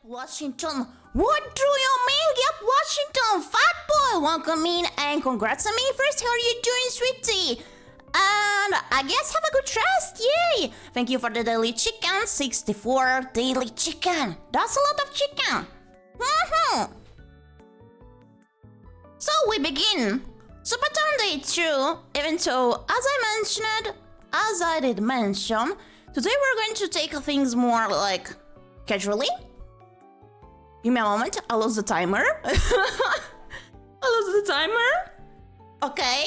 Washington. What do you mean, Washington? Fat boy, welcome in and congrats on me. First, how are you doing, sweetie? And I guess have a good rest, yay! Thank you for the daily chicken, 64 daily chicken. That's a lot of chicken. So we begin. SUBATHON Day 2, even though, as I did mention, today we're going to take things more like casually. Give me a moment, I lost the timer. Okay.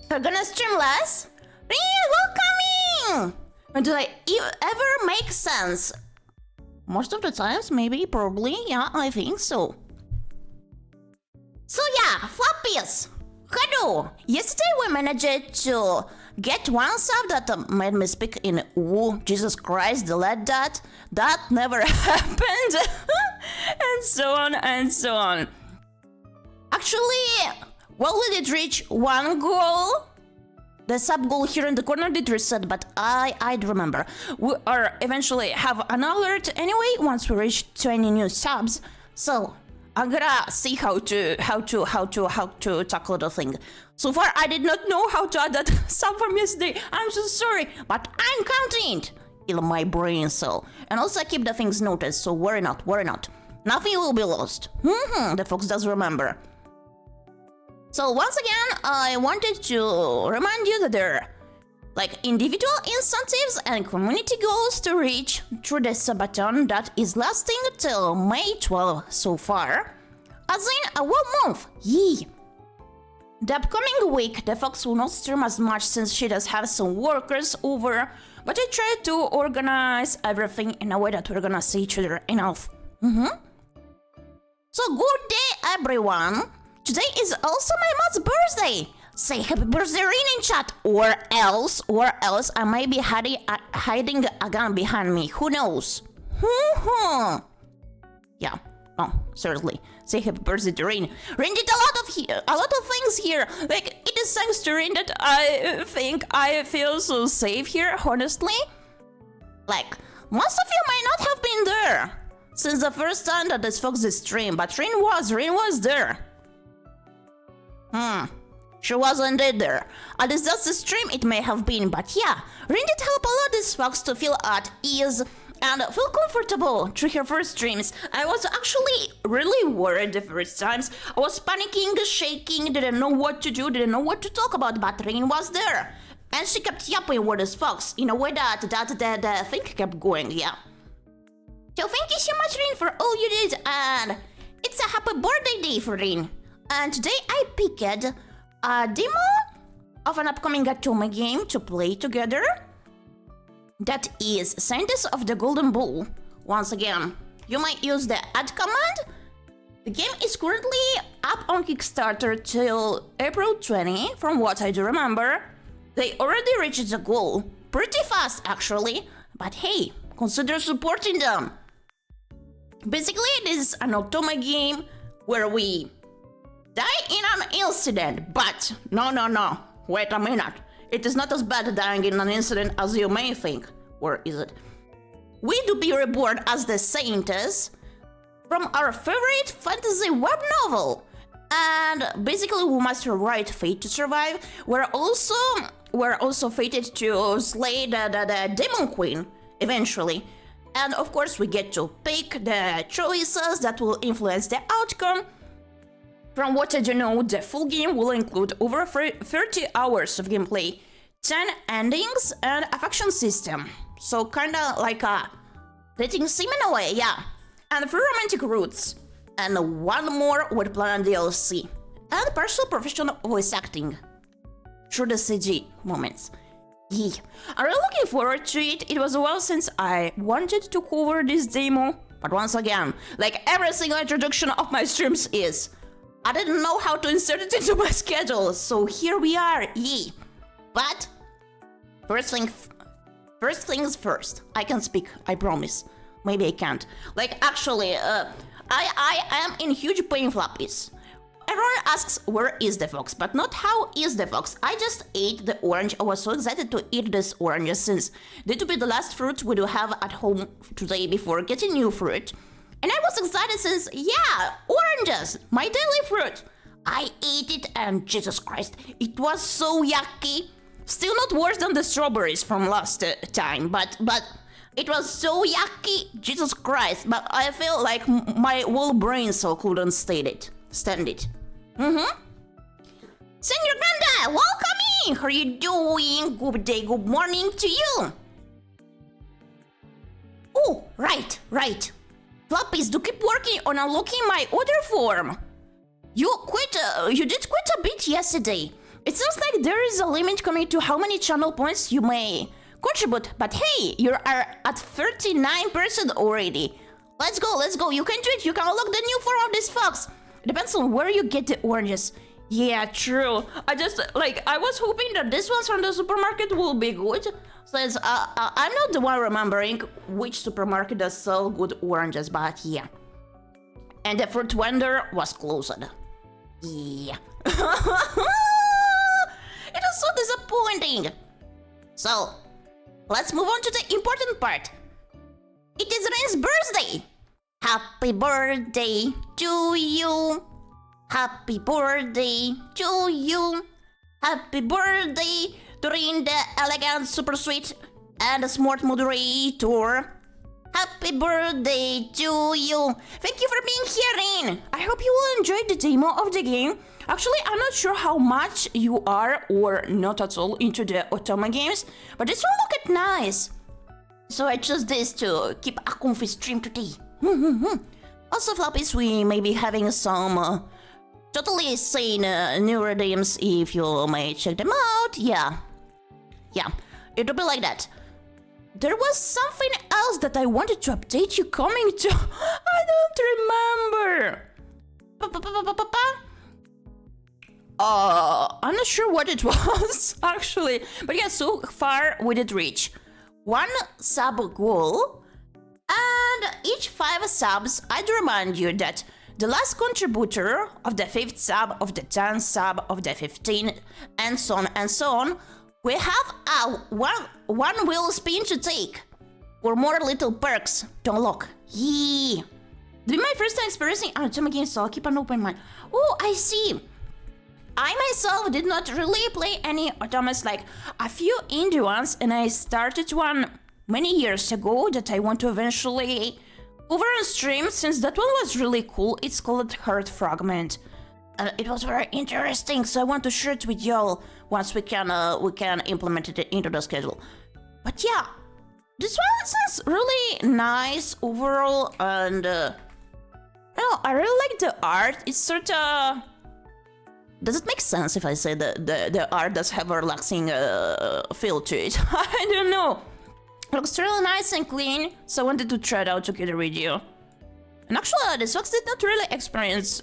We're gonna stream less. Welcoming! And do I ever make sense? Most of the times, maybe, probably, yeah, I think so. So yeah, floppies. Hello! Yesterday we managed to get one sub that made me speak in woo, Jesus Christ, delete that. That never happened. And so on and so on. Actually, well, we did reach one goal. The sub goal here in the corner did reset, but I'd remember. We are eventually have an alert anyway once we reach 20 new subs. So I'm gonna see how to tackle the thing. So far, I did not know how to add that sub from yesterday. I'm so sorry, but I'm counting it in my brain cell. And also I keep the things noted, so worry not. Nothing will be lost. The folks does remember. So once again, I wanted to remind you that there are like individual incentives and community goals to reach through the subathon that is lasting till May 12 so far. As in a whole month, yee! The upcoming week, the Fox will not stream as much since she does have some workers over, but I try to organize everything in a way that we're gonna see each other enough. So good day, everyone! Today is also my mom's birthday! Say happy birthday in chat, or else I might be hiding a gun behind me, who knows? Yeah, no, seriously, say happy birthday to Rin. Rin did a lot of things here. Like, it is thanks to Rin that I think I feel so safe here, honestly. Like, most of you might not have been there since the first time that this Fox did stream, but Rin was there. She wasn't there. At least that's the stream it may have been, but yeah, Rin did help a lot these folks to feel at ease and feel comfortable through her first streams. I was actually really worried the first times. I was panicking, shaking, didn't know what to do, didn't know what to talk about, but Rin was there. And she kept yapping with this fox in a way that the thing kept going, yeah. So thank you so much, Rin, for all you did, and it's a happy birthday day for Rin. And today I picked a demo of an upcoming Atomic game to play together. That is Scientists of the Golden Bull. Once again, you might use the add command. The game is currently up on Kickstarter till April 20, from what I do remember. They already reached the goal. Pretty fast, actually. But hey, consider supporting them. Basically, this is an Atomic game where we die in an incident, but no, wait a minute. It is not as bad dying in an incident as you may think. Or is it? We do be reborn as the scientists from our favorite fantasy web novel. And basically we must write fate to survive. We're also fated to slay the demon queen eventually. And of course we get to pick the choices that will influence the outcome. From what I do know, the full game will include over 30 hours of gameplay, 10 endings, and a faction system. So kinda like a dating sim in a way, yeah. And 3 romantic roots, and 1 more with planned DLC. And partial professional voice acting through the CG moments. Yeah, I'm really looking forward to it. It was a while since I wanted to cover this demo, but once again, like every single introduction of my streams is, I didn't know how to insert it into my schedule, so here we are, yay. But first things first. I can speak, I promise. Maybe I can't. Like, actually, I am in huge pain, floppies. Everyone asks where is the fox, but not how is the fox. I just ate the orange. I was so excited to eat this orange since this will be the last fruit we do have at home today before getting new fruit. And I was excited since, yeah, oranges, my daily fruit. I ate it and Jesus Christ, it was so yucky. Still not worse than the strawberries from last time, but it was so yucky, Jesus Christ. But I feel like my whole brain cell couldn't stand it. Senor Ganda, welcome in. How are you doing? Good day, good morning to you. Oh, right. Floppies, do keep working on unlocking my order form. You did quite a bit yesterday. It seems like there is a limit coming to how many channel points you may contribute, but hey, you are at 39% already. Let's go, you can do it, you can unlock the new form of this fox. It depends on where you get the oranges. Yeah, true. I was hoping that this ones from the supermarket will be good, since I'm not the one remembering which supermarket does sell good oranges, but yeah. And the fruit vendor was closed. Yeah. It was so disappointing. So, let's move on to the important part. It is Rain's birthday. Happy birthday to you. Happy birthday to you. Happy birthday to Rain, the elegant, super sweet, and smart moderator. Happy birthday to you. Thank you for being here, Rain. I hope you will enjoy the demo of the game. Actually, I'm not sure how much you are or not at all into the Otoma games, but this one looked nice. So I chose this to keep a comfy stream today. Also, Floppies, we may be having some totally insane new redeems if you may check them out. Yeah, it'll be like that. There was something else that I wanted to update you coming to. I don't remember. I'm not sure what it was, actually. But yeah, so far we did reach 1 sub goal. And each 5 subs, I'd remind you that the last contributor of the 5th sub, of the 10th sub, of the 15th, and so on, we have a one wheel spin to take for more little perks to unlock. Yeah. This is my first time experiencing Otoma games, so I'll keep an open mind. Oh, I see. I myself did not really play any Otomas, like a few indie ones, and I started one many years ago that I want to eventually over on stream, since that one was really cool. It's called Heart Fragment. It was very interesting, so I want to share it with y'all once we can implement it into the schedule. But yeah, this one sounds really nice overall, and I really like the art. It's sort of... Does it make sense if I say the art does have a relaxing feel to it? I don't know. It looks really nice and clean, so I wanted to try it out together with you. And actually, this Fox did not really experience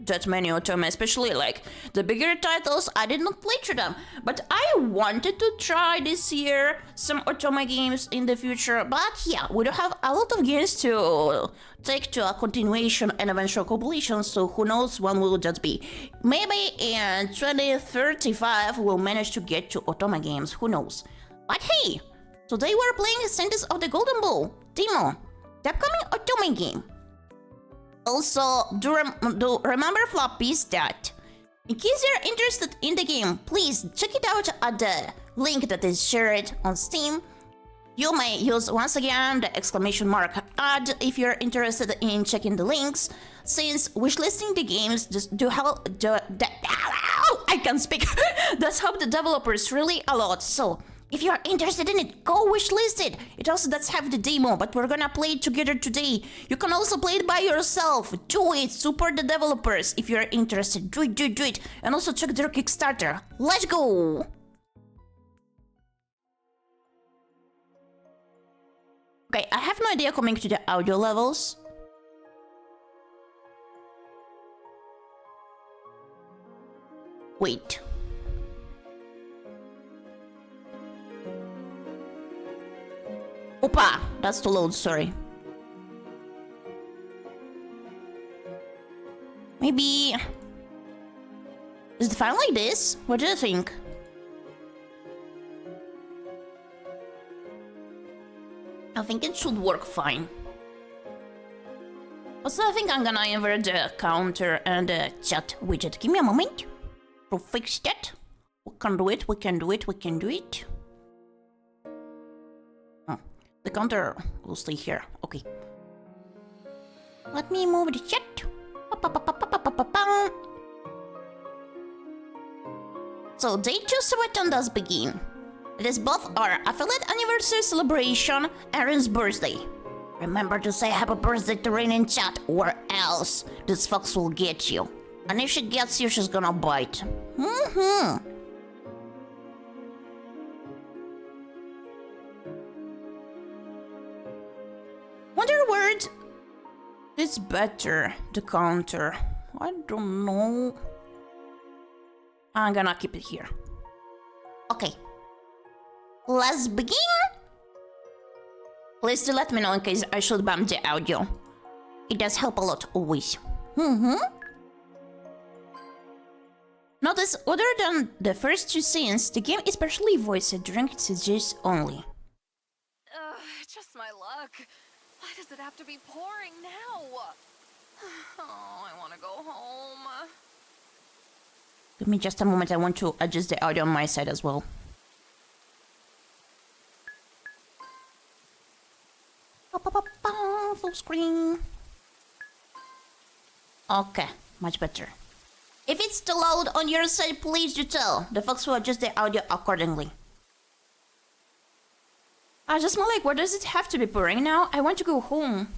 that many Otoma, especially like the bigger titles. I did not play through them, but I wanted to try this year some Otoma games in the future. But yeah, we don't have a lot of games to take to a continuation and eventual completion, so who knows when will that be. Maybe in 2035 we'll manage to get to Otoma games, who knows. But hey, today we're playing Sentence of the Golden Bowl demo, the upcoming Otoma game. Also, do remember, Floppies, that in case you're interested in the game, please check it out at the link that is shared on Steam. You may use once again the !ad if you're interested in checking the links, since wishlisting the games I can speak. Does help the developers really a lot. So if you're interested in it, go wishlist it. It also does have the demo, but we're gonna play it together today. You can also play it by yourself. Do it, support the developers if you're interested. Do it. And also check their Kickstarter. Let's go! Okay, I have no idea coming to the audio levels. Wait. Opa! That's too loud, sorry. Maybe... Is it fine like this? What do you think? I think it should work fine. Also, I think I'm gonna invert the counter and the chat widget. Give me a moment to fix that. We can do it, we can do it, we can do it. Oh, the counter will stay here. Okay. Let me move the chat. So, day 2 SUBATHON does begin. It is both our affiliate anniversary celebration and Rin's birthday. Remember to say happy birthday to Rin in chat, or else this fox will get you. And if she gets you, she's gonna bite. Wonder word is better, the counter. I don't know. I'm gonna keep it here. Okay. Let's begin! Please do let me know in case I should bump the audio. It does help a lot, always. Notice, other than the first 2 scenes, the game is partially voiced during its stages only. Just my luck. Why does it have to be pouring now? Oh, I want to go home. Give me just a moment, I want to adjust the audio on my side as well. Full screen. Okay, much better. If it's too loud on your side, please do tell. The fox will adjust the audio accordingly. I just more like, where does it have to be pouring now? I want to go home.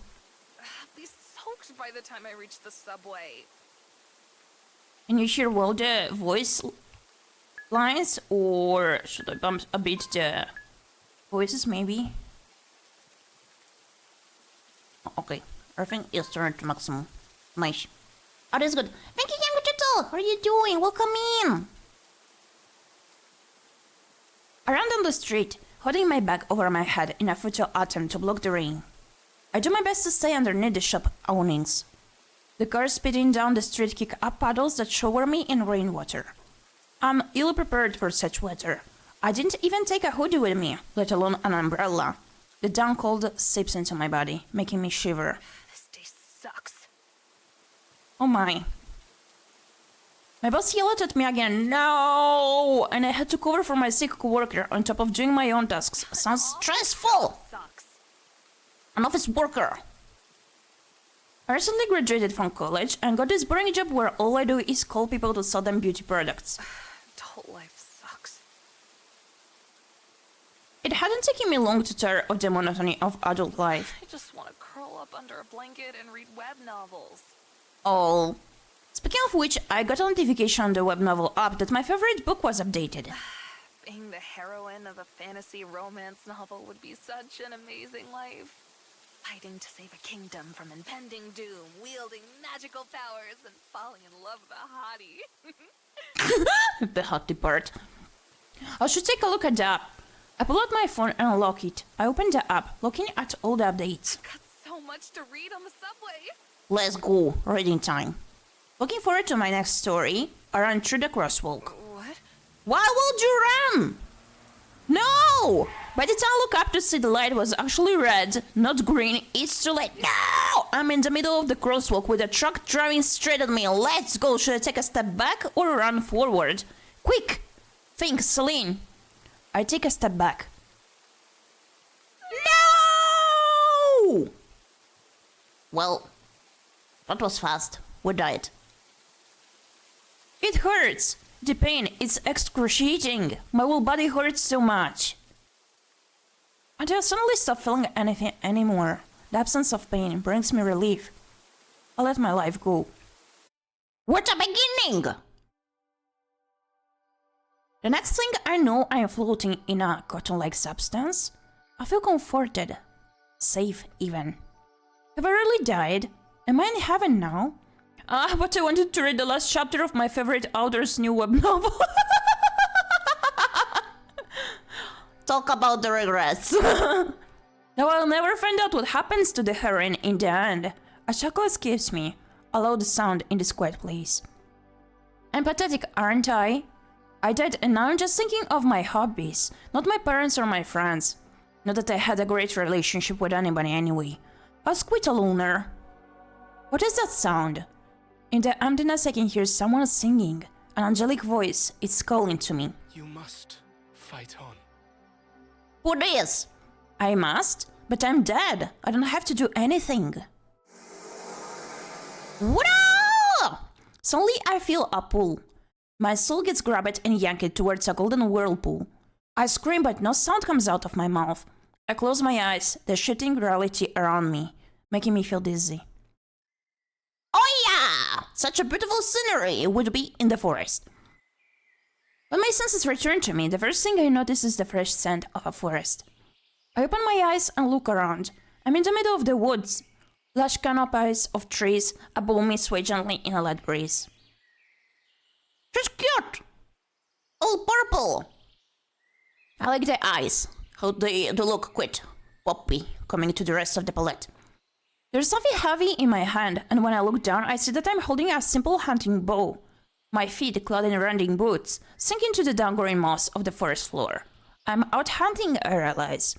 I'll be soaked by the time I reach the subway. Can you hear well the voice lines, or should I bump a bit the voices maybe? Okay, everything is turned to maximum. Nice. Oh, that's good. Thank you, Young Turtle! How are you doing? Welcome in! I ran down the street, holding my bag over my head in a futile attempt to block the rain. I do my best to stay underneath the shop awnings. The cars speeding down the street kick up puddles that shower me in rainwater. I'm ill prepared for such weather. I didn't even take a hoodie with me, let alone an umbrella. The damn cold seeps into my body, making me shiver. This day sucks. Oh my. My boss yelled at me again, no! And I had to cover for my sick coworker on top of doing my own tasks. Sounds stressful! Sucks. An office worker. I recently graduated from college and got this boring job where all I do is call people to sell them beauty products. Adult life sucks. It hadn't taken me long to tire of the monotony of adult life. I just want to curl up under a blanket and read web novels. Oh. Speaking of which, I got a notification on the web novel app that my favorite book was updated. Being the heroine of a fantasy romance novel would be such an amazing life. Fighting to save a kingdom from impending doom, wielding magical powers, and falling in love with a hottie. The hottie part. I should take a look at the app. I pull out my phone and unlock it. I open the app, looking at all the updates. I've got so much to read on the subway. Let's go, reading time. Looking forward to my next story. I ran through the crosswalk. What? Why would you run? No! By the time I look up to see the light was actually red, not green, it's too late. No! I'm in the middle of the crosswalk with a truck driving straight at me. Let's go. Should I take a step back or run forward? Quick! Think, Celine. I take a step back. No! Well, that was fast. We died. It hurts. The pain is excruciating. My whole body hurts so much. Until I suddenly stop feeling anything anymore. The absence of pain brings me relief. I let my life go. What a beginning! The next thing I know, I am floating in a cotton-like substance. I feel comforted. Safe, even. Have I really died? Am I in heaven now? But I wanted to read the last chapter of my favorite author's new web novel. Talk about the regrets. Now I'll never find out what happens to the heroine in the end. A chuckle escapes me, a loud sound in this quiet place. I'm pathetic, aren't I? I died and now I'm just thinking of my hobbies, not my parents or my friends. Not that I had a great relationship with anybody anyway. I was quite a loner. What is that sound? In the emptiness I can hear someone singing. An angelic voice is calling to me. You must fight on. Who this? I must? But I'm dead. I don't have to do anything. Whoa! Suddenly I feel a pull. My soul gets grabbed and yanked towards a golden whirlpool. I scream but no sound comes out of my mouth. I close my eyes, the shifting reality around me, making me feel dizzy. Oh yeah! Such a beautiful scenery would be in the forest. When my senses return to me, the first thing I notice is the fresh scent of a forest. I open my eyes and look around. I'm in the middle of the woods. Lush canopies of trees above me sway gently in a light breeze. She's cute! All purple! I like the eyes. How they look quite poppy, coming to the rest of the palette. There's something heavy in my hand, and when I look down, I see that I'm holding a simple hunting bow. My feet, clad in running boots, sink into the down-growing moss of the forest floor. I'm out hunting, I realize.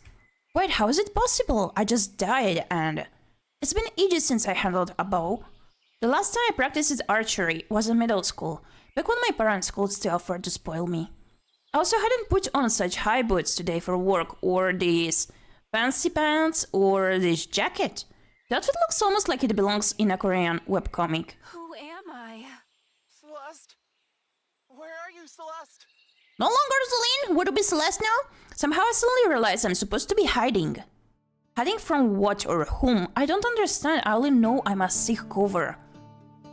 Wait, how is it possible? I just died, and... It's been ages since I handled a bow. The last time I practiced archery was in middle school, back when my parents could still afford to spoil me. I also hadn't put on such high boots today for work, or these fancy pants, or this jacket. The outfit looks almost like it belongs in a Korean webcomic. Who am I? Celeste? Where are you, Celeste? No longer Celine? Would it be Celeste now? Somehow I suddenly realize I'm supposed to be hiding. Hiding from what or whom? I don't understand. I only know I must seek cover.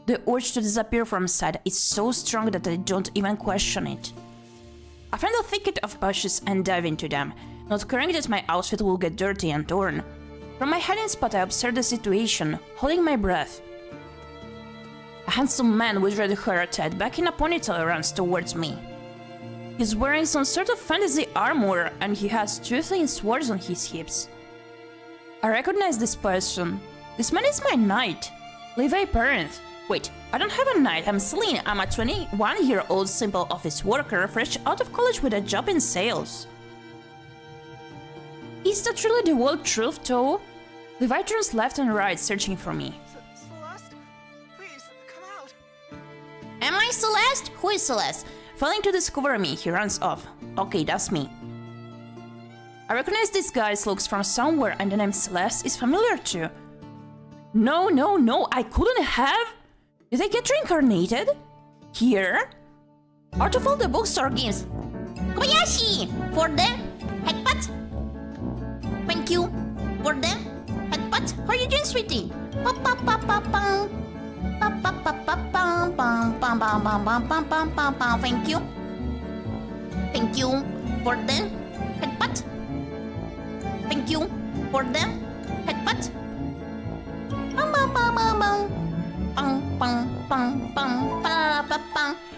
The urge to disappear from sight is so strong that I don't even question it. I find a thicket of bushes and dive into them, not caring that my outfit will get dirty and torn. From my hiding spot I observe the situation, holding my breath. A handsome man with red hair tied back in a ponytail runs towards me. He's wearing some sort of fantasy armor and he has two thin swords on his hips. I recognize this person. This man is my knight, Levi Parent. Wait, I don't have a knight, I'm Celine. I'm a 21-year-old simple office worker fresh out of college with a job in sales. Is that really the whole truth, though? Levi turns left and right, searching for me. Celeste? Please, come out. Am I Celeste? Who is Celeste? Failing to discover me, he runs off. Okay, that's me. I recognize this guy's looks from somewhere, and the name Celeste is familiar too. No, I couldn't have. Did I get reincarnated? Here? Out of all the bookstore games. Kobayashi! For the headbutt. Thank you. For the headbutt. How are you doing, sweetie? Thank you. Thank you for the headbutt. Thank you for the headbutt.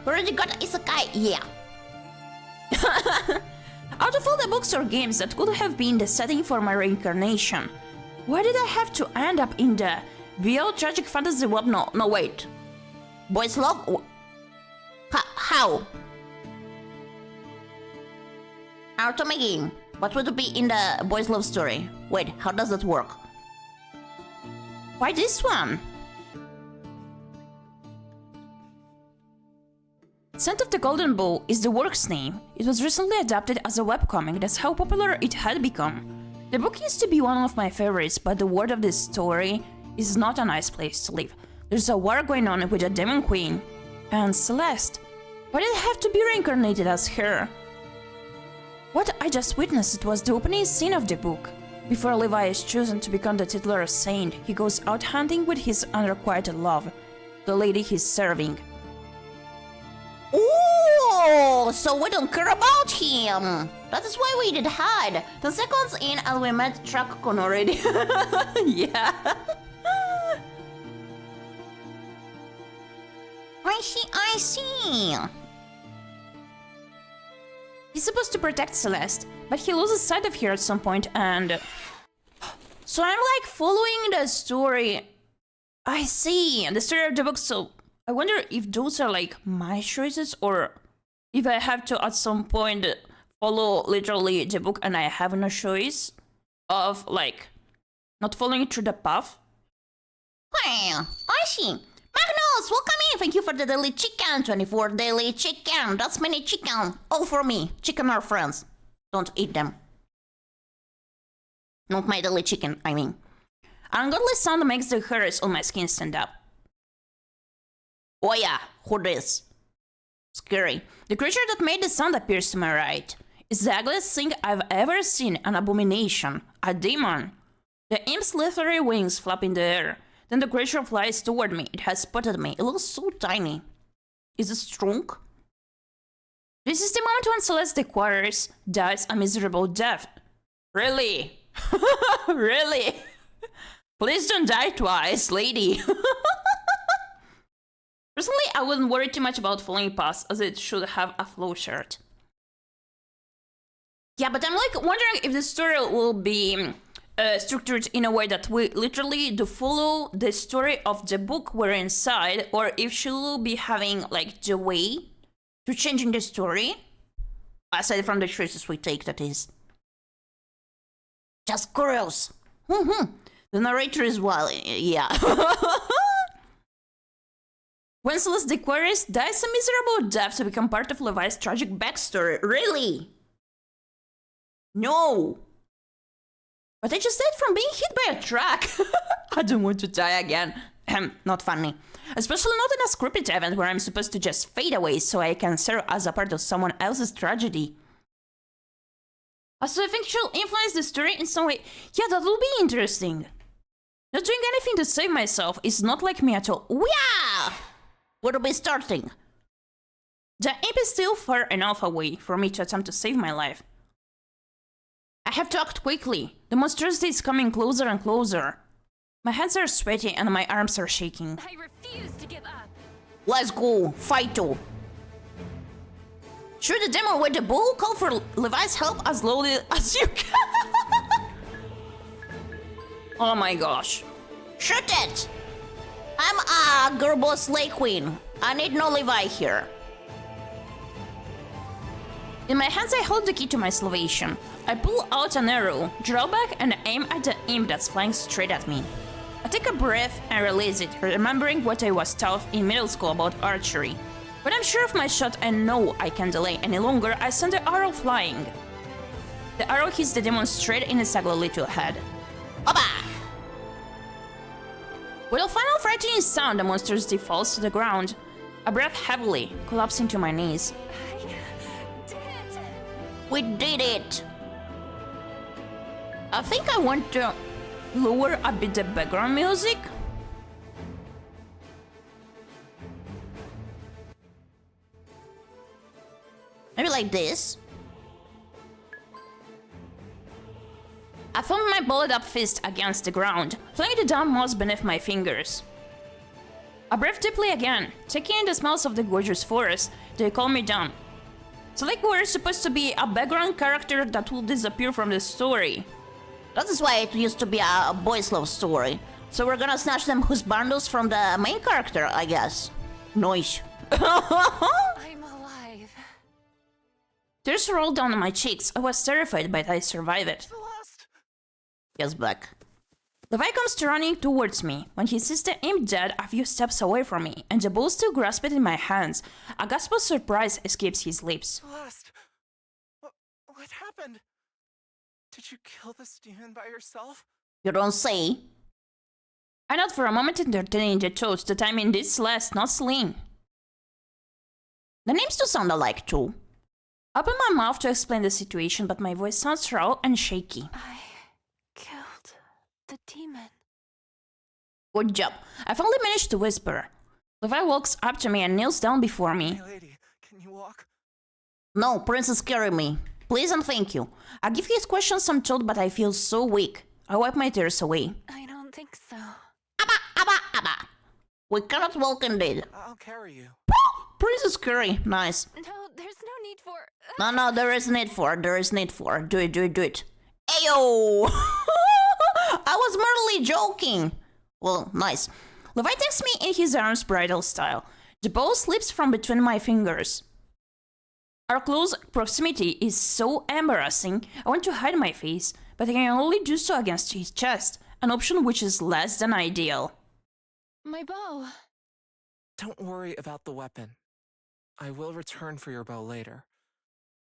We already got isekai, yeah. Out of all the bookstore games that could have been the setting for my reincarnation, why did I have to end up in the BL tragic fantasy web? No, wait. Boys love? How? Out of my game. What would it be in the boys love story? Wait, how does that work? Why this one? Scent of the Golden Bow is the work's name. It was recently adapted as a webcomic, that's how popular it had become. The book used to be one of my favorites, but the world of this story is not a nice place to live. There's a war going on with a demon queen. And Celeste. Why did I have to be reincarnated as her? What I just witnessed was the opening scene of the book. Before Levi is chosen to become the titular saint, he goes out hunting with his unrequited love, the lady he's serving. Ooh, so we don't care about him. That is why we did hide. 10 seconds in and we met Truck-kun already. Yeah. I see. He's supposed to protect Celeste, but he loses sight of her at some point and... So I'm like following the story. I see, the story of the book, so I wonder if those are like my choices or if I have to at some point follow literally the book and I have no choice of like not following through the path. Hey, I see. Magnus, welcome in. Thank you for the daily chicken. 24 daily chicken. That's many chicken. All for me. Chicken are friends. Don't eat them. Not my daily chicken, I mean. Ungodly sound makes the hairs on my skin stand up. Oh yeah, who this? Scary. The creature that made the sound appears to my right. It's the ugliest thing I've ever seen, an abomination. A demon. The imp's leathery wings flap in the air. Then the creature flies toward me. It has spotted me. It looks so tiny. Is it strong? This is the moment when Celeste the Quarters dies a miserable death. Really? Really? Please don't die twice, lady. Personally, I wouldn't worry too much about falling past, as it should have a flowchart. Yeah, but I'm like wondering if the story will be structured in a way that we literally do follow the story of the book we're inside, or if she will be having like the way to changing the story, aside from the choices we take, that is. Just curious. The narrator is well, yeah. When Celeste the Aquarius dies a miserable death to become part of Levi's tragic backstory. Really? No. But I just died from being hit by a truck. I don't want to die again. Not funny. Especially not in a scripted event where I'm supposed to just fade away so I can serve as a part of someone else's tragedy. Also, I think she'll influence the story in some way. Yeah, that will be interesting. Not doing anything to save myself is not like me at all. Yeah! We'll be starting. The imp is still far enough away for me to attempt to save my life. I have to act quickly. The monstrosity is coming closer and closer. My hands are sweaty and my arms are shaking. I refuse to give up. Let's go, fighto. Shoot the demon with the bull, call for Levi's help as slowly as you can. Oh my gosh. Shoot it! I'm a Gerbo Slay Queen. I need no Levi here. In my hands I hold the key to my salvation. I pull out an arrow, draw back and aim at the imp that's flying straight at me. I take a breath and release it, remembering what I was taught in middle school about archery. When I'm sure of my shot and know I can't delay any longer, I send the arrow flying. The arrow hits the demon straight in its ugly little head. Oba! With a final frightening sound, the monstrosity falls to the ground. I breathe heavily, collapsing to my knees. I did it! We did it! I think I want to lower a bit the background music. Maybe like this. I thumped my bullet up fist against the ground, flinging the damp moss beneath my fingers. I breathed deeply again, taking in the smells of the gorgeous forest. They calmed me down. It's like we're supposed to be a background character that will disappear from the story. That is why it used to be a boys' love story. So we're gonna snatch them husbandos from the main character, I guess. Noise. I'm alive. Tears rolled down my cheeks. I was terrified, but I survived it. Celeste! Yes, Black. Levi comes running towards me. When he sees the imp dead a few steps away from me, and the bull still grasps it in my hands, a gasp of surprise escapes his lips. Celeste! What happened? Did you kill this demon by yourself? You don't say. I nod for a moment, entertaining the thought that I'm in this Celeste, not Celine. The names do sound alike too. I open my mouth to explain the situation, but my voice sounds raw and shaky. I killed the demon. Good job. I finally managed to whisper. Levi walks up to me and kneels down before me. Hey lady, can you walk? No, Princess, carry me. Please and thank you. I give his questions some thought, but I feel so weak. I wipe my tears away. I don't think so. Abba, abba, abba. We cannot walk indeed. I'll carry you. Princess Curry, nice. No, there's no need for... No, there is need for. Do it. Ayo! I was merely joking. Well, nice. Levi takes me in his arms bridal style. The bow slips from between my fingers. Our close proximity is so embarrassing. I want to hide my face, but I can only do so against his chest, an option which is less than ideal. My bow. Don't worry about the weapon. I will return for your bow later.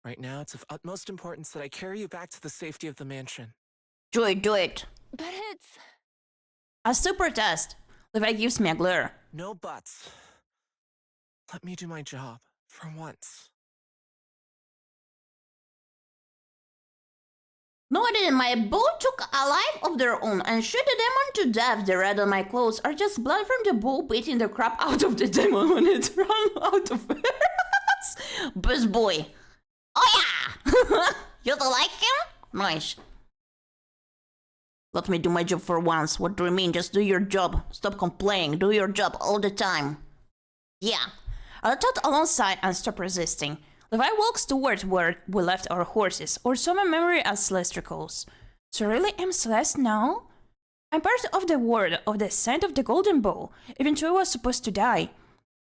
Right now, it's of utmost importance that I carry you back to the safety of the mansion. Do it, do it. But it's... A super test. Levi gives me a glare. No buts. Let me do my job, for once. No, I didn't. My bow took a life of their own and shot the demon to death. The red on my clothes are just blood from the bow beating the crap out of the demon when it ran out of it. Best boy. Oh yeah! You don't like him? Nice. Let me do my job for once. What do you mean? Just do your job. Stop complaining. Do your job all the time. Yeah. I thought alongside and stop resisting. Levi walks towards where we left our horses, or summon memory as Celeste recalls. So really I'm Celeste now? I'm part of the world of the Scent of the Golden Bow, even though I was supposed to die.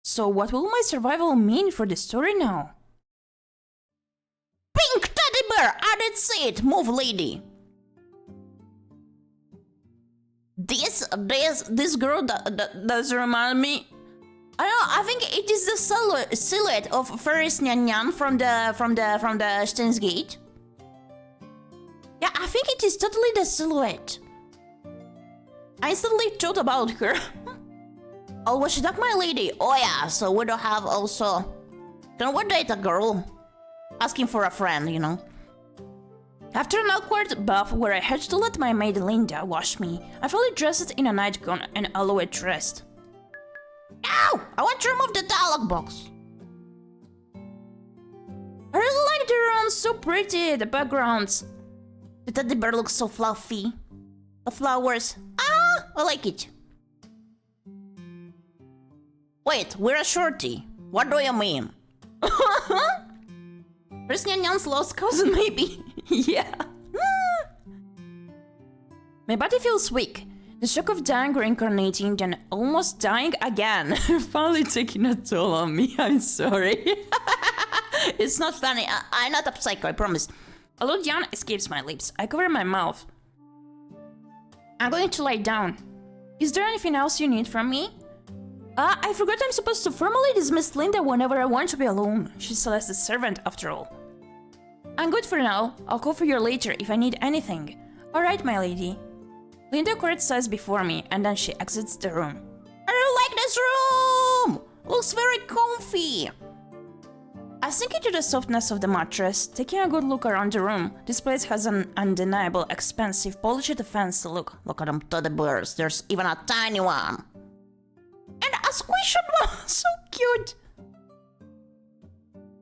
So what will my survival mean for the story now? Pink teddy bear! Ah, that's it! Move, lady! This girl does remind me... I don't know, I think it is the silhouette of ⴰᴍᴍᴜᴜ from the Steins Gate. Yeah, I think it is totally the silhouette. I instantly thought about her. Oh, was she not my lady? Oh yeah, so we don't have also... Can we date a girl? Asking for a friend, you know. After an awkward bath where I had to let my maid Linda wash me, I fully dressed in a nightgown and aloe dressed. Ow! I want to remove the dialogue box. I really like the room, so pretty, the backgrounds. The teddy bear looks so fluffy. The flowers. Ah, I like it. Wait, we're a shorty. What do you mean? ⴰᴍᴜᴜ's lost cousin, maybe. Yeah. My body feels weak. The shock of dying, reincarnating, then almost dying again. Finally taking a toll on me. I'm sorry. It's not funny. I'm not a psycho, I promise. A loud yawn escapes my lips. I cover my mouth. I'm going to lie down. Is there anything else you need from me? I forgot I'm supposed to formally dismiss Linda whenever I want to be alone. She's Celeste's servant, after all. I'm good for now. I'll call for you later if I need anything. Alright, my lady. Linda curtsies before me, and then she exits the room. I really like this room! Looks very comfy! I sink into the softness of the mattress, taking a good look around the room. This place has an undeniable, expensive, polished, fancy look. Look at them teddy bears, there's even a tiny one. And a squished one, so cute!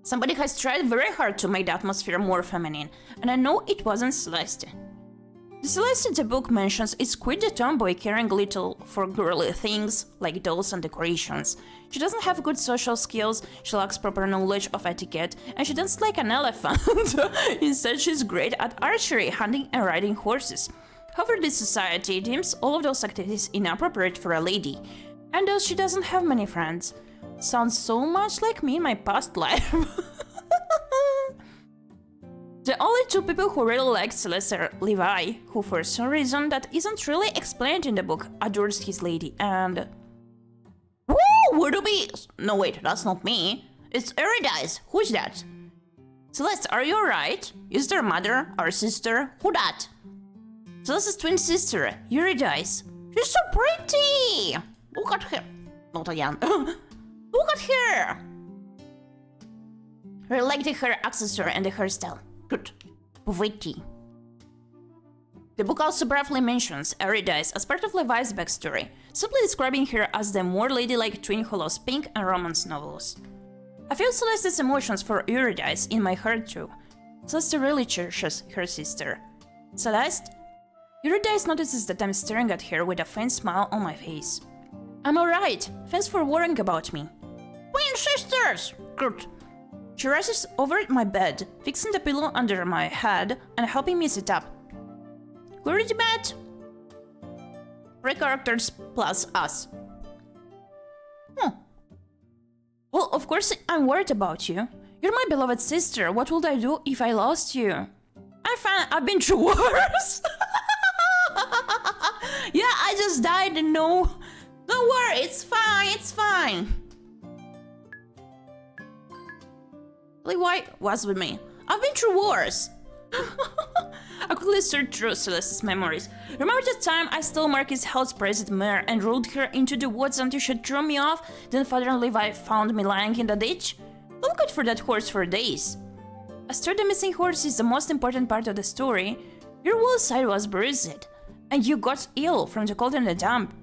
Somebody has tried very hard to make the atmosphere more feminine, and I know it wasn't Celeste. The Celeste the book mentions is quite the tomboy, caring little for girly things like dolls and decorations. She doesn't have good social skills, she lacks proper knowledge of etiquette, and she dances like an elephant. Instead, she's great at archery, hunting, and riding horses. However, this society deems all of those activities inappropriate for a lady, and thus she doesn't have many friends. Sounds so much like me in my past life. The only two people who really like Celeste are Levi, who for some reason that isn't really explained in the book, adores his lady, and... Woo! Would it be... No wait, that's not me. It's Eurydice. Who's that? Celeste, are you alright? Is there mother or sister? Who that? Celeste's twin sister, Eurydice. She's so pretty! Look at her. Not again. Look at her! I like the hair accessory and the hairstyle. Good. Witty. The book also briefly mentions Eurydice as part of Levi's backstory, simply describing her as the more ladylike twin who loves pink and romance novels. I feel Celeste's emotions for Eurydice in my heart too. Celeste really cherishes her sister. Celeste? Eurydice notices that I'm staring at her with a faint smile on my face. I'm alright. Thanks for worrying about me. Twin sisters! Good. She rises over my bed, fixing the pillow under my head and helping me sit up. Where is the bed? 3 characters plus us. Well, of course I'm worried about you. You're my beloved sister. What would I do if I lost you? I'm fine. I've been through worse. Yeah, I just died and no Don't worry, it's fine, it's fine. Why was with me? I've been through wars. I quickly searched through Celeste's memories. Remember the time I stole Marquis' house-praised mare and rode her into the woods until she threw me off? Then Father and Levi found me lying in the ditch? I looked for that horse for days. As the missing horse is the most important part of the story, your whole side was bruised, and you got ill from the cold and the damp.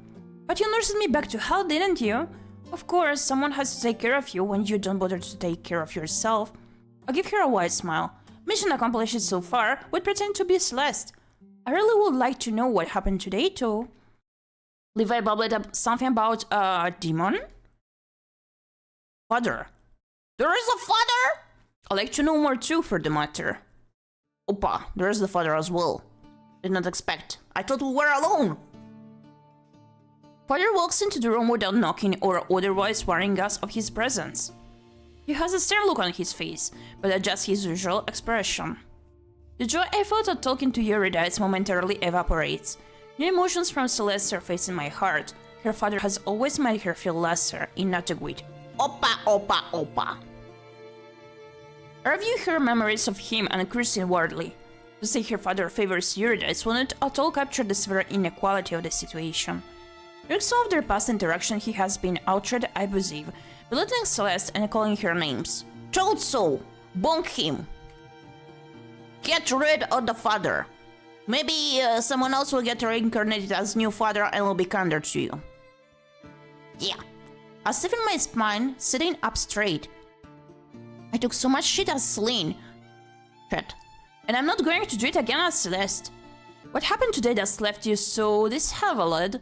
But you nursed me back to health, didn't you? Of course, someone has to take care of you when you don't bother to take care of yourself. I give her a wide smile. Mission accomplished so far, would pretend to be Celeste. I really would like to know what happened today, too. Levi babbled up something about a demon? Father. There is a father? I'd like to know more too, for the matter. Oppa, there is the father as well. Did not expect. I thought we were alone. Father walks into the room without knocking or otherwise warning us of his presence. He has a stern look on his face, but adjusts his usual expression. The joy I felt at talking to Eurydice momentarily evaporates. New emotions from Celeste surface in my heart. Her father has always made her feel lesser, in not a with Oppa, Oppa, Oppa. I review her memories of him and Christine Wardley. To say her father favors Eurydice will not at all capture the severe inequality of the situation. During some of their past interaction, he has been outright abusive, belittling Celeste and calling her names. Told so! Bonk him! Get rid of the father! Maybe someone else will get reincarnated as new father and will be kinder to you. Yeah. I stiffen my spine, sitting up straight. I took so much shit as Celine. Shit. And I'm not going to do it again as Celeste. What happened today that's left you so disheveled?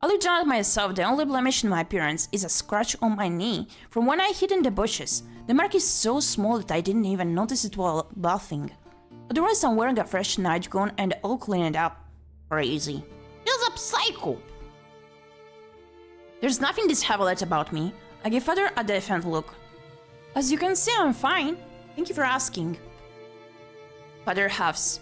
I look down at myself. The only blemish in my appearance is a scratch on my knee from when I hid in the bushes. The mark is so small that I didn't even notice it while bathing. Otherwise, I'm wearing a fresh nightgown and all cleaned up. Crazy. He's a psycho. There's nothing disheveled about me. I give Father a defiant look. As you can see, I'm fine. Thank you for asking. Father huffs.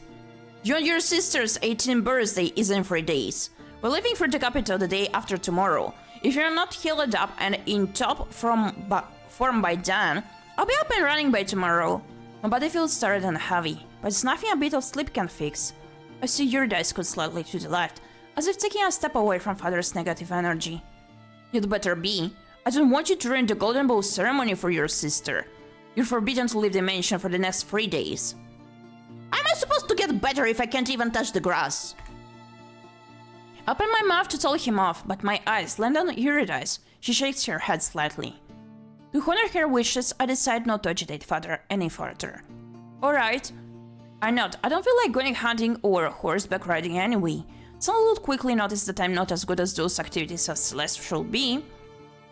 You and your sister's 18th birthday is in 3 days. We're leaving for the capital the day after tomorrow. If you're not healed up and in top form by then, I'll be up and running by tomorrow. My body feels tired and heavy, but it's nothing a bit of sleep can fix. I see Eurydice scoot slightly to the left, as if taking a step away from Father's negative energy. You'd better be. I don't want you to ruin the Golden Bowl ceremony for your sister. You're forbidden to leave the mansion for the next 3 days. How am I supposed to get better if I can't even touch the grass? I open my mouth to tell him off, but my eyes land on Eurydice. She shakes her head slightly. To honor her wishes, I decide not to agitate Father any further. Alright. I nod. I don't feel like going hunting or horseback riding anyway. Someone would quickly notice that I'm not as good as those activities as Celeste should be.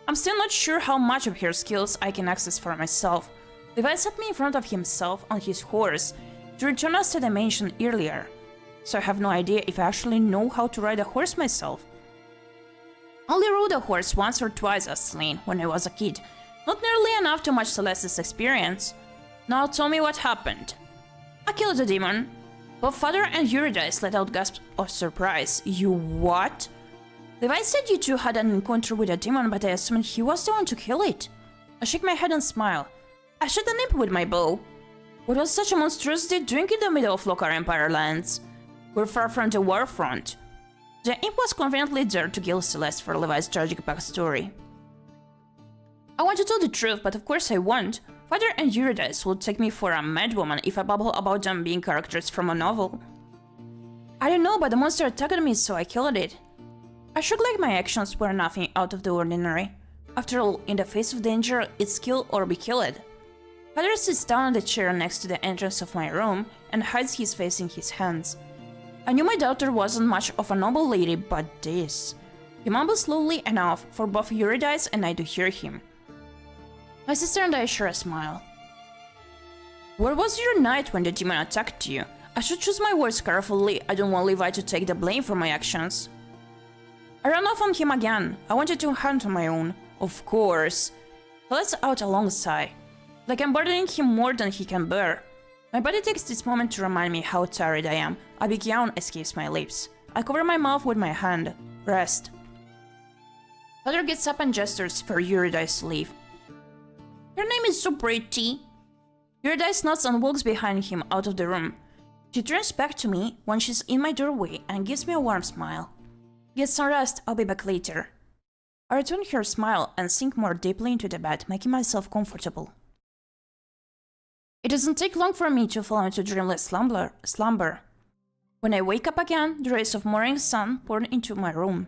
I'm still not sure how much of her skills I can access for myself. Levi set me in front of himself on his horse to return us to the mansion earlier, so I have no idea if I actually know how to ride a horse myself. I only rode a horse once or twice as Celine when I was a kid, not nearly enough to match Celeste's experience. Now tell me what happened. I killed the demon. Both Father and Eurydice let out gasps of surprise. You what? Levi said you two had an encounter with a demon, but I assumed he was the one to kill it. I shake my head and smile. I shot an imp with my bow. What was such a monstrosity doing in the middle of Lokar Empire lands? We're far from the war front. The imp was conveniently there to kill Celeste for Levi's tragic backstory. I want to tell the truth, but of course I won't. Father and Eurydice will take me for a madwoman if I babble about them being characters from a novel. I don't know, but the monster attacked me, so I killed it. I shook like my actions were nothing out of the ordinary. After all, in the face of danger, it's kill or be killed. Father sits down on the chair next to the entrance of my room and hides his face in his hands. I knew my daughter wasn't much of a noble lady, but this... He mumbles slowly enough for both Eurydice and I to hear him. My sister and I share a smile. Where was your night when the demon attacked you? I should choose my words carefully. I don't want Levi to take the blame for my actions. I ran off on him again. I wanted to hunt on my own. Of course. He lets out a long sigh. Like I'm burdening him more than he can bear. My body takes this moment to remind me how tired I am. A big yawn escapes my lips. I cover my mouth with my hand. Rest. Father gets up and gestures for Eurydice to leave. Your name is so pretty. Eurydice nods and walks behind him out of the room. She turns back to me when she's in my doorway and gives me a warm smile. Get some rest, I'll be back later. I return her smile and sink more deeply into the bed, making myself comfortable. It doesn't take long for me to fall into dreamless slumber. When I wake up again, the rays of morning sun pour into my room.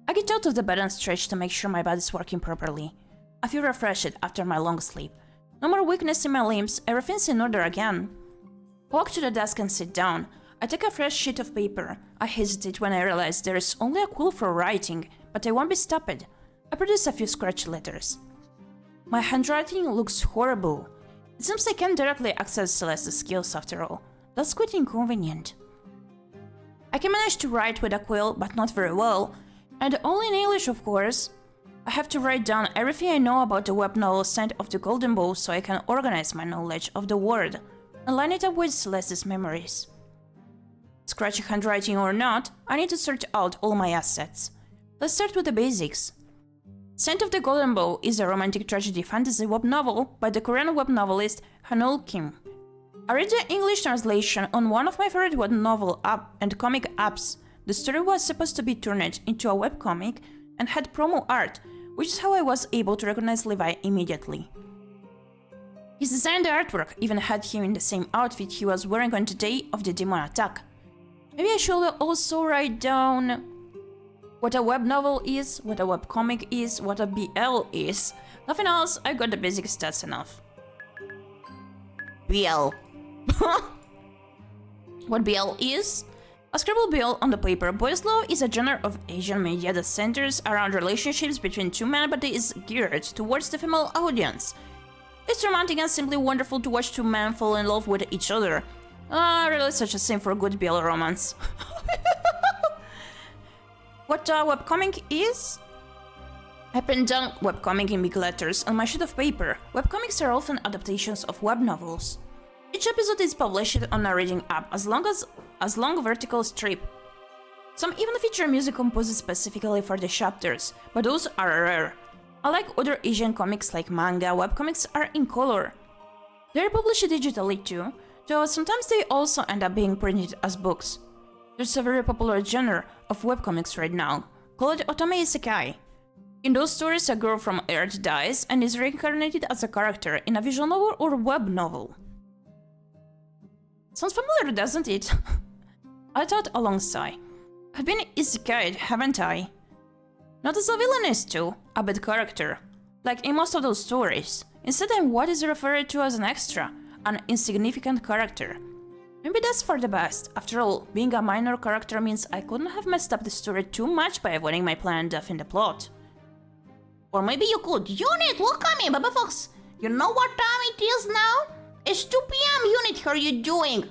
I get out of the bed and stretch to make sure my body's working properly. I feel refreshed after my long sleep. No more weakness in my limbs, everything's in order again. I walk to the desk and sit down. I take a fresh sheet of paper. I hesitate when I realize there is only a quill for writing, but I won't be stopped. I produce a few scratched letters. My handwriting looks horrible. It seems I can't directly access Celeste's skills after all. That's quite inconvenient. I can manage to write with a quill, but not very well, and only in English, of course. I have to write down everything I know about the web novel Destined of the Golden Bow so I can organize my knowledge of the world and line it up with Celeste's memories. Scratchy handwriting or not, I need to sort out all my assets. Let's start with the basics. Destined of the Golden Bow is a romantic tragedy fantasy web novel by the Korean web novelist Han Kim. I read the English translation on one of my favorite web novel app and comic apps. The story was supposed to be turned into a webcomic and had promo art, which is how I was able to recognize Levi immediately. His designed artwork even had him in the same outfit he was wearing on the day of the demon attack. Maybe I should also write down what a web novel is, what a webcomic is, what a BL is. Nothing else, I got the basic stats enough. BL. What BL is? A scribbled BL on the paper. Boys' Love is a genre of Asian media that centers around relationships between two men but is geared towards the female audience. It's romantic and simply wonderful to watch two men fall in love with each other. Really such a sin for good BL romance. What a webcomic is? I penned down webcomic in big letters on my sheet of paper. Webcomics are often adaptations of web novels. Each episode is published on a reading app as long vertical strip. Some even feature music composed specifically for the chapters, but those are rare. Unlike other Asian comics like manga, webcomics are in color. They are published digitally too, though sometimes they also end up being printed as books. There's a very popular genre of webcomics right now, called otome isekai. In those stories, a girl from Earth dies and is reincarnated as a character in a visual novel or web novel. Sounds familiar, doesn't it? I thought alongside. I've been isekai'd, haven't I? Not as a villainess too, a bad character, like in most of those stories. Instead, I'm what is referred to as an extra, an insignificant character. Maybe that's for the best. After all, being a minor character means I couldn't have messed up the story too much by avoiding my planned death in the plot. Or maybe you could. Unit, welcome in, Baba Fox. You know what time it is now? It's 2 p.m. Unit, how are you doing?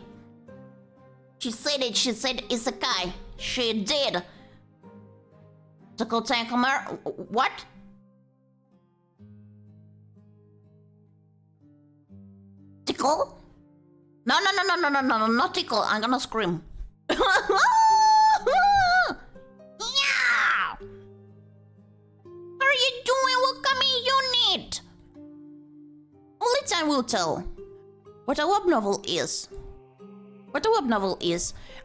She said isekai. She did. What? Tickle? No, not tickle. I'm gonna scream. Yeah! How are you doing? Welcome in, unit. Only time will tell. What a web novel is.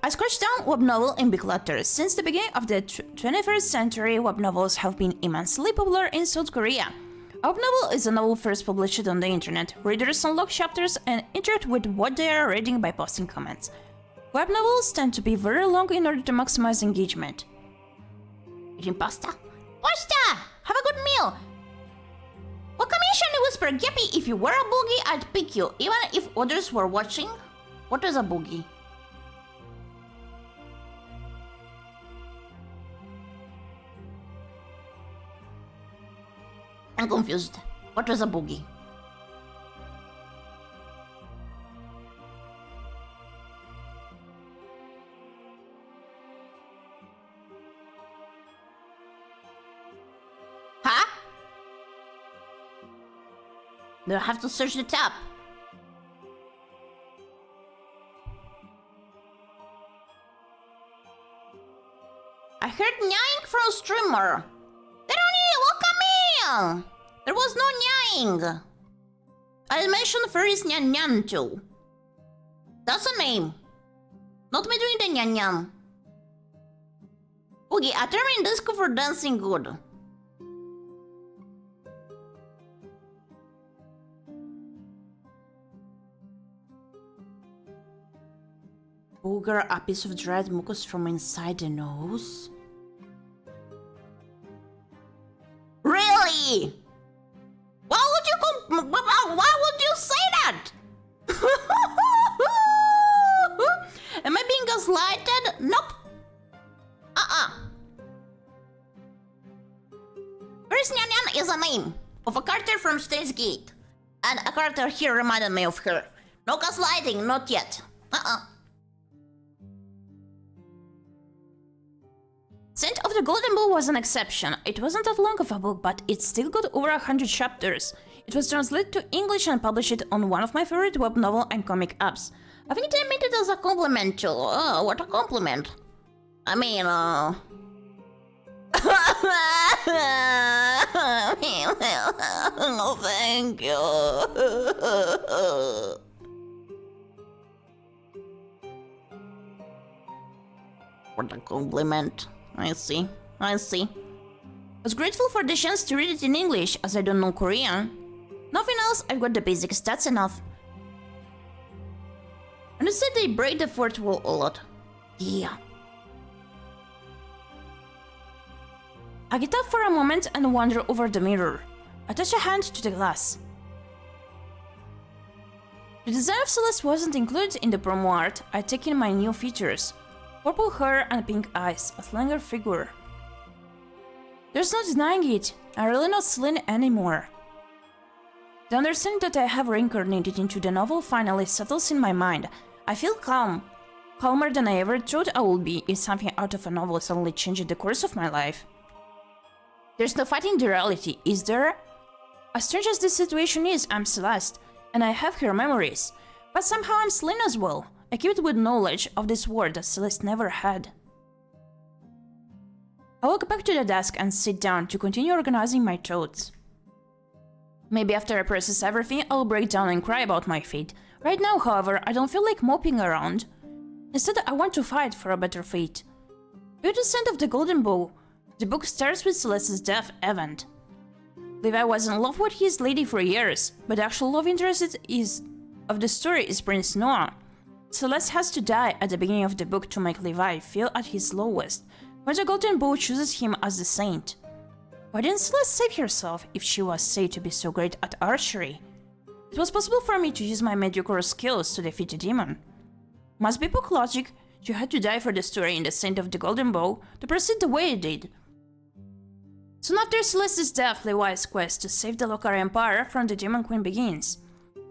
I scratched down web novel in big letters. Since the beginning of the 21st century, web novels have been immensely popular in South Korea. A web novel is a novel first published on the internet. Readers unlock chapters and interact with what they are reading by posting comments. Web novels tend to be very long in order to maximize engagement. Eating pasta? Pasta! Have a good meal! Welcome in, Shiny Whisper. Gyepi, if you were a boogie, I'd pick you, even if others were watching. What is a boogie? I'm confused. What is a boogie? Huh? Do I have to search the tab? I heard nying from streamer. They don't need no! There was no nyaing! I mentioned first nyan nyan too. That's a name. Not me doing the nyan nyan. Okay, a term in disco for dancing good. Booger, a piece of dried mucus from inside the nose? Really? Why would you say that? Am I being gaslighted? Nope. First Nyan Nyan is a name of a character from Steins Gate. And a character here reminded me of her. No gaslighting, not yet. Scent of the Golden Bow was an exception. It wasn't that long of a book, but it still got over 100 chapters. It was translated to English and published on one of my favorite web novel and comic apps. I think they meant it as a compliment too. Oh, what a compliment. I mean, oh, thank you. What a compliment. I see. I was grateful for the chance to read it in English, as I don't know Korean. Nothing else, I've got the basics, that's enough. And instead they break the fourth wall a lot. Yeah. I get up for a moment and wander over the mirror. I touch a hand to the glass. The design of Celeste wasn't included in the promo art. I take in my new features. Purple hair and pink eyes, a slender figure. There's no denying it, I'm really not Celine anymore. The understanding that I have reincarnated into the novel finally settles in my mind. I feel calm. Calmer than I ever thought I would be if something out of a novel suddenly changed the course of my life. There's no fighting the reality, is there? As strange as this situation is, I'm Celeste, and I have her memories. But somehow I'm Celine as well. Equipped with knowledge of this world that Celeste never had. I walk back to the desk and sit down to continue organizing my thoughts. Maybe after I process everything, I'll break down and cry about my fate. Right now, however, I don't feel like moping around. Instead, I want to fight for a better fate. Due to the Descent of the Golden Bow, the book starts with Celeste's death event. Levi was in love with his lady for years, but the actual love interest of the story is Prince Noah. Celeste has to die at the beginning of the book to make Levi feel at his lowest, when the Golden Bow chooses him as the saint. Why didn't Celeste save herself if she was said to be so great at archery? It was possible for me to use my mediocre skills to defeat the demon. Must be book logic, she had to die for the story in the Descent of the Golden Bow to proceed the way it did. Soon after Celeste's death, Levi's quest to save the Locar Empire from the Demon Queen begins.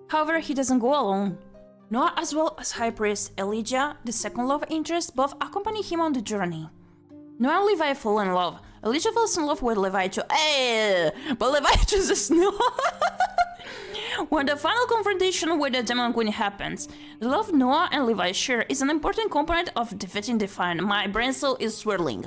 However, he doesn't go alone. Noah as well as High Priest Elijah, the second love interest, both accompany him on the journey. Noah and Levi fall in love. Elijah falls in love with Levi too. But Levi chooses Noah. When the final confrontation with the Demon Queen happens, the love Noah and Levi share is an important component of defeating the Fiend. My brain cell is swirling.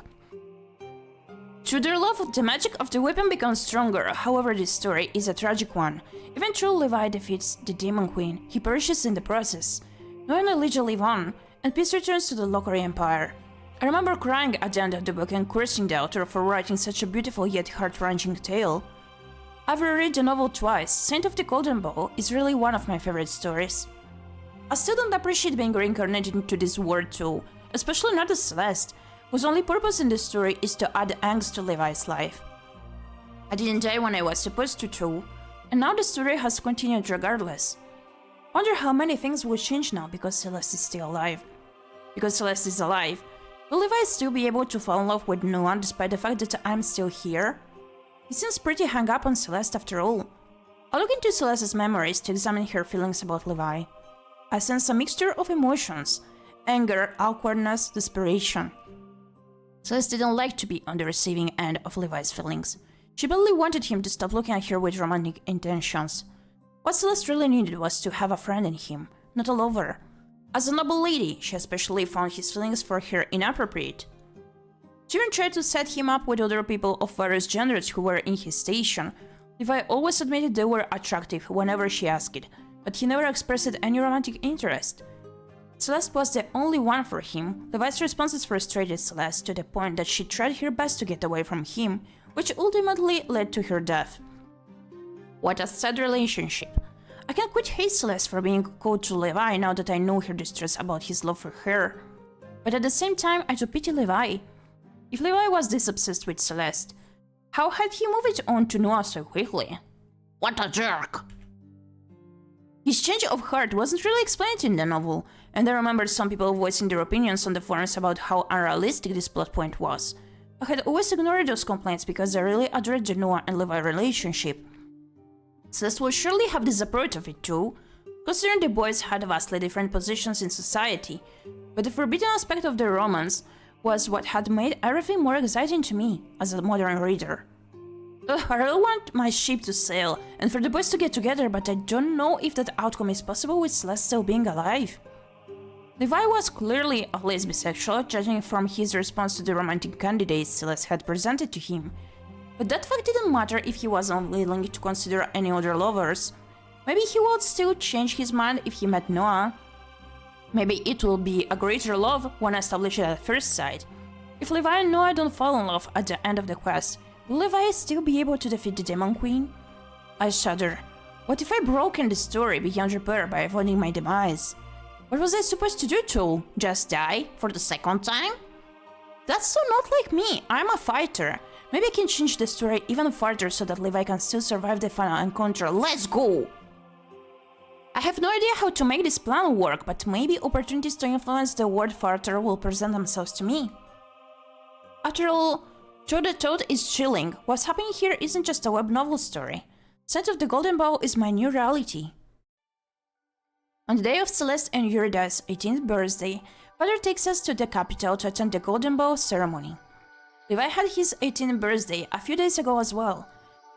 Through their love, the magic of the weapon becomes stronger. However, this story is a tragic one. Even though Levi defeats the Demon Queen, he perishes in the process. Noah and Elijah live on, and peace returns to the Locar Empire. I remember crying at the end of the book and cursing the author for writing such a beautiful yet heart-wrenching tale. I've reread the novel twice. Saint of the Golden Bow is really one of my favorite stories. I still don't appreciate being reincarnated into this world too, especially not as Celeste, whose only purpose in the story is to add angst to Levi's life. I didn't die when I was supposed to too, and now the story has continued regardless. Wonder how many things will change now because Celeste is still alive. Because Celeste is alive, will Levi still be able to fall in love with Noah despite the fact that I'm still here? He seems pretty hung up on Celeste after all. I look into Celeste's memories to examine her feelings about Levi. I sense a mixture of emotions: anger, awkwardness, desperation. Celeste didn't like to be on the receiving end of Levi's feelings. She badly wanted him to stop looking at her with romantic intentions. What Celeste really needed was to have a friend in him, not a lover. As a noble lady, she especially found his feelings for her inappropriate. She even tried to set him up with other people of various genders who were in his station. Levi always admitted they were attractive whenever she asked, but he never expressed any romantic interest. Celeste was the only one for him. Levi's responses frustrated Celeste to the point that she tried her best to get away from him, which ultimately led to her death. What a sad relationship. I can quite hate Celeste for being cold to Levi now that I know her distress about his love for her. But at the same time, I do pity Levi. If Levi was this obsessed with Celeste, how had he moved on to Noah so quickly? What a jerk! His change of heart wasn't really explained in the novel, and I remember some people voicing their opinions on the forums about how unrealistic this plot point was. I had always ignored those complaints because I really adored the Noah and Levi relationship. Celeste will surely have disapproved of it too, considering the boys had vastly different positions in society, but the forbidden aspect of their romance was what had made everything more exciting to me as a modern reader. I really want my ship to sail and for the boys to get together, but I don't know if that outcome is possible with Celeste still being alive. Levi was clearly at least bisexual, judging from his response to the romantic candidates Celeste had presented to him. But that fact didn't matter if he was unwilling to consider any other lovers. Maybe he would still change his mind if he met Noah. Maybe it will be a greater love when established at first sight. If Levi and Noah don't fall in love at the end of the quest, will Levi still be able to defeat the Demon Queen? I shudder. What if I broken the story beyond repair by avoiding my demise? What was I supposed to do, Tool? Just die for the second time? That's so not like me. I'm a fighter. Maybe I can change the story even further so that Levi can still survive the final encounter. Let's go! I have no idea how to make this plan work, but maybe opportunities to influence the world further will present themselves to me. After all, though the thought is chilling, what's happening here isn't just a web novel story. Scent of the Golden Bow is my new reality. On the day of Celeste and Eurydice's 18th birthday, Father takes us to the capital to attend the Golden Bow ceremony. Levi had his 18th birthday a few days ago as well.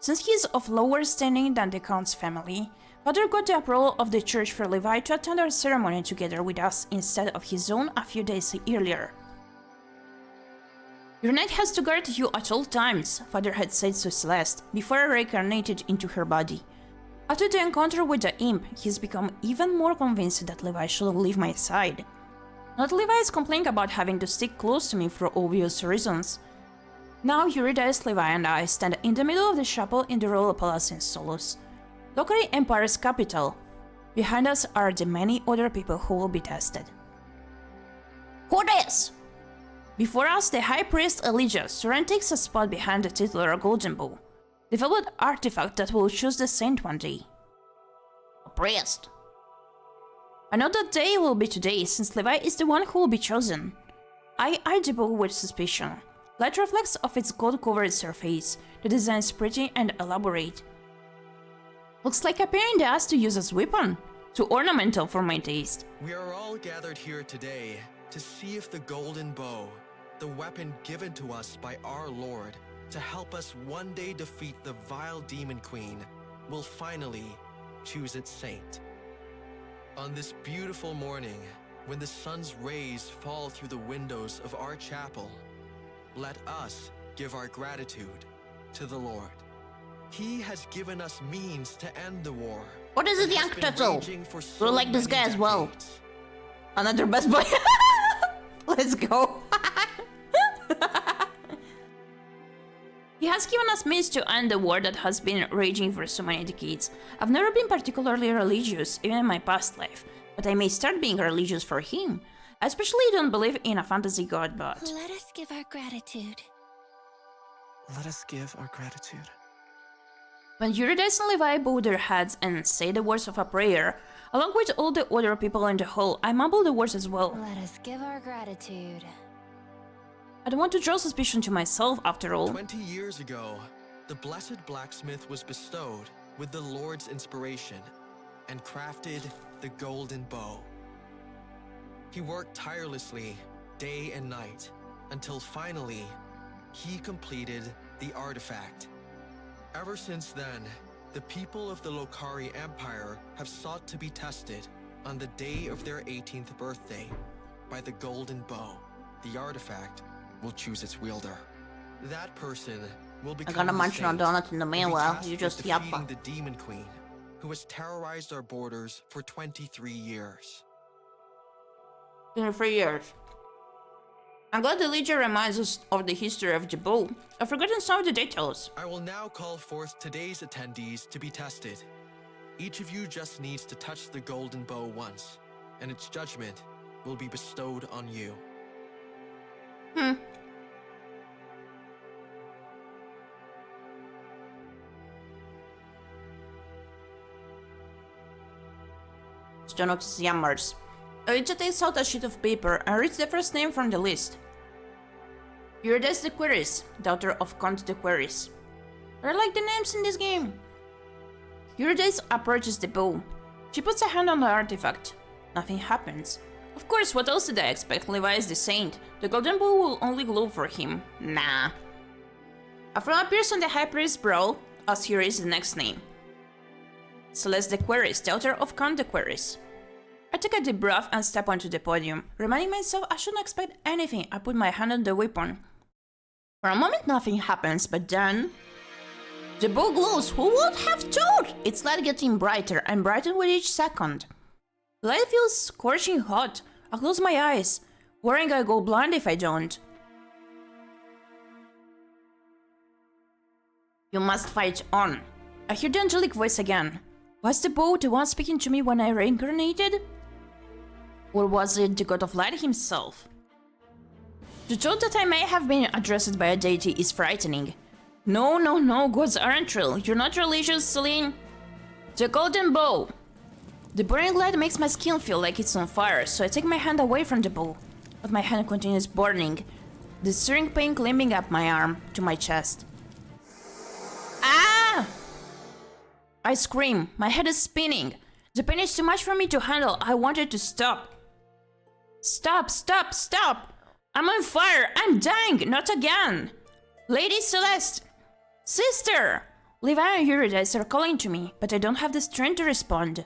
Since he is of lower standing than the Count's family, Father got the approval of the church for Levi to attend our ceremony together with us instead of his own a few days earlier. Your knight has to guard you at all times, Father had said to Celeste before I reincarnated into her body. After the encounter with the imp, he's become even more convinced that Levi should leave my side. Not Levi's complaining about having to stick close to me for obvious reasons. Now Eurydice, Levi and I stand in the middle of the chapel in the royal palace in Solus, locally Empire's capital. Behind us are the many other people who will be tested. Who this? Before us, the High Priest Elijah Suren takes a spot behind the titular Golden Bow, the velvet artifact that will choose the saint one day. A priest. I know that day will be today, since Levi is the one who will be chosen. I eye the bow with suspicion. Light reflects off its gold-covered surface. The design is pretty and elaborate. Looks like a pain in the ass to use as weapon. Too ornamental for my taste. We are all gathered here today to see if the Golden Bow, the weapon given to us by our Lord to help us one day defeat the vile Demon Queen, will finally choose its saint. On this beautiful morning, when the sun's rays fall through the windows of our chapel, let us give our gratitude to the Lord. He has given us means to end the war. What is it, young turtle? We like this guy as well. Another best boy. Let's go. He has given us means to end the war that has been raging for so many decades. I've never been particularly religious, even in my past life, but I may start being religious for him. I especially don't believe in a fantasy god, but... Let us give our gratitude. Let us give our gratitude. When Eurydice and Levi bow their heads and say the words of a prayer, along with all the other people in the hall, I mumble the words as well. Let us give our gratitude. I don't want to draw suspicion to myself, after all. 20 years ago, the blessed blacksmith was bestowed with the Lord's inspiration and crafted the Golden Bow. He worked tirelessly, day and night, until finally, he completed the artifact. Ever since then, the people of the Lokari Empire have sought to be tested on the day of their 18th birthday by the Golden Bow, the artifact will choose its wielder. That person will I become gotta the munch on a saint donut in the and be meanwhile. tasked You with just defeating yappa. the Demon Queen, who has terrorized our borders for 23 years. 23 years. I'm glad the leader reminds us of the history of the bow. I've forgotten some of the details. I will now call forth today's attendees to be tested. Each of you just needs to touch the golden bow once, and its judgment will be bestowed on you. Stonox yammers. Alicia takes out a sheet of paper and reads the first name from the list. Eurydice the Queris, daughter of Count the Queris. I like the names in this game. Eurydice approaches the bow. She puts a hand on the artifact. Nothing happens. Of course, what else did I expect? Levi is the saint. The golden bow will only glow for him. Nah. A frown appears on the high priest's brow as he reads the next name. Celeste the Queris, daughter of Count the Queris. I take a deep breath and step onto the podium. Reminding myself I shouldn't expect anything, I put my hand on the weapon. For a moment nothing happens, but then... the bow glows! Who would have thought? Its light getting brighter and brighter with each second. The light feels scorching hot. I close my eyes, worrying I go blind if I don't. You must fight on. I hear the angelic voice again. Was the bow the one speaking to me when I reincarnated? Or was it the god of light himself? The thought that I may have been addressed by a deity is frightening. No, gods aren't real. You're not religious, Celine. The golden bow. The burning light makes my skin feel like it's on fire, so I take my hand away from the bow. But my hand continues burning, the searing pain climbing up my arm to my chest. Ah! I scream. My head is spinning. The pain is too much for me to handle. I wanted to stop. Stop! I'm on fire! I'm dying! Not again! Lady Celeste! Sister! Levi and Eurydice are calling to me, but I don't have the strength to respond.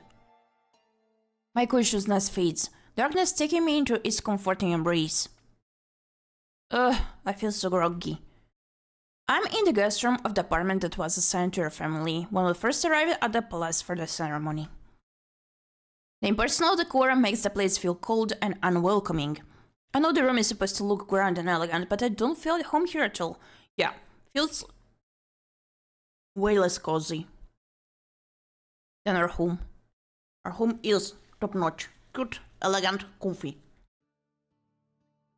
My consciousness fades, darkness taking me into its comforting embrace. I feel so groggy. I'm in the guest room of the apartment that was assigned to our family when we first arrived at the palace for the ceremony. The impersonal decor makes the place feel cold and unwelcoming. I know the room is supposed to look grand and elegant, but I don't feel at home here at all. Yeah, feels way less cozy than our home. Our home is top-notch, good, elegant, comfy.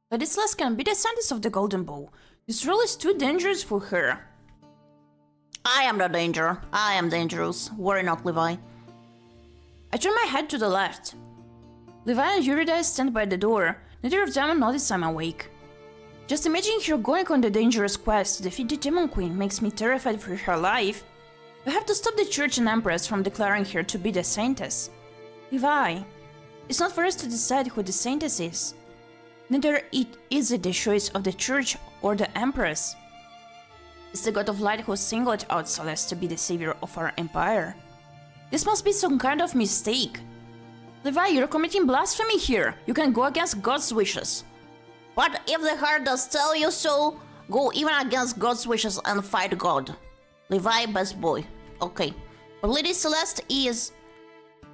But this Celeste can be the scientist of the golden bow. This role is too dangerous for her. I am the danger. I am dangerous. Worry not, Levi. I turn my head to the left. Levi and Eurydice stand by the door. Neither of them notice I'm awake. Just imagining her going on the dangerous quest to defeat the Demon Queen makes me terrified for her life. We have to stop the Church and Empress from declaring her to be the Saintess. Levi, it's not for us to decide who the Saintess is. Neither is it the choice of the Church or the Empress. It's the God of Light who singled out Celeste to be the savior of our empire. This must be some kind of mistake. Levi, you're committing blasphemy here. You can go against God's wishes. What if the heart does tell you so? Go even against God's wishes and fight God. Levi, best boy. Okay. But Lady Celeste is...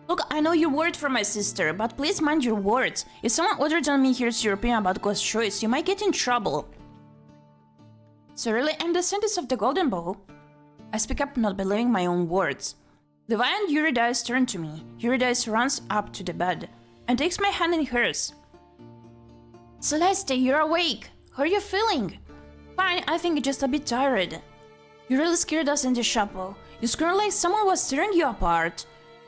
Look, I know you're worried for my sister, but please mind your words. If someone other than me hears your opinion about God's choice, you might get in trouble. So really, I'm the Saintess of the Golden Bow? I speak up, not believing my own words. Levi and Eurydice turn to me. Eurydice runs up to the bed and takes my hand in hers. Celeste, you're awake. How are you feeling? Fine, I think just a bit tired. You really scared us in the chapel. You screamed like someone was tearing you apart.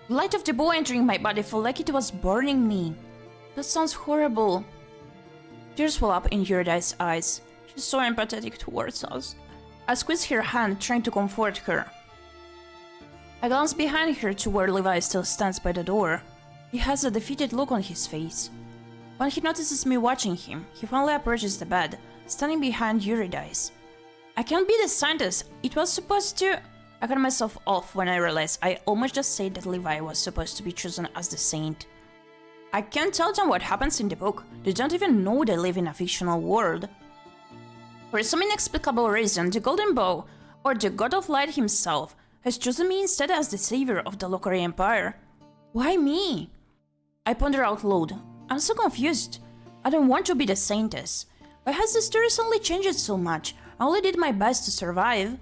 The light of the bow entering my body felt like it was burning me. That sounds horrible. Tears well up in Eurydice's eyes. She's so empathetic towards us. I squeeze her hand, trying to comfort her. I glance behind her to where Levi still stands by the door. He has a defeated look on his face. When he notices me watching him, he finally approaches the bed, standing behind Eurydice. I can't be the Saintess. It was supposed to... I cut myself off when I realized I almost just said that Levi was supposed to be chosen as the saint. I can't tell them what happens in the book. They don't even know they live in a fictional world. For some inexplicable reason, the Golden Bow, or the God of Light himself, has chosen me instead as the savior of the Lockery Empire. Why me? I ponder out loud. I'm so confused. I don't want to be the saintess. Why has the story suddenly changed so much? I only did my best to survive.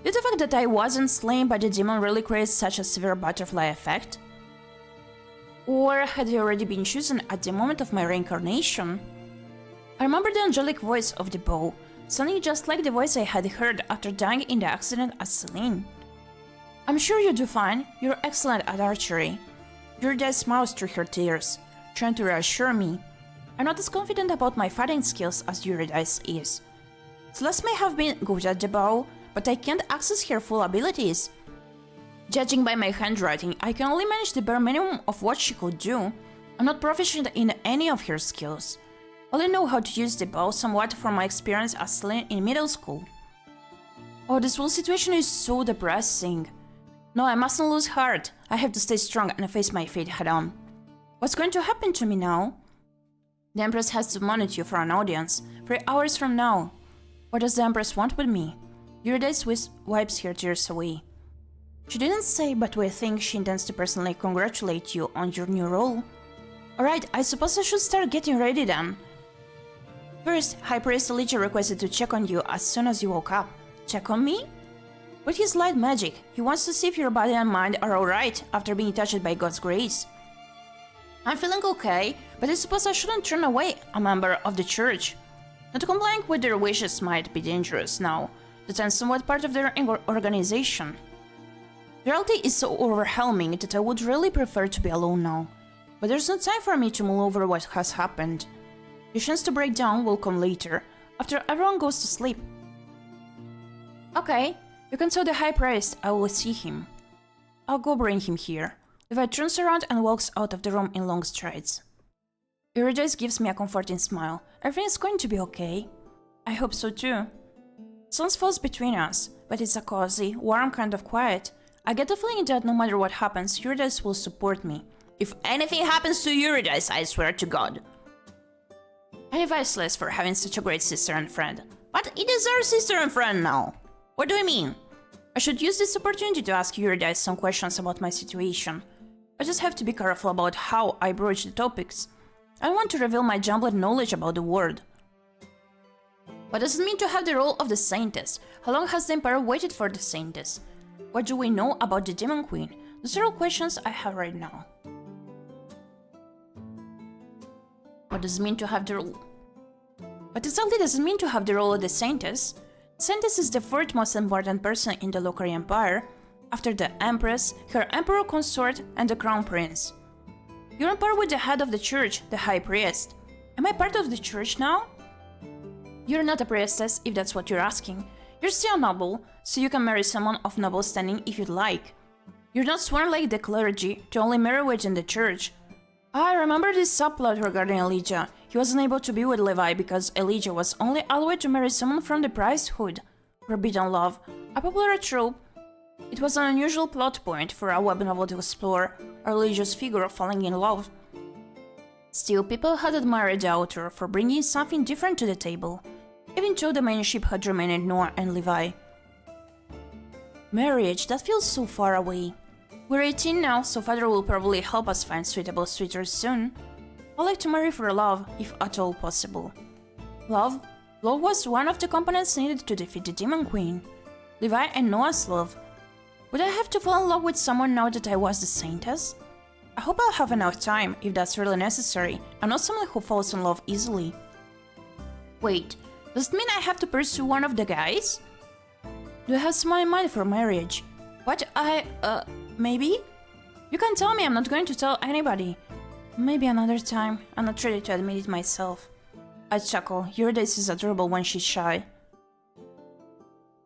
Did the fact that I wasn't slain by the demon really create such a severe butterfly effect? Or had I already been chosen at the moment of my reincarnation? I remember the angelic voice of the bow, sounding just like the voice I had heard after dying in the accident at Celine. I'm sure you do fine. You're excellent at archery. Eurydice smiles through her tears, trying to reassure me. I'm not as confident about my fighting skills as Eurydice is. Celeste may have been good at the bow, but I can't access her full abilities. Judging by my handwriting, I can only manage the bare minimum of what she could do. I'm not proficient in any of her skills. I only know how to use the bow somewhat from my experience as Celine in middle school. Oh, this whole situation is so depressing. No, I mustn't lose heart. I have to stay strong and face my fate head-on. What's going to happen to me now? The Empress has summoned you for an audience, 3 hours from now. What does the Empress want with me? Eurydice wipes her tears away. She didn't say, but we think she intends to personally congratulate you on your new role. Alright, I suppose I should start getting ready then. First, High Priest Elijah requested to check on you as soon as you woke up. Check on me? With his light magic, he wants to see if your body and mind are alright after being touched by God's grace. I'm feeling okay, but I suppose I shouldn't turn away a member of the church. Not complying with their wishes might be dangerous now, that I'm somewhat part of their organization. The reality is so overwhelming that I would really prefer to be alone now, but there's no time for me to mull over what has happened. The chance to break down will come later, after everyone goes to sleep. Okay, you can tell the High Priest I will see him. I'll go bring him here. Levi turns around and walks out of the room in long strides. Eurydice gives me a comforting smile. Everything is going to be okay. I hope so too. Silence falls between us, but it's a cozy, warm kind of quiet. I get the feeling that no matter what happens, Eurydice will support me. If anything happens to Eurydice, I swear to God. I advise Celeste for having such a great sister and friend. But it is our sister and friend now. What do you mean? I should use this opportunity to ask Eurydice some questions about my situation. I just have to be careful about how I broach the topics. I don't want to reveal my jumbled knowledge about the world. What does it mean to have the role of the Saintess? How long has the Empire waited for the Saintess? What do we know about the Demon Queen? Those are all questions I have right now. What does it mean to have the role? What exactly does it mean to have the role of the Saintess? The Saintess is the fourth most important person in the Lockery Empire, after the Empress, her Emperor Consort, and the Crown Prince. You're on par with the head of the church, the High Priest. Am I part of the church now? You're not a priestess, if that's what you're asking. You're still noble, so you can marry someone of noble standing if you'd like. You're not sworn like the clergy to only marry within the church. I remember this subplot regarding Elijah. He wasn't able to be with Levi because Elijah was only allowed to marry someone from the priesthood. Forbidden love, a popular trope. It was an unusual plot point for a web novel to explore a religious figure falling in love. Still, people had admired the author for bringing something different to the table, even though the main ship had remained Noah and Levi. Marriage, that feels so far away. We're 18 now, so father will probably help us find suitable suitors soon. I'd like to marry for love, if at all possible. Love? Love was one of the components needed to defeat the Demon Queen. Levi and Noah's love. Would I have to fall in love with someone now that I was the Saintess? I hope I'll have enough time, if that's really necessary. I'm not someone who falls in love easily. Wait, does it mean I have to pursue one of the guys? Do I have someone in mind for marriage? What maybe? You can tell me, I'm not going to tell anybody. Maybe another time, I'm not ready to admit it myself. I chuckle, Eurydice is adorable when she's shy.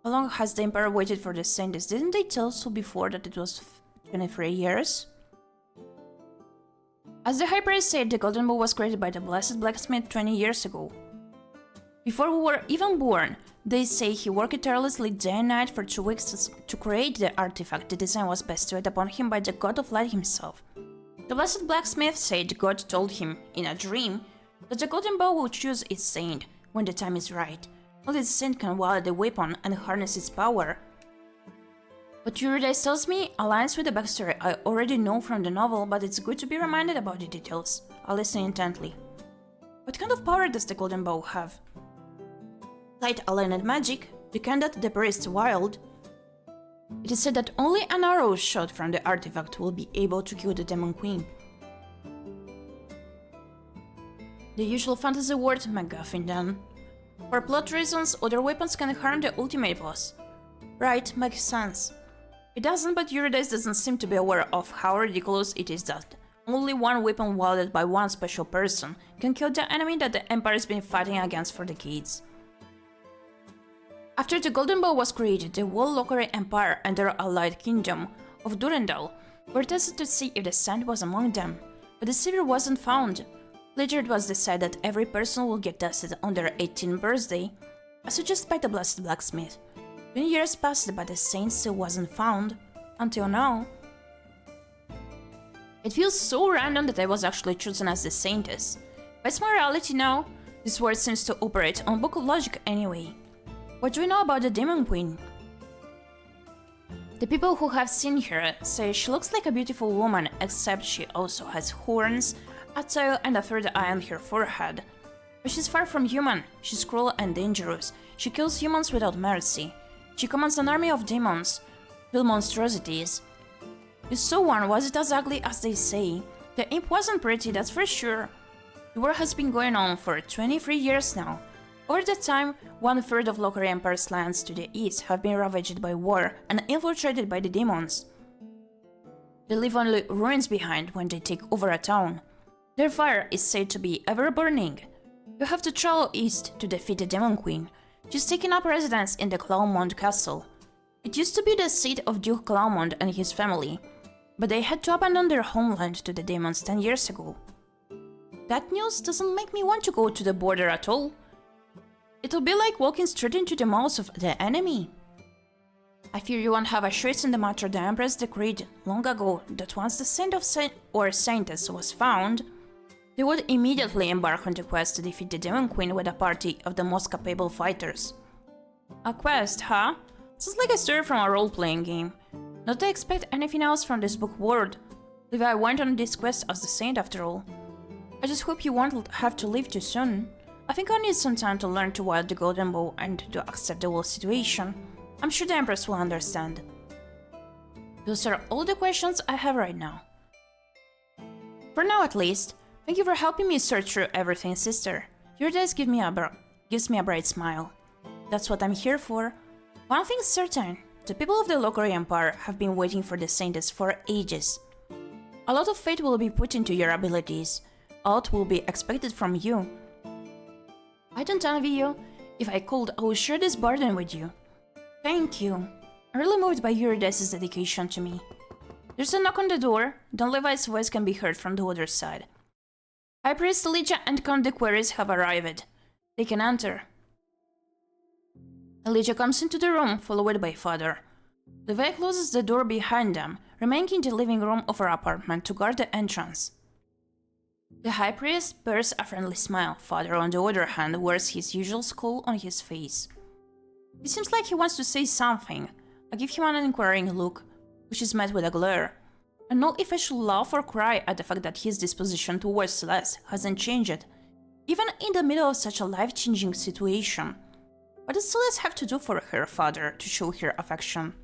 How long has the Empire waited for the Saintess? Didn't they tell so before that it was 23 years? As the High Priest said, the Golden Bow was created by the Blessed Blacksmith 20 years ago. Before we were even born, they say he worked tirelessly day and night for 2 weeks to create the artifact. The design was bestowed upon him by the God of Light himself. The Blessed Blacksmith said God told him, in a dream, that the Golden Bow will choose its saint when the time is right. Only the saint can wield the weapon and harness its power. What Eurydice tells me aligns with the backstory I already know from the novel, but it's good to be reminded about the details. I'll listen intently. What kind of power does the golden bow have? Light aligned magic, the kind that the priest wield. It is said that only an arrow shot from the artifact will be able to kill the demon queen. The usual fantasy word MacGuffin then. For plot reasons, other weapons can harm the ultimate boss. Right, makes sense. It doesn't, but Eurydice doesn't seem to be aware of how ridiculous it is that only one weapon wielded by one special person can kill the enemy that the Empire has been fighting against for decades. After the Golden Bow was created, the whole Lockary Empire and their allied kingdom of Durendal were tested to see if the Saint was among them, but the savior wasn't found. Later it was decided that every person will get tested on their 18th birthday, as suggested by the Blessed Blacksmith. 20 years passed, but the Saint still wasn't found, until now. It feels so random that I was actually chosen as the Saintess. But it's my reality now. This word seems to operate on book logic anyway. What do we know about the Demon Queen? The people who have seen her say she looks like a beautiful woman, except she also has horns, a tail and a third eye on her forehead. But she's far from human. She's cruel and dangerous. She kills humans without mercy. She commands an army of demons, with monstrosities. You saw one, was it as ugly as they say? The imp wasn't pretty, that's for sure. The war has been going on for 23 years now. Over that time, 1/3 of Lockary Empire's lands to the east have been ravaged by war and infiltrated by the demons. They leave only ruins behind when they take over a town. Their fire is said to be ever burning. You have to travel east to defeat the Demon Queen. She's taken up residence in the 괠ᴅᴜᴜ castle. It used to be the seat of Duke 괠ᴅᴜ and his family, but they had to abandon their homeland to the demons 10 years ago. That news doesn't make me want to go to the border at all. It'll be like walking straight into the mouths of the enemy. I fear you won't have a choice in the matter. The Empress decreed long ago that once the Saint or Saintess was found, they would immediately embark on the quest to defeat the Demon Queen with a party of the most capable fighters. A quest, huh? Sounds like a story from a role-playing game. Not to expect anything else from this book world. Levi went on this quest as the Saint after all. I just hope you won't have to leave too soon. I think I'll need some time to learn to wield the Golden Bow and to accept the whole situation. I'm sure the Empress will understand. Those are all the questions I have right now. For now at least. Thank you for helping me search through everything, sister. Your days gives me a bright smile. That's what I'm here for. One thing's certain, the people of the Lockary Empire have been waiting for the Saintess for ages. A lot of faith will be put into your abilities. A lot will be expected from you. I don't envy you. If I could, I would share this burden with you. Thank you. I'm really moved by Eurydice's dedication to me. There's a knock on the door, then Levi's voice can be heard from the other side. High Priest Elijah and Count Quiris have arrived. They can enter. Elijah comes into the room, followed by Father. Levi closes the door behind them, remaining in the living room of her apartment to guard the entrance. The High Priest bears a friendly smile. Father, on the other hand, wears his usual scowl on his face. It seems like he wants to say something. I give him an inquiring look, which is met with a glare. I know if I should laugh or cry at the fact that his disposition towards Celeste hasn't changed, even in the middle of such a life-changing situation. What does Celeste have to do for her father to show her affection?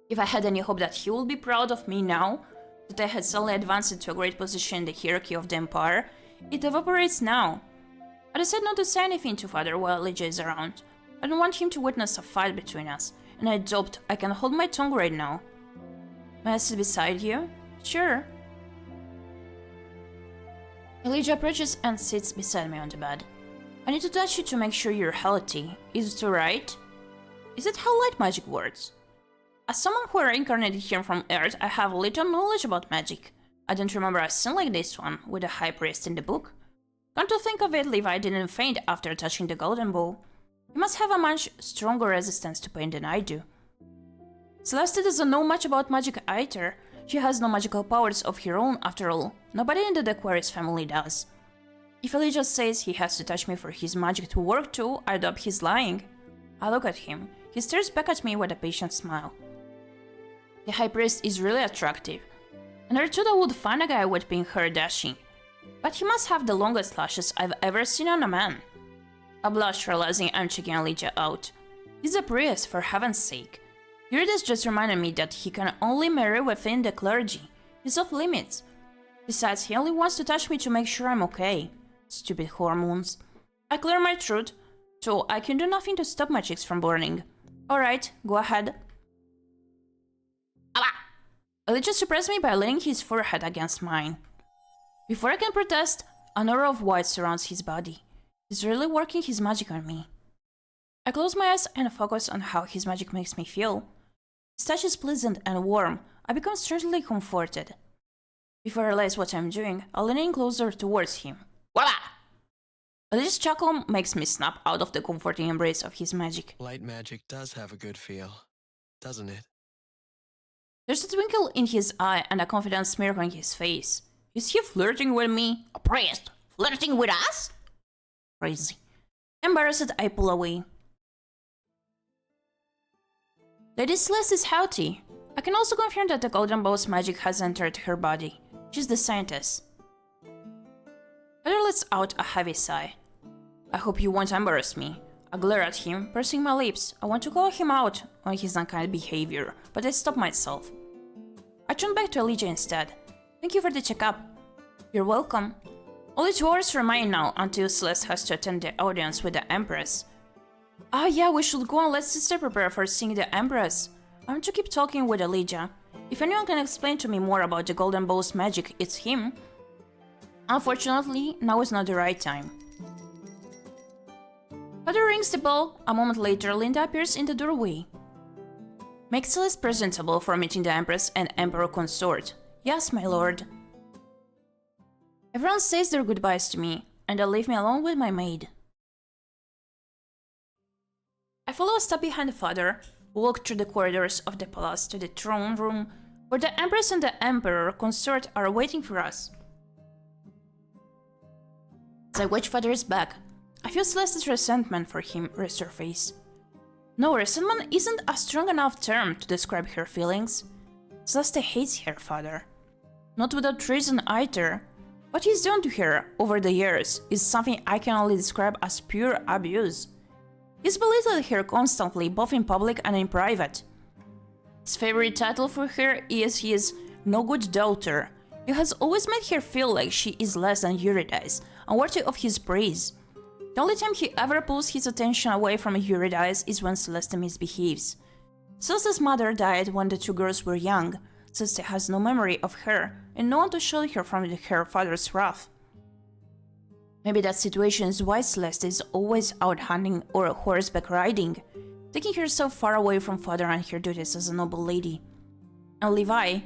If I had any hope that he would be proud of me now, that I had suddenly advanced to a great position in the hierarchy of the Empire, it evaporates now. I decide not to say anything to Father while Elijah is around. I don't want him to witness a fight between us, and I doubt I can hold my tongue right now. May I sit beside you? Sure. Elijah approaches and sits beside me on the bed. I need to touch you to make sure you're healthy. Is it alright? Is that how light magic works? As someone who reincarnated here from Earth, I have little knowledge about magic. I don't remember a scene like this one, with a high priest in the book. Come to think of it, Levi didn't faint after touching the Golden Bow. He must have a much stronger resistance to pain than I do. Celeste doesn't know much about magic either. She has no magical powers of her own after all. Nobody in the Quiris family does. If Elijah says he has to touch me for his magic to work too, I doubt he's lying. I look at him. He stares back at me with a patient smile. The High Priest is really attractive. And I thought I would find a guy with pink hair dashing. But he must have the longest lashes I've ever seen on a man. I blush, realizing I'm checking Elijah out. He's a priest, for heaven's sake. Eurydice just reminded me that he can only marry within the clergy. He's off limits. Besides, he only wants to touch me to make sure I'm okay. Stupid hormones. I clear my throat, so I can do nothing to stop my cheeks from burning. Alright, go ahead. Elijah surprised me by laying his forehead against mine. Before I can protest, an aura of white surrounds his body. He's really working his magic on me. I close my eyes and focus on how his magic makes me feel. His touch is pleasant and warm. I become strangely comforted. Before I realize what I'm doing, I lean in closer towards him. Voila! Elijah's chuckle makes me snap out of the comforting embrace of his magic. Light magic does have a good feel, doesn't it? There's a twinkle in his eye and a confident smirk on his face. Is he flirting with me? A priest? Flirting with us? Crazy. Embarrassed, I pull away. Lady Celeste is healthy. I can also confirm that the golden bow's magic has entered her body. She's the scientist. Heather lets out a heavy sigh. I hope you won't embarrass me. I glare at him, pursing my lips. I want to call him out on his unkind behavior, but I stop myself. I turn back to Elijah instead. Thank you for the checkup. You're welcome. Only 2 hours remain now until Celeste has to attend the audience with the Empress. Ah yeah, we should go and let Sister prepare for seeing the Empress. I want to keep talking with Elijah. If anyone can explain to me more about the Golden Bow's magic, it's him. Unfortunately, now is not the right time. Father rings the bell. A moment later, Linda appears in the doorway. Make Celeste presentable for meeting the Empress and Emperor Consort. Yes, my lord. Everyone says their goodbyes to me, and they leave me alone with my maid. I follow a step behind the father, walk through the corridors of the palace to the throne room, where the Empress and the Emperor Consort are waiting for us. As I watch father's back, I feel Celeste's resentment for him resurface. No, resentment isn't a strong enough term to describe her feelings. Celeste hates her father. Not without reason either. What he's done to her over the years is something I can only describe as pure abuse. He's belittled her constantly, both in public and in private. His favorite title for her is his no good daughter. He has always made her feel like she is less than Eurydice, unworthy of his praise. The only time he ever pulls his attention away from Eurydice is when Celeste misbehaves. Celeste's mother died when the 2 girls were young. Celeste has no memory of her, and no one to shield her from her father's wrath. Maybe that situation is why Celeste is always out hunting or horseback riding, taking herself far away from father and her duties as a noble lady. And Levi,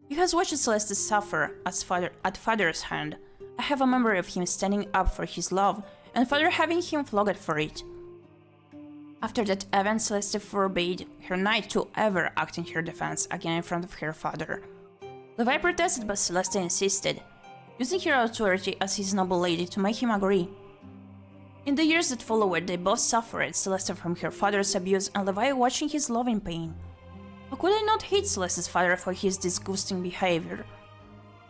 he has watched Celeste suffer at father's hand. I have a memory of him standing up for his love, and father having him flogged for it. After that event, Celeste forbade her knight to ever act in her defense again in front of her father. Levi protested, but Celeste insisted, using her authority as his noble lady to make him agree. In the years that followed, they both suffered, Celeste from her father's abuse and Levi watching his love in pain. How could I not hate Celeste's father for his disgusting behavior?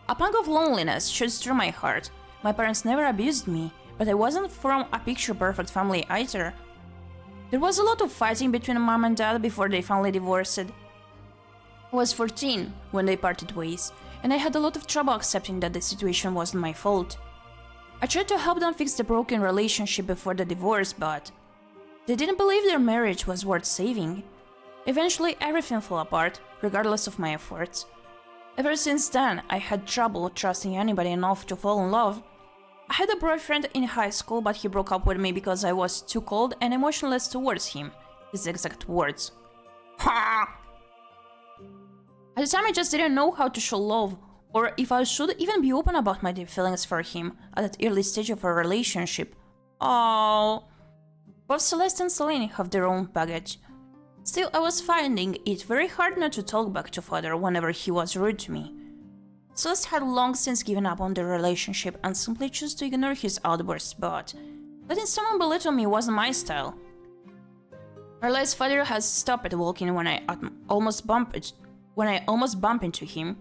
A pang of loneliness shoots through my heart. My parents never abused me, but I wasn't from a picture-perfect family either. There was a lot of fighting between mom and dad before they finally divorced. I was 14 when they parted ways, and I had a lot of trouble accepting that the situation wasn't my fault. I tried to help them fix the broken relationship before the divorce, but they didn't believe their marriage was worth saving. Eventually, everything fell apart, regardless of my efforts. Ever since then, I had trouble trusting anybody enough to fall in love. I had a boyfriend in high school, but he broke up with me because I was too cold and emotionless towards him. His exact words. Ha! At the time, I just didn't know how to show love, or if I should even be open about my deep feelings for him at that early stage of our relationship. Oh. Both Celeste and Celine have their own baggage. Still, I was finding it very hard not to talk back to father whenever he was rude to me. Celeste had long since given up on the relationship and simply chose to ignore his outbursts, but letting someone belittle me wasn't my style. Arlai's father has stopped walking when I almost bump into him,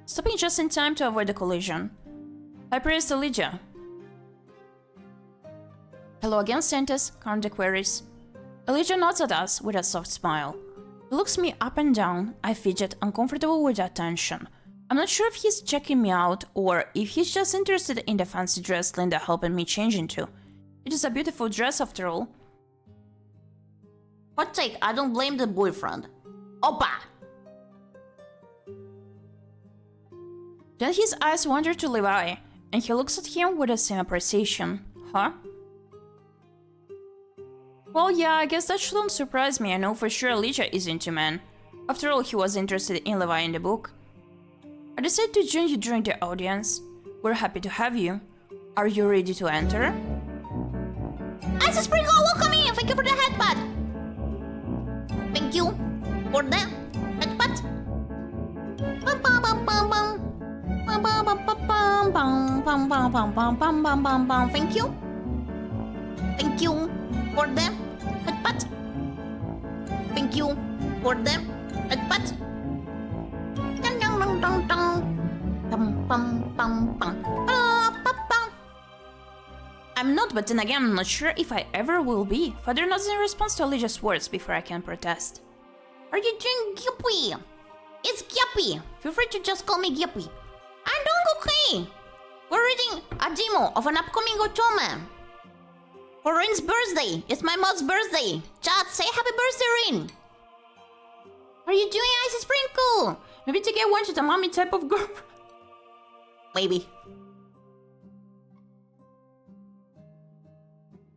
stopping just in time to avoid the collision. I praised Elijah. Hello again, Santas, Count the queries. Elijah nods at us with a soft smile. He looks me up and down. I fidget, uncomfortable with the attention. I'm not sure if he's checking me out or if he's just interested in the fancy dress Linda helped me change into. It is a beautiful dress after all. Hot take, I don't blame the boyfriend. Opa! Then his eyes wander to Levi, and he looks at him with the same appreciation. Huh? Well, yeah, I guess that shouldn't surprise me. I know for sure Elijah is into men. After all, he was interested in Levi in the book. I decided to join you during the audience. We're happy to have you. Are you ready to enter? Ice Sprinkle, welcome in! Thank you for the headbutt! Thank you for the headbutt! Bum bum bum bum bum! Bum bum bum bum bum bum bum bum bum bum bum bum bum. Thank you! Thank you for the headbutt! Thank you for the headbutt! Dun dun dun dun dun! Bum bum bum bum! I'm not, but then again, I'm not sure if I ever will be. Father nods in response to Elijah's words before I can protest. Are you doing Gyepi? It's Gyepi! Feel free to just call me Gyepi. I'm doing okay! We're reading a demo of an upcoming otome. For Rin's birthday! It's my mom's birthday! Chat, say happy birthday, Rin! Are you doing Ice Sprinkle? Maybe to get one to the mommy type of girl. Maybe.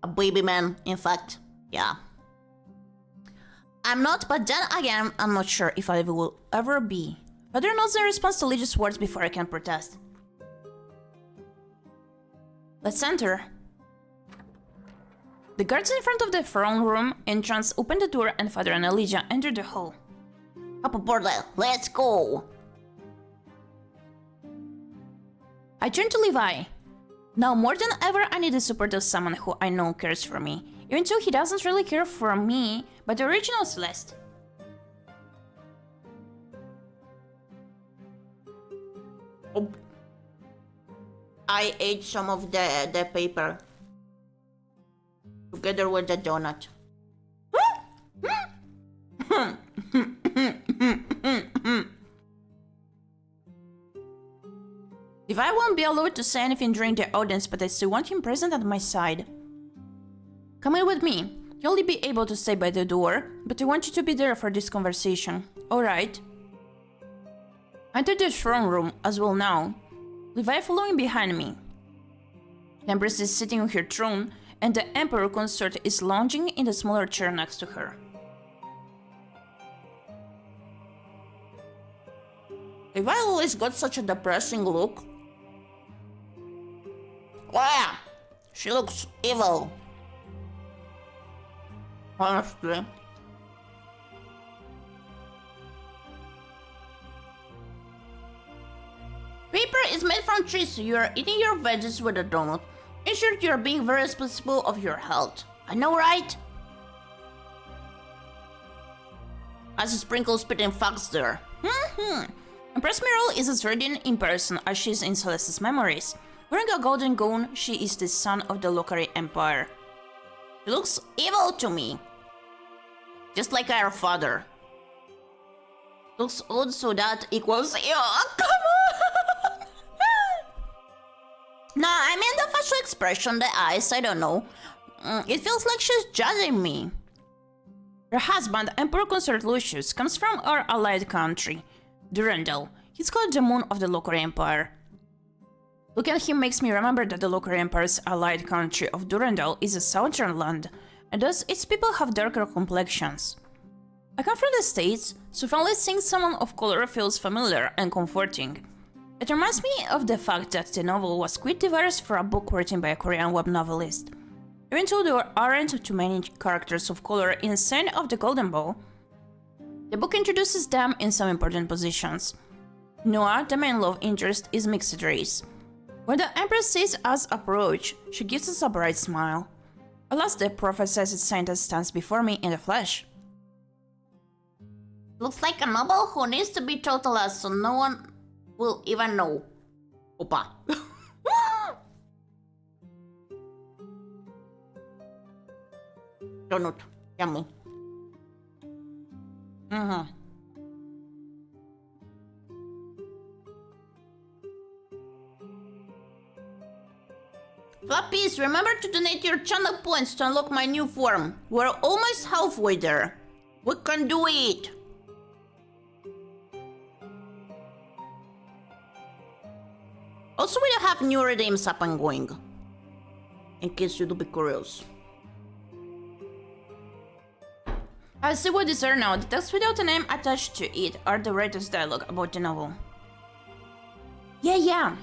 A baby man, in fact. Yeah. I'm not, but then again, I'm not sure if I will ever be. Father nods in response to Elijah's words before I can protest. Let's enter. The guards in front of the throne room entrance opened the door and Father and Elijah entered the hall. Up aboard, let's go! I turned to Levi. Now more than ever, I need the support of someone who I know cares for me, even though he doesn't really care for me, but the original Celeste. Oh. I ate some of the paper together with the donut. Levi won't be allowed to say anything during the audience, but I still want him present at my side. Come in with me. You'll only be able to stay by the door, but I want you to be there for this conversation. Alright? I entered the throne room as well now. Levi following behind me. The Empress is sitting on her throne, and the Emperor Consort is lounging in the smaller chair next to her. Levi always got such a depressing look. Wow, she looks evil. Honestly. Paper is made from trees, so you are eating your veggies with a donut. Ensure you are being very responsible of your health. I know, right? As a sprinkle spitting facts there. Empress Myrtle is as radiant in person as she is in Celeste's memories. Wearing a golden gown, she is the son of the Locari Empire. She looks evil to me. Just like our father. Looks old, so that equals... Oh, come on! Nah, I mean the facial expression, the eyes, I don't know. It feels like she's judging me. Her husband, Emperor Consort Lucius, comes from our allied country, Durandal. He's called the Moon of the Locari Empire. Looking at him makes me remember that the Locari Empire's allied country of Durandal is a southern land, and thus its people have darker complexions. I come from the States, so finally seeing someone of color feels familiar and comforting. It reminds me of the fact that the novel was quite diverse for a book written by a Korean web novelist. Even though there aren't too many characters of color in Sign of the Golden Bow, the book introduces them in some important positions. Noah, the main love interest, is mixed race. When the Empress sees us approach, she gives us a bright smile. Alas, the prophesied scientist stands before me in the flesh. Looks like a noble who needs to be told us so no one will even know. Opa. Donut. Yummy. Flappies, remember to donate your channel points to unlock my new form. We're almost halfway there. We can do it. Also, we have new redeems up and going. In case you do be curious. I see what these are now. The text without a name attached to it are the writer's dialogue about the novel. Yeah.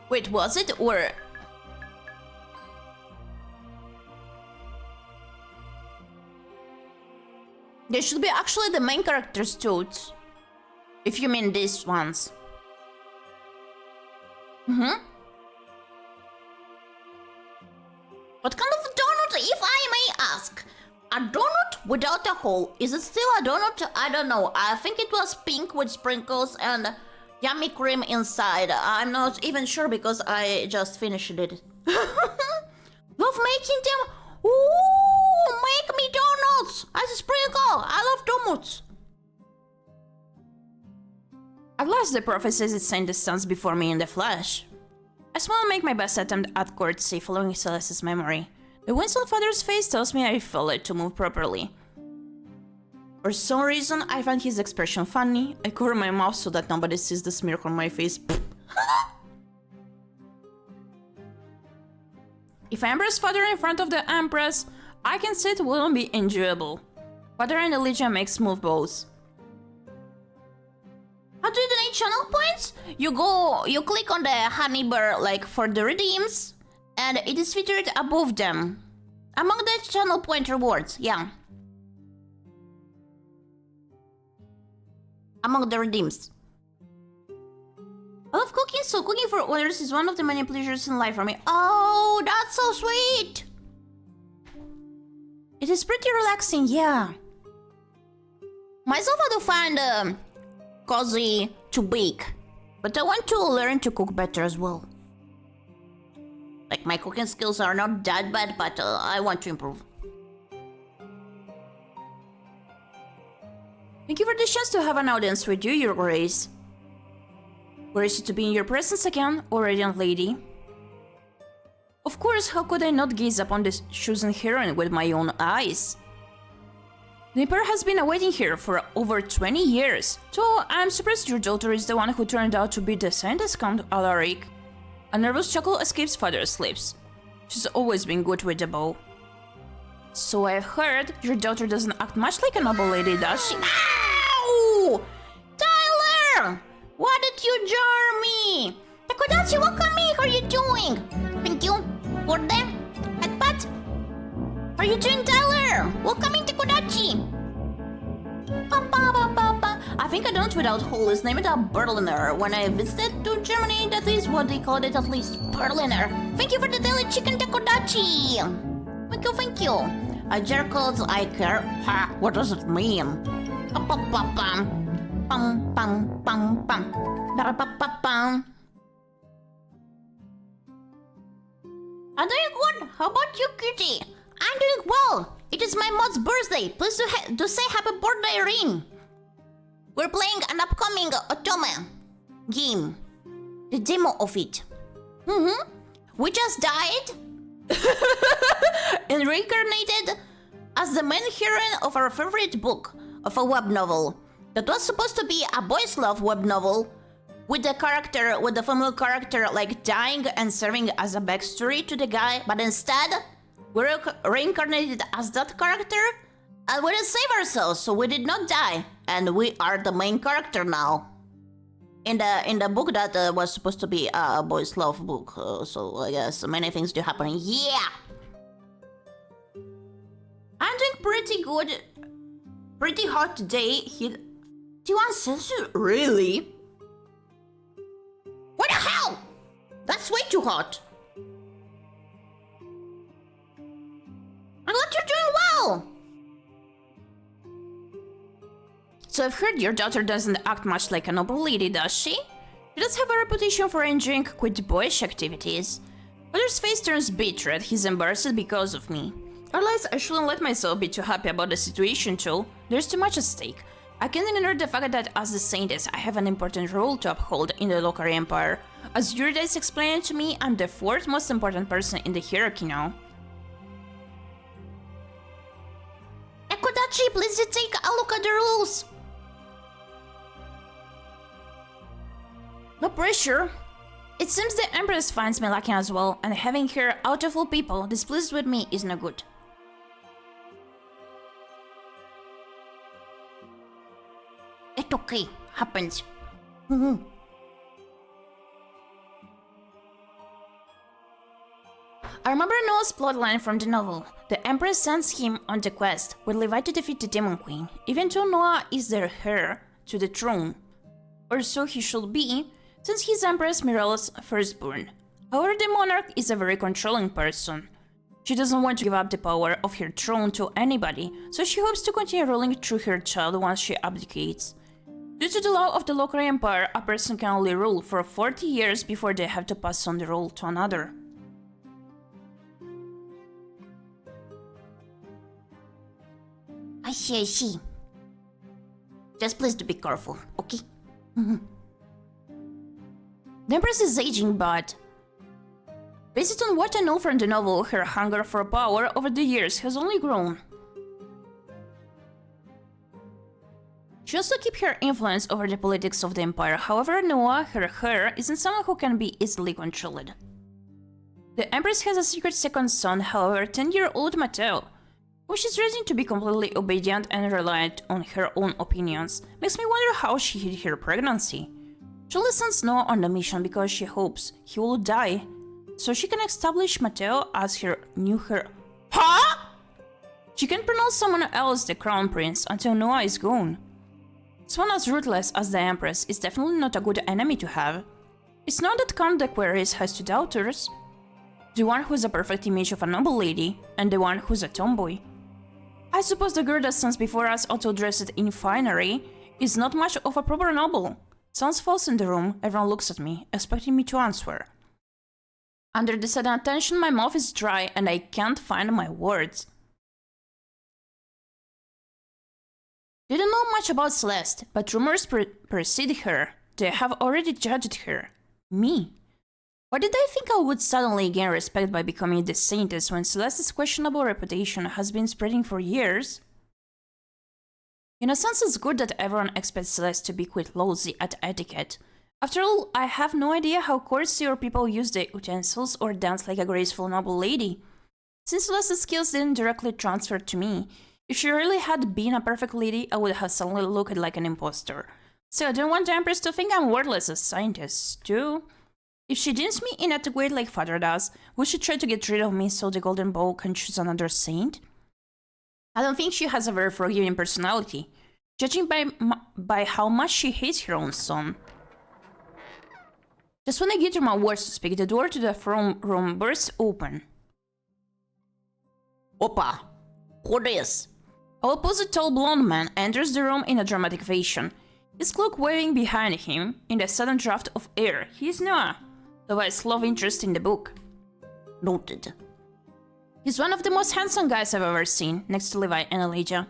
Wait, was it? Or... They should be actually the main characters' toads. If you mean these ones. What kind of donut, if I may ask? A donut without a hole. Is it still a donut? I don't know. I think it was pink with sprinkles and yummy cream inside. I'm not even sure because I just finished it. Love making them. Ooh, make me donuts. As a sprinkle. I love donuts. At last the prophecy scientist stands before me in the flesh. I smile and make my best attempt at courtesy following Celeste's memory. The winsome father's face tells me I failed it to move properly. For some reason, I find his expression funny. I cover my mouth so that nobody sees the smirk on my face. If I embrace father in front of the Empress, I can say it wouldn't be enjoyable. Father and the Legion make smooth bows. How do you donate channel points? You click on the honey bar like for the redeems, and it is featured above them. Among the channel point rewards, yeah. Among the redeems. I love cooking, so cooking for others is one of the many pleasures in life for me. Oh, that's so sweet! It is pretty relaxing, yeah. Myself, I do find cozy to bake, but I want to learn to cook better as well. Like, my cooking skills are not that bad, but I want to improve. Thank you for the chance to have an audience with you, Your Grace. Where is it to be in your presence again, O Radiant Lady? Of course, how could I not gaze upon this chosen heroine with my own eyes? The Emperor has been awaiting here for over 20 years, so I'm surprised your daughter is the one who turned out to be the scientist Count Alaric. A nervous chuckle escapes father's lips. She's always been good with the bow. So I've heard your daughter doesn't act much like a noble lady, does she? Ow! Tyler! Why did you jar me? Takodachi, welcome me! How are you doing? Thank you for the headbutt. How are you doing, Tyler? Welcome in, Takodachi. I think a donut without hole is named a Berliner. When I visited to Germany, that is what they called it, at least. Berliner. Thank you for the daily chicken, Takodachi. Thank you. A jerkles I care. Ha, what does it mean? Pum pum pum pum. I'm doing good. How about you, Kitty? I'm doing well. It is my mod's birthday. Please do say happy birthday, Rin. We're playing an upcoming Otome game. The demo of it. We just died and reincarnated as the main heroine of our favorite book of a web novel that was supposed to be a boys' love web novel with the female character like dying and serving as a backstory to the guy, but instead we're reincarnated as that character and we didn't save ourselves, so we did not die, and we are the main character now. in the book that was supposed to be a boys' love book. So I guess many things do happen. Yeah, I'm doing pretty good, pretty hot today. Hit 51 Celsius, really? What the hell? That's way too hot. I'm glad you're doing well. So I've heard your daughter doesn't act much like a noble lady, does she? She does have a reputation for enjoying quite boyish activities. Father's face turns bitter and he's embarrassed because of me. I realize I shouldn't let myself be too happy about the situation too. There's too much at stake. I can't ignore the fact that as the Saintess, I have an important role to uphold in the Local Empire. As Eurydice explained to me, I'm the fourth most important person in the hierarchy now. Ekodachi, please take a look at the rules. No pressure. It seems the Empress finds me lacking as well, and having her out of all people displeased with me is no good. It's okay. Happens. I remember Noah's plotline from the novel. The Empress sends him on the quest with Levi to defeat the Demon Queen, even though Noah is the heir to the throne. Or so he should be, since he's Empress Mirella's firstborn. However, the monarch is a very controlling person. She doesn't want to give up the power of her throne to anybody, so she hopes to continue ruling through her child once she abdicates. Due to the law of the local empire, a person can only rule for 40 years before they have to pass on the role to another. I see. Just please do be careful, okay? The Empress is aging, but based on what I know from the novel, her hunger for power over the years has only grown. She also keeps her influence over the politics of the empire. However, Noah, her heir, isn't someone who can be easily controlled. The Empress has a secret second son, however, 10-year-old Mateo, who she's raising to be completely obedient and reliant on her own opinions. Makes me wonder how she hid her pregnancy. She only sends Noah on the mission because she hopes he will die, so she can establish Mateo as her new heir. Huh? She can pronounce someone else the crown prince until Noah is gone. Someone as ruthless as the Empress is definitely not a good enemy to have. It's not that Count Aquarius has two daughters. The one who's a perfect image of a noble lady, and the one who's a tomboy. I suppose the girl that stands before us, although dressed in finery, is not much of a proper noble. Sounds false in the room, everyone looks at me, expecting me to answer. Under the sudden attention, my mouth is dry and I can't find my words. Didn't know much about Celeste, but rumors precede her. They have already judged her. Me. Why did I think I would suddenly gain respect by becoming the Saintess when Celeste's questionable reputation has been spreading for years? In a sense, it's good that everyone expects Celeste to be quite lousy at etiquette. After all, I have no idea how courtesy or people use the utensils or dance like a graceful noble lady. Since Celeste's skills didn't directly transfer to me, if she really had been a perfect lady, I would have suddenly looked like an imposter. So I don't want the Empress to think I'm worthless as Saintess, too. If she deems me inadequate like Father does, would she try to get rid of me so the Golden Bow can choose another saint? I don't think she has a very forgiving personality, judging by how much she hates her own son. Just when I get to my words to speak, the door to the throne room bursts open. Opa, who this? A opposite tall blonde man enters the room in a dramatic fashion, his cloak waving behind him in the sudden draft of air. He is Noah, Levi's love interest in the book. Noted. He's one of the most handsome guys I've ever seen, next to Levi and Elijah.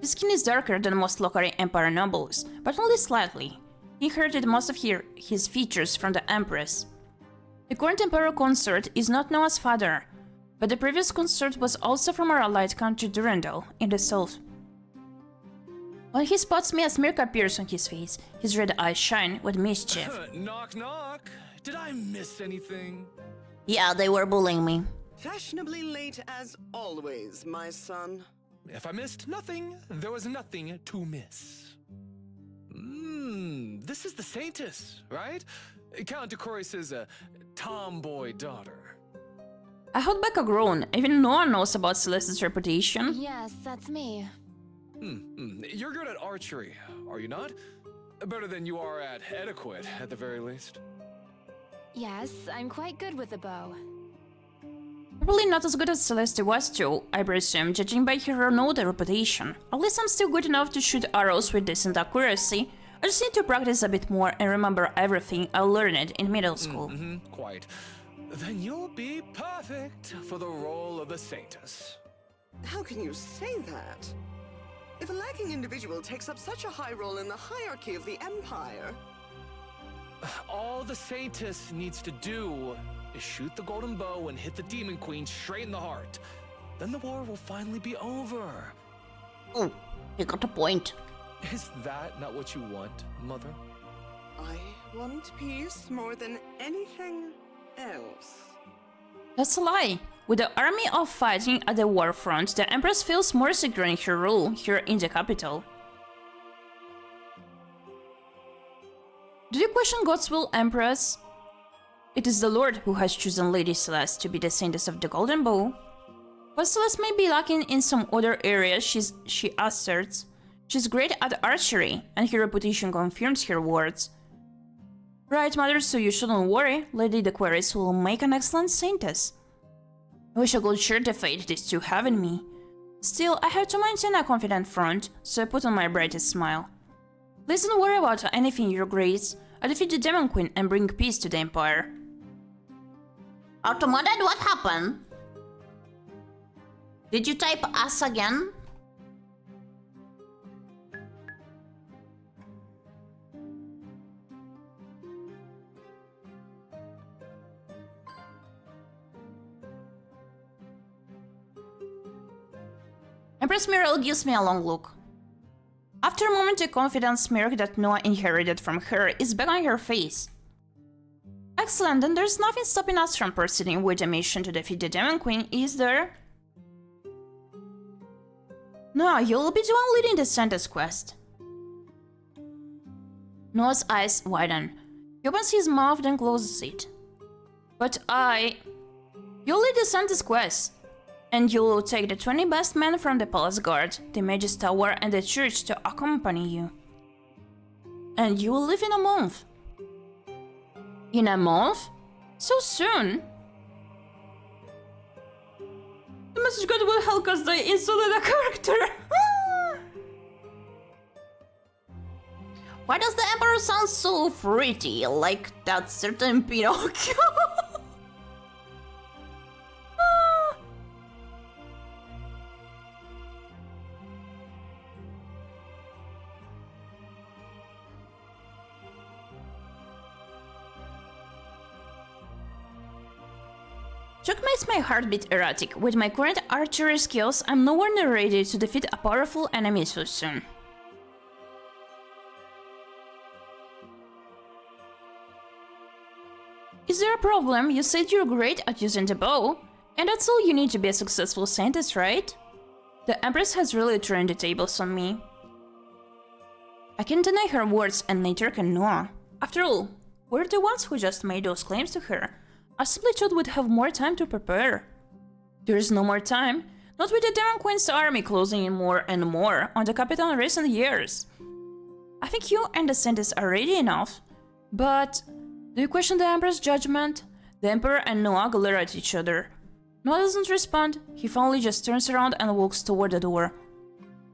His skin is darker than most local Empire nobles, but only slightly. He inherited most of his features from the Empress. The current Emperor consort is not Noah's father, but the previous consort was also from our allied country Durandal, in the south. When he spots me, a smirk appears on his face. His red eyes shine with mischief. Knock, knock. Did I miss anything? Yeah, they were bullying me. Fashionably late as always, my son. If I missed nothing, there was nothing to miss. This is the Saintess, right? Count Decoris's tomboy daughter. I hold back a groan. Even no one knows about Celeste's reputation. Yes, that's me. You're good at archery, are you not? Better than you are at etiquette, at the very least. Yes, I'm quite good with the bow. Probably not as good as Celeste was too, I presume, judging by her renowned reputation. At least I'm still good enough to shoot arrows with decent accuracy. I just need to practice a bit more and remember everything I learned in middle school. Quite. Then you'll be perfect for the role of the Saintess. How can you say that? If a lacking individual takes up such a high role in the hierarchy of the Empire... All the Saintess needs to do is shoot the golden bow and hit the Demon Queen straight in the heart. Then the war will finally be over. Oh, you got a point. Is that not what you want, Mother? I want peace more than anything else. That's a lie. With the army of fighting at the war front, the Empress feels more secure in her rule here in the capital. Do you question God's will, Empress? It is the Lord who has chosen Lady Celeste to be the Saintess of the Golden Bow. While Celeste may be lacking in some other areas, she asserts she's great at archery, and her reputation confirms her words. Right, Mother, so you shouldn't worry. Lady Decoris will make an excellent Saintess. I wish I could share the fate these two have in me. Still, I have to maintain a confident front, so I put on my brightest smile. Please don't worry about anything, Your Grace. I defeat the Demon Queen and bring peace to the Empire. Automated, what happened? Did you type us again? Empress Muriel gives me a long look. After a moment, the confident smirk that Noah inherited from her is back on her face. Excellent, then there's nothing stopping us from proceeding with the mission to defeat the Demon Queen, is there? Noah, you'll be the one leading the Saintess quest. Noah's eyes widen. He opens his mouth, then closes it. But you'll lead the Saintess quest. And you will take the 20 best men from the palace guard, the mage's tower, and the church to accompany you. And you will leave in a month. In a month? So soon? The message God will help us die insulted a character. Why does the Emperor sound so fruity, like that certain Pinocchio? Shock makes my heart beat erratic. With my current archery skills, I'm nowhere near ready to defeat a powerful enemy so soon. Is there a problem? You said you're great at using the bow, and that's all you need to be a successful Saintess, right? The Empress has really turned the tables on me. I can't deny her words, and neither can Noah. After all, we're the ones who just made those claims to her. I simply thought we'd have more time to prepare. There is no more time, not with the Demon Queen's army closing in more and more on the capital in recent years. I think you and the Saintess are ready enough, but do you question the Emperor's judgment? The Emperor and Noah glare at each other. Noah doesn't respond, he finally just turns around and walks toward the door.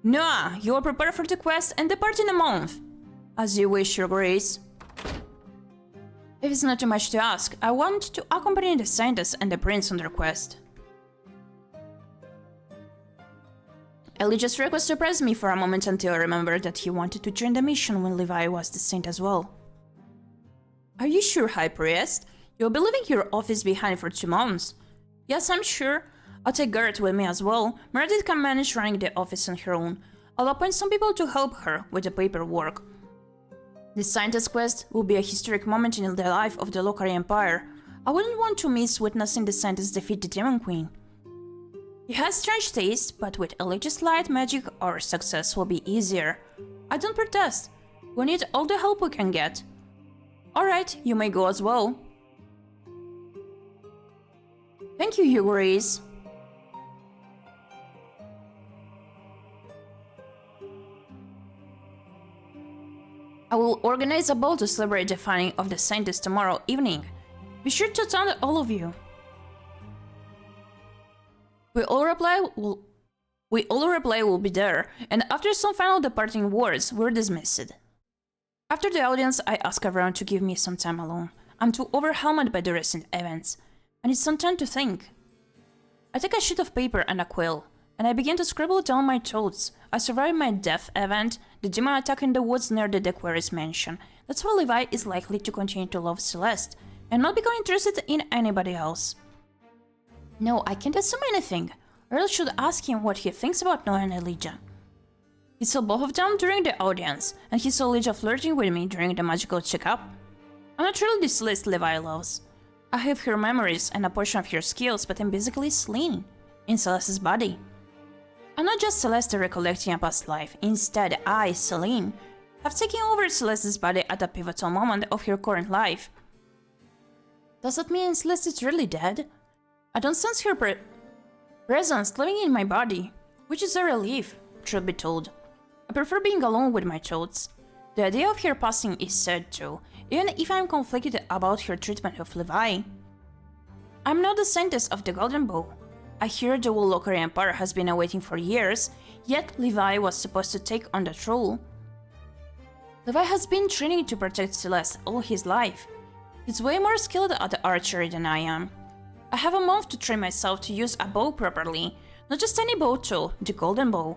Noah, you are prepared for the quest and depart in a month. As you wish, Your Grace. If it's not too much to ask, I want to accompany the Saintess and the Prince on their quest. Elijah's request surprised me for a moment until I remembered that he wanted to join the mission when Levi was the Saint as well. Are you sure, High Priest? You'll be leaving your office behind for 2 months. Yes, I'm sure. I'll take Garrett with me as well. Meredith can manage running the office on her own. I'll appoint some people to help her with the paperwork. The Saintess quest will be a historic moment in the life of the Local Empire. I wouldn't want to miss witnessing the Saintess defeat the Demon Queen. He has strange taste, but with Elijah's light magic, our success will be easier. I don't protest. We need all the help we can get. Alright, you may go as well. Thank you, Yuguri's. I will organize a ball to celebrate the finding of the scientist tomorrow evening. Be sure to attend, all of you. We all reply will be there, and after some final departing words, we're dismissed. After the audience, I ask everyone to give me some time alone. I'm too overwhelmed by the recent events. I need some time to think. I take a sheet of paper and a quill, and I begin to scribble down my thoughts. I survived my death event, the demon attack in the woods near the ✱ᴑ mansion. That's why Levi is likely to continue to love Celeste, and not become interested in anybody else. No, I can't assume anything. I really should ask him what he thinks about Noah and Elijah. He saw both of them during the audience, and he saw Elijah flirting with me during the magical checkup. I'm not really the Celeste Levi loves. I have her memories and a portion of her skills, but I'm basically Celine, in Celeste's body. I'm not just Celeste recollecting a past life. Instead, I, Celine, have taken over Celeste's body at a pivotal moment of her current life. Does that mean Celeste is really dead? I don't sense her presence living in my body, which is a relief, truth be told. I prefer being alone with my thoughts. The idea of her passing is sad too, even if I'm conflicted about her treatment of Levi. I'm not the scientist of the Golden Bow. I hear the ✱ᴜᴘ Empire has been awaiting for years, yet Levi was supposed to take on that role. Levi has been training to protect Celeste all his life. He's way more skilled at archery than I am. I have a month to train myself to use a bow properly, not just any bow too, the Golden Bow,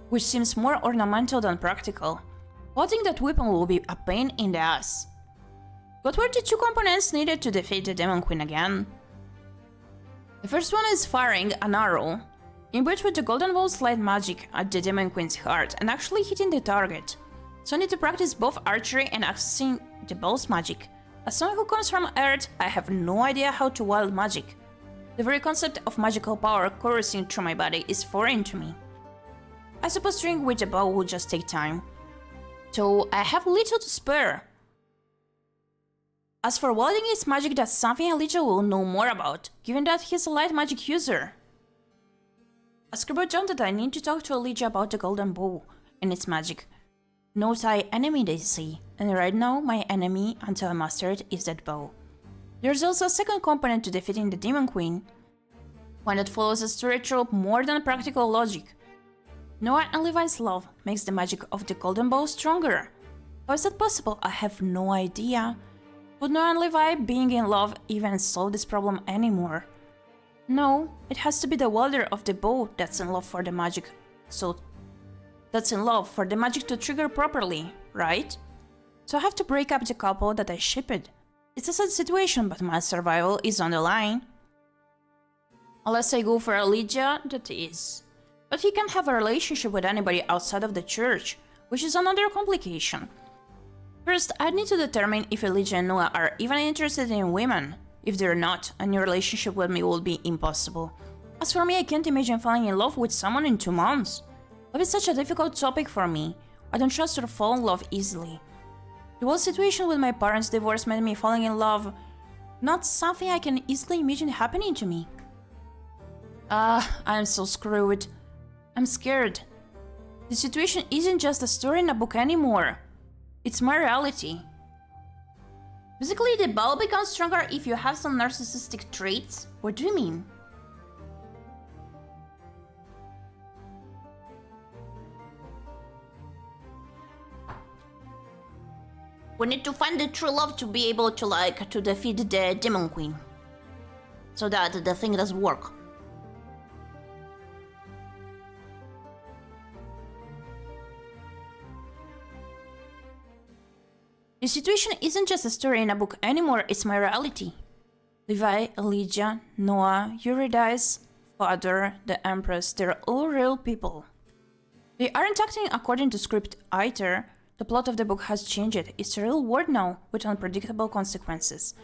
which seems more ornamental than practical. Holding that weapon will be a pain in the ass. What were the two components needed to defeat the Demon Queen again? The first one is firing an arrow, in which with the Golden Bow's light magic at the Demon Queen's heart and actually hitting the target. So I need to practice both archery and accessing the bow's magic. As someone who comes from Earth, I have no idea how to wield magic. The very concept of magical power coursing through my body is foreign to me. I suppose training with the bow will just take time. So I have little to spare. As for wielding its magic, that's something Elijah will know more about, given that he's a light magic user. I scribbled down that I need to talk to Elijah about the Golden Bow and its magic. No tie enemy, they say, and right now my enemy, until I master it, is that bow. There's also a second component to defeating the Demon Queen, one that follows a story trope more than practical logic. Noah and Levi's love makes the magic of the Golden Bow stronger. How is that possible? I have no idea. Would Noah and Levi being in love even solve this problem anymore? No, it has to be the wielder of the bow that's in love for the magic, that's in love for the magic to trigger properly, right? So I have to break up the couple that I shipped. It's a sad situation, but my survival is on the line. Unless I go for Elijah, that is. But he can't have a relationship with anybody outside of the church, which is another complication. First, I need to determine if Elijah and Noah are even interested in women. If they're not, a new relationship with me will be impossible. As for me, I can't imagine falling in love with someone in 2 months. Love is such a difficult topic for me. I don't trust or fall in love easily. The whole situation with my parents' divorce made me falling in love. Not something I can easily imagine happening to me. I'm so screwed. I'm scared. The situation isn't just a story in a book anymore. It's my reality. Basically, the bow becomes stronger if you have some narcissistic traits? What do you mean? We need to find the true love to be able to to defeat the Demon Queen. So that the thing does work. The situation isn't just a story in a book anymore, it's my reality. Levi, Elijah, Noah, Eurydice, Father, the Empress, they're all real people. They aren't acting according to script either. The plot of the book has changed. It's a real world now, with unpredictable consequences.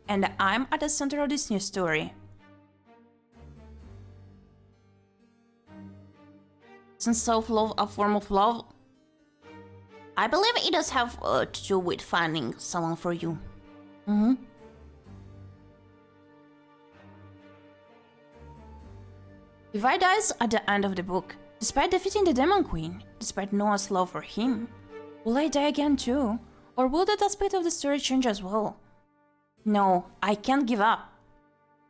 And I'm at the center of this new story. Isn't self-love a form of love? I believe it does have to do with finding someone for you. Levi dies at the end of the book, despite defeating the Demon Queen, despite Noah's love for him. Will I die again too? Or will that aspect of the story change as well? No, I can't give up.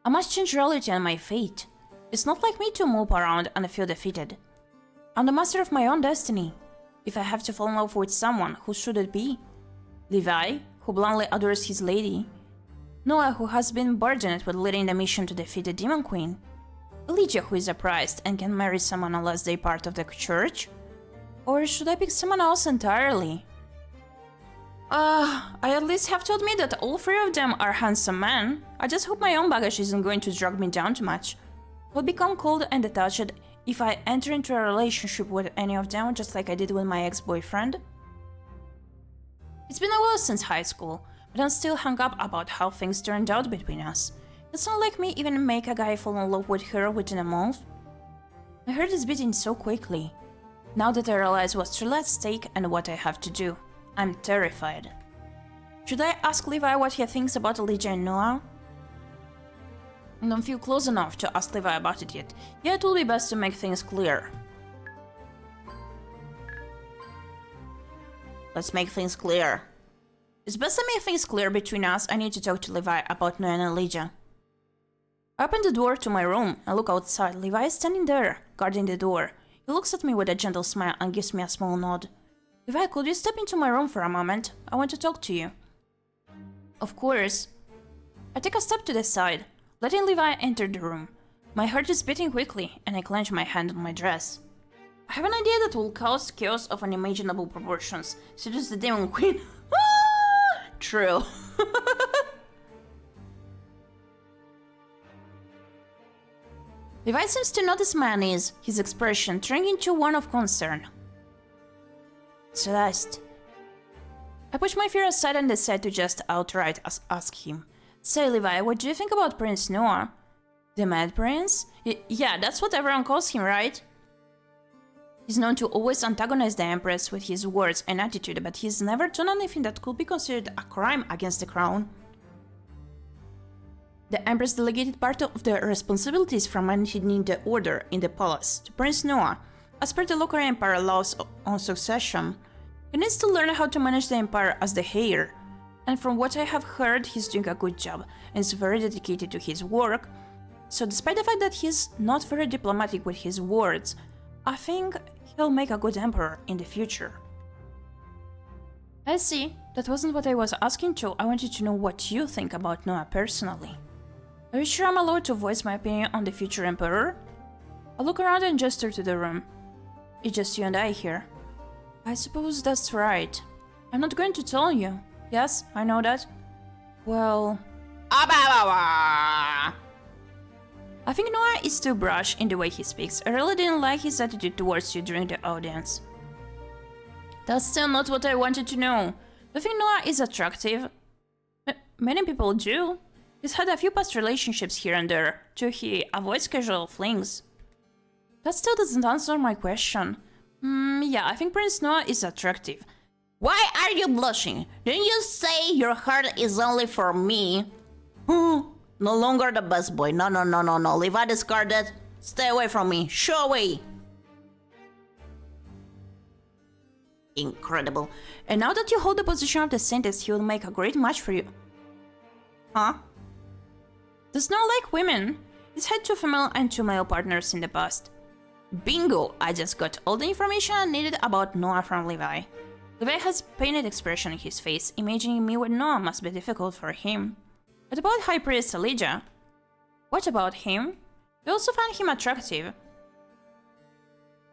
I must change reality and my fate. It's not like me to mope around and feel defeated. I'm the master of my own destiny. If I have to fall in love with someone, who should it be? Levi, who bluntly adores his lady. Noah, who has been burdened with leading the mission to defeat the Demon Queen. Elijah, who is a priest and can marry someone unless they're part of the church? Or should I pick someone else entirely? I at least have to admit that all three of them are handsome men. I just hope my own baggage isn't going to drag me down too much. I'll become cold and detached if I enter into a relationship with any of them, just like I did with my ex-boyfriend. It's been a while since high school, but I'm still hung up about how things turned out between us. It's not like me even make a guy fall in love with her within a month. My heart is beating so quickly. Now that I realize what's truly at stake and what I have to do, I'm terrified. Should I ask Levi what he thinks about Elijah and Noah? I don't feel close enough to ask Levi about it yet. Yeah, it will be best to make things clear. Let's make things clear. It's best to make things clear between us. I need to talk to Levi about Noah and Elijah. I open the door to my room and look outside. Levi is standing there, guarding the door. He looks at me with a gentle smile and gives me a small nod. Levi, could you step into my room for a moment? I want to talk to you. Of course. I take a step to the side, letting Levi enter the room. My heart is beating quickly, and I clench my hand on my dress. I have an idea that will cause chaos of unimaginable proportions, such as the Demon Queen. True. Levi seems to notice my unease, his expression turning into one of concern. Celeste. I push my fear aside and decide to just outright ask him. Say, Levi, what do you think about Prince Noah? The Mad Prince? Yeah, that's what everyone calls him, right? He's known to always antagonize the Empress with his words and attitude, but he's never done anything that could be considered a crime against the crown. The Empress delegated part of the responsibilities for maintaining the order in the palace to Prince Noah, as per the local empire laws on succession. He needs to learn how to manage the empire as the heir, and from what I have heard, he's doing a good job and is very dedicated to his work. So despite the fact that he's not very diplomatic with his words, I think he'll make a good emperor in the future. I see. That wasn't what I was asking to. I wanted to know what you think about Noah personally. Are you sure I'm allowed to voice my opinion on the future emperor? I look around and gesture to the room. It's just you and I here. I suppose that's right. I'm not going to tell you. Yes, I know that. Well... I think Noah is too brash in the way he speaks. I really didn't like his attitude towards you during the audience. That's still not what I wanted to know. Do you think Noah is attractive? Many people do. He's had a few past relationships here and there, too he avoids casual flings. That still doesn't answer my question. Yeah, I think Prince Noah is attractive. Why are you blushing? Didn't you say your heart is only for me? No longer the best boy. No. Levi discarded. Stay away from me. Show away. Incredible. And now that you hold the position of the saintess, he will make a great match for you. Huh? Does not like women. He's had 2 female and 2 male partners in the past. Bingo! I just got all the information I needed about Noah from Levi. Levi has a pained expression on his face. Imagining me with Noah must be difficult for him. What about High Priest Elijah? What about him? You also find him attractive.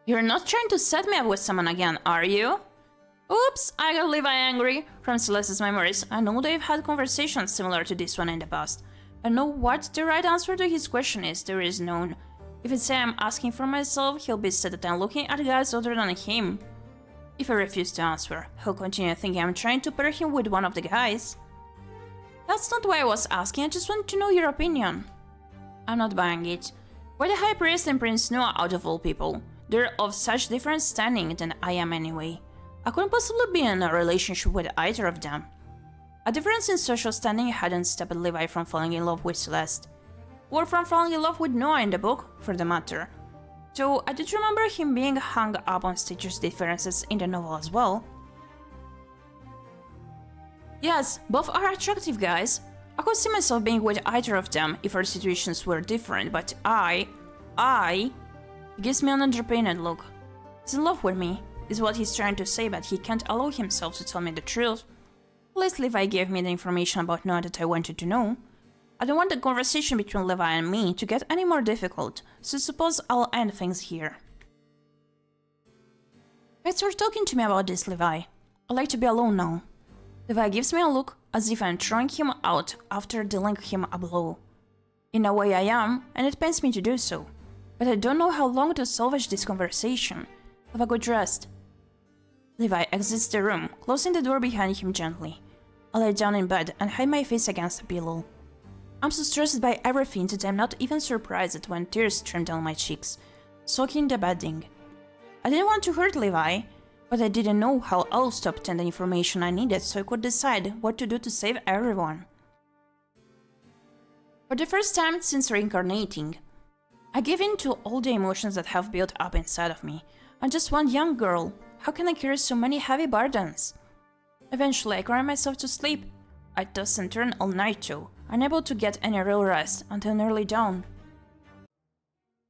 You're not trying to set me up with someone again, are you? Oops, I got Levi angry. From Celeste's memories, I know they've had conversations similar to this one in the past. I know what the right answer to his question is. There is none. If I say I'm asking for myself, he'll be sad that I'm looking at guys other than him. If I refuse to answer, he'll continue thinking I'm trying to pair him with one of the guys. That's not why I was asking, I just want to know your opinion. I'm not buying it. Why the High Priest and Prince Noah out of all people? They're of such different standing than I am anyway. I couldn't possibly be in a relationship with either of them. A difference in social standing hadn't stopped Levi from falling in love with Celeste, or from falling in love with Noah in the book, for the matter. Though I did remember him being hung up on status differences in the novel as well. Yes, both are attractive guys. I could see myself being with either of them if our situations were different, but he gives me an underpainted look. He's in love with me, is what he's trying to say, but he can't allow himself to tell me the truth. At least Levi gave me the information about Noah that I wanted to know. I don't want the conversation between Levi and me to get any more difficult, so suppose I'll end things here. Thanks for talking to me about this, Levi. I'd like to be alone now. Levi gives me a look as if I'm throwing him out after dealing him a blow. In a way I am, and it pains me to do so. But I don't know how long to salvage this conversation. Have a good rest. Levi exits the room, closing the door behind him gently. I lie down in bed and hide my face against the pillow. I'm so stressed by everything that I'm not even surprised when tears stream down my cheeks, soaking the bedding. I didn't want to hurt Levi, but I didn't know how else to obtain the information I needed so I could decide what to do to save everyone. For the first time since reincarnating, I give in to all the emotions that have built up inside of me. I'm just one young girl. How can I carry so many heavy burdens? Eventually, I cry myself to sleep. I toss and turn all night though, unable to get any real rest until nearly dawn.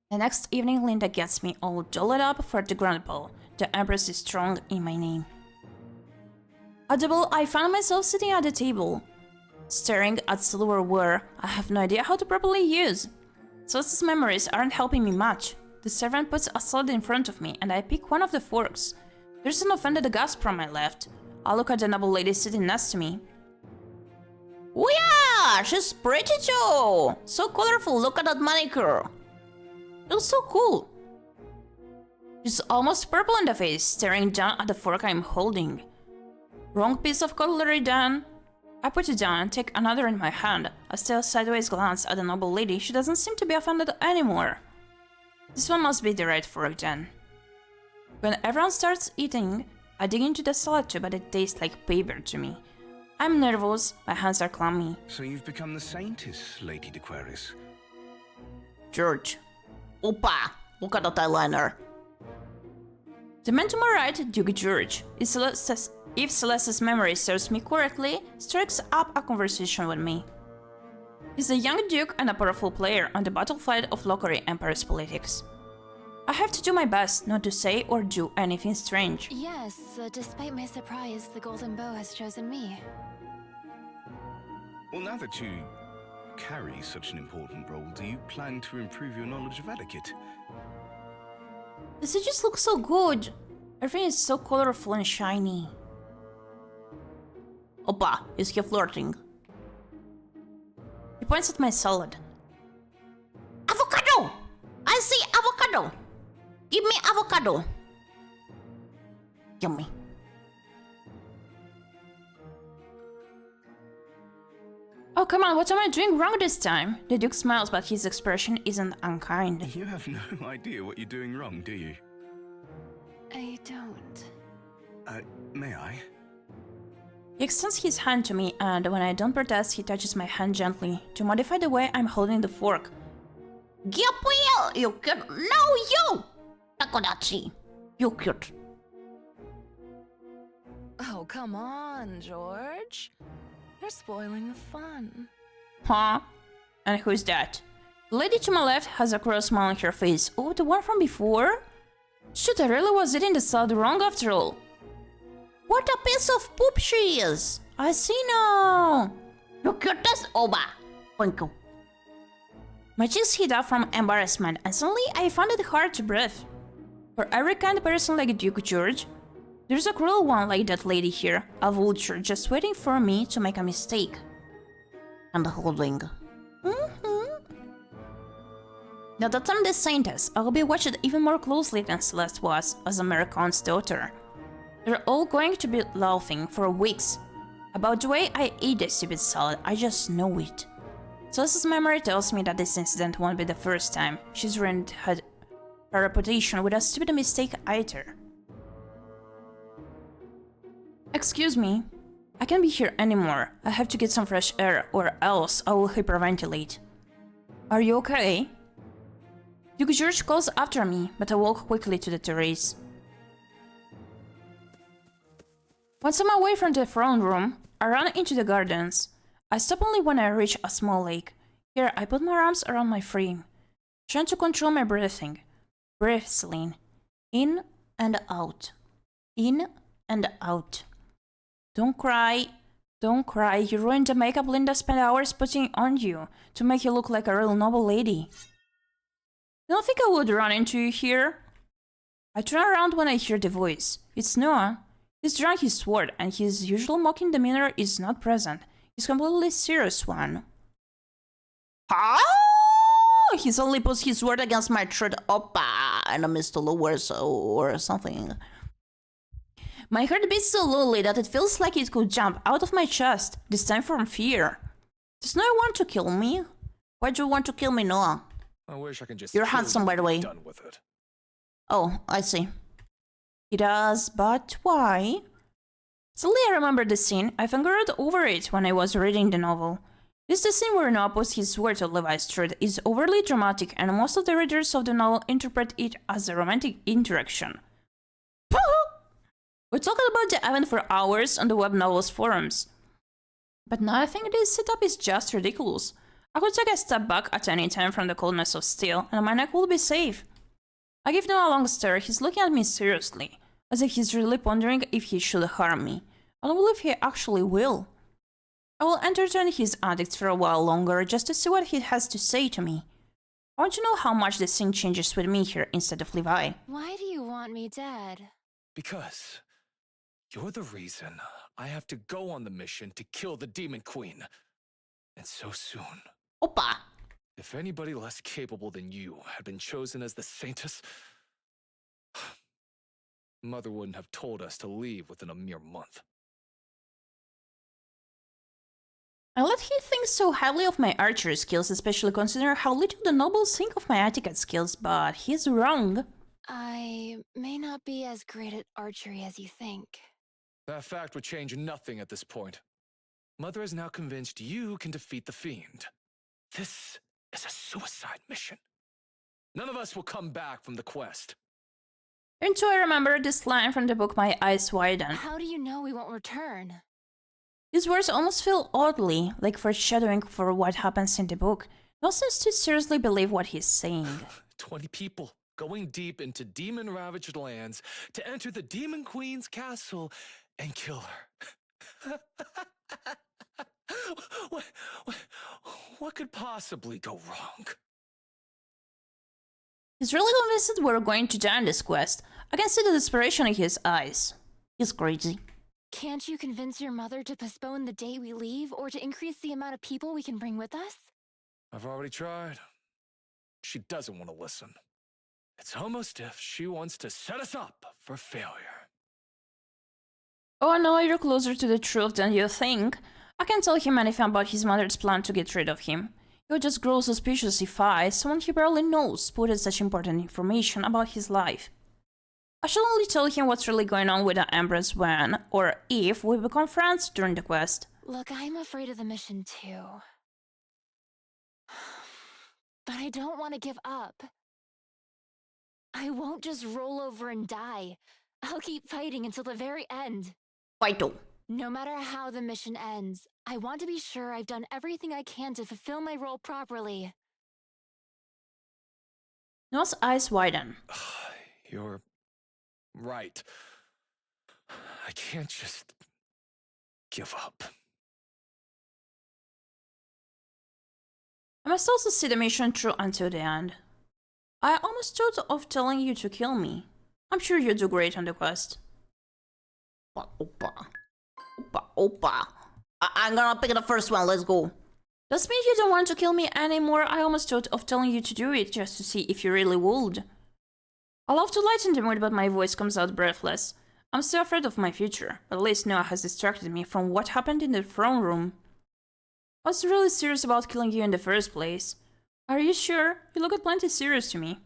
The next evening, Linda gets me all dolled up for the grand ball. The Empress is strong in my name. At the ball, I found myself sitting at the table, staring at silverware I have no idea how to properly use. Celeste's memories aren't helping me much. The servant puts a salad in front of me, and I pick one of the forks. There's an offended gasp from my left. I look at the noble lady sitting next to me. Oh yeah, she's pretty too! So colorful, look at that manicure! Looks so cool. She's almost purple in the face, staring down at the fork I'm holding. Wrong piece of cutlery then. I put it down and take another in my hand. I steal a sideways glance at the noble lady. She doesn't seem to be offended anymore. This one must be the right fork then. When everyone starts eating, I dig into the salad too, but it tastes like paper to me. I'm nervous, my hands are clammy. So you've become the saintess, Lady d'Aquarius. George. Opa! Look at that eyeliner. The man to my right, Duke George, if Celeste's memory serves me correctly, strikes up a conversation with me. He's a young duke and a powerful player on the battlefield of Lockery Empire's politics. I have to do my best not to say or do anything strange. Yes, despite my surprise, the Golden Bow has chosen me. Well, now that you carry such an important role, do you plan to improve your knowledge of etiquette? This just looks so good. Everything is so colorful and shiny. Opa, is he flirting? He points at my salad. Avocado! I see avocado! Give me avocado! Yummy. Oh, come on, what am I doing wrong this time? The Duke smiles, but his expression isn't unkind. You have no idea what you're doing wrong, do you? I don't. May I? He extends his hand to me, and when I don't protest, he touches my hand gently to modify the way I'm holding the fork. Gyepi, you cute. No, you! Takodachi, you cute. Oh, come on, George. You're spoiling the fun. Huh? And who's that? The lady to my left has a cruel smile on her face. Oh, the one from before? Shoot, I really was eating the salad wrong after all. What a piece of poop she is! I see now. You cutest Oba. Thank you. My cheeks heat up from embarrassment, and suddenly I found it hard to breathe. For every kind person like Duke George, there's a cruel one like that lady here, a vulture just waiting for me to make a mistake. And holding. Now that I'm the saintess, I'll be watched even more closely than Celeste was as American's daughter. They're all going to be laughing for weeks about the way I ate this stupid salad. I just know it. Celeste's memory tells me that this incident won't be the first time she's ruined her reputation with a stupid mistake either. Excuse me. I can't be here anymore. I have to get some fresh air, or else I will hyperventilate. Are you okay? Duke George calls after me, but I walk quickly to the terrace. Once I'm away from the throne room, I run into the gardens. I stop only when I reach a small lake. Here, I put my arms around my frame, trying to control my breathing. Breathe, Celine. In and out. In and out. Don't cry. Don't cry. You ruined the makeup Linda spent hours putting on you to make you look like a real noble lady. You don't think I would run into you here? I turn around when I hear the voice. It's Noah. He's drunk his sword, and his usual mocking demeanor is not present. He's completely serious one. Oh, he suddenly puts his sword against my throat. Oppa, and I missed the lowers or something. My heart beats so lowly that it feels like it could jump out of my chest, this time from fear. Does Noah want to kill me? Why do you want to kill me, Noah? I wish I could just. You're handsome, by the way. Done with it. Oh, I see. He does, but why? Suddenly I remember the scene. I fingered over it when I was reading the novel. The scene where Noah puts his sword to Levi's throat is overly dramatic, and most of the readers of the novel interpret it as a romantic interaction. We talked about the event for hours on the web novels forums. But now I think this setup is just ridiculous. I could take a step back at any time from the coldness of steel, and my neck will be safe. I give Noah a long stare. He's looking at me seriously, as if he's really pondering if he should harm me. I don't believe he actually will. I will entertain his antics for a while longer just to see what he has to say to me. I want to know how much the scene changes with me here instead of Levi. Why do you want me dead? Because you're the reason I have to go on the mission to kill the Demon Queen. And so soon. Oppa! If anybody less capable than you had been chosen as the Saintess, Mother wouldn't have told us to leave within a mere month. I let he think so highly of my archery skills, especially considering how little the nobles think of my etiquette skills, but he's wrong. I may not be as great at archery as you think. That fact would change nothing at this point. Mother is now convinced you can defeat the Fiend. This is a suicide mission. None of us will come back from the quest. Until I remember this line from the book, my eyes widen. How do you know we won't return? These words almost feel oddly like foreshadowing for what happens in the book. No sense to seriously believe what he's saying. 20 people going deep into demon-ravaged lands to enter the Demon Queen's castle and kill her. What could possibly go wrong? He's really convinced we're going to die on this quest. I can see the desperation in his eyes. He's crazy. Can't you convince your mother to postpone the day we leave, or to increase the amount of people we can bring with us? I've already tried. She doesn't want to listen. It's almost if she wants to set us up for failure. Oh no, you're closer to the truth than you think. I can't tell him anything about his mother's plan to get rid of him. He would just grow suspicious if I, someone he barely knows, put such important information about his life. I should only tell him what's really going on with the Empress when, or if, we become friends during the quest. Look, I'm afraid of the mission too. But I don't want to give up. I won't just roll over and die. I'll keep fighting until the very end. Fighto. No matter how the mission ends, I want to be sure I've done everything I can to fulfill my role properly. Noah's eyes widen. You're right. I can't just give up. I must also see the mission through until the end. I almost thought of telling you to kill me. I'm sure you do great on the quest. Oppa. I'm gonna pick the first one, let's go. Does mean you don't want to kill me anymore? I almost thought of telling you to do it just to see if you really would. I love to lighten the mood, but my voice comes out breathless. I'm still afraid of my future, but at least Noah has distracted me from what happened in the throne room. I was really serious about killing you in the first place. Are you sure? You look plenty serious to me.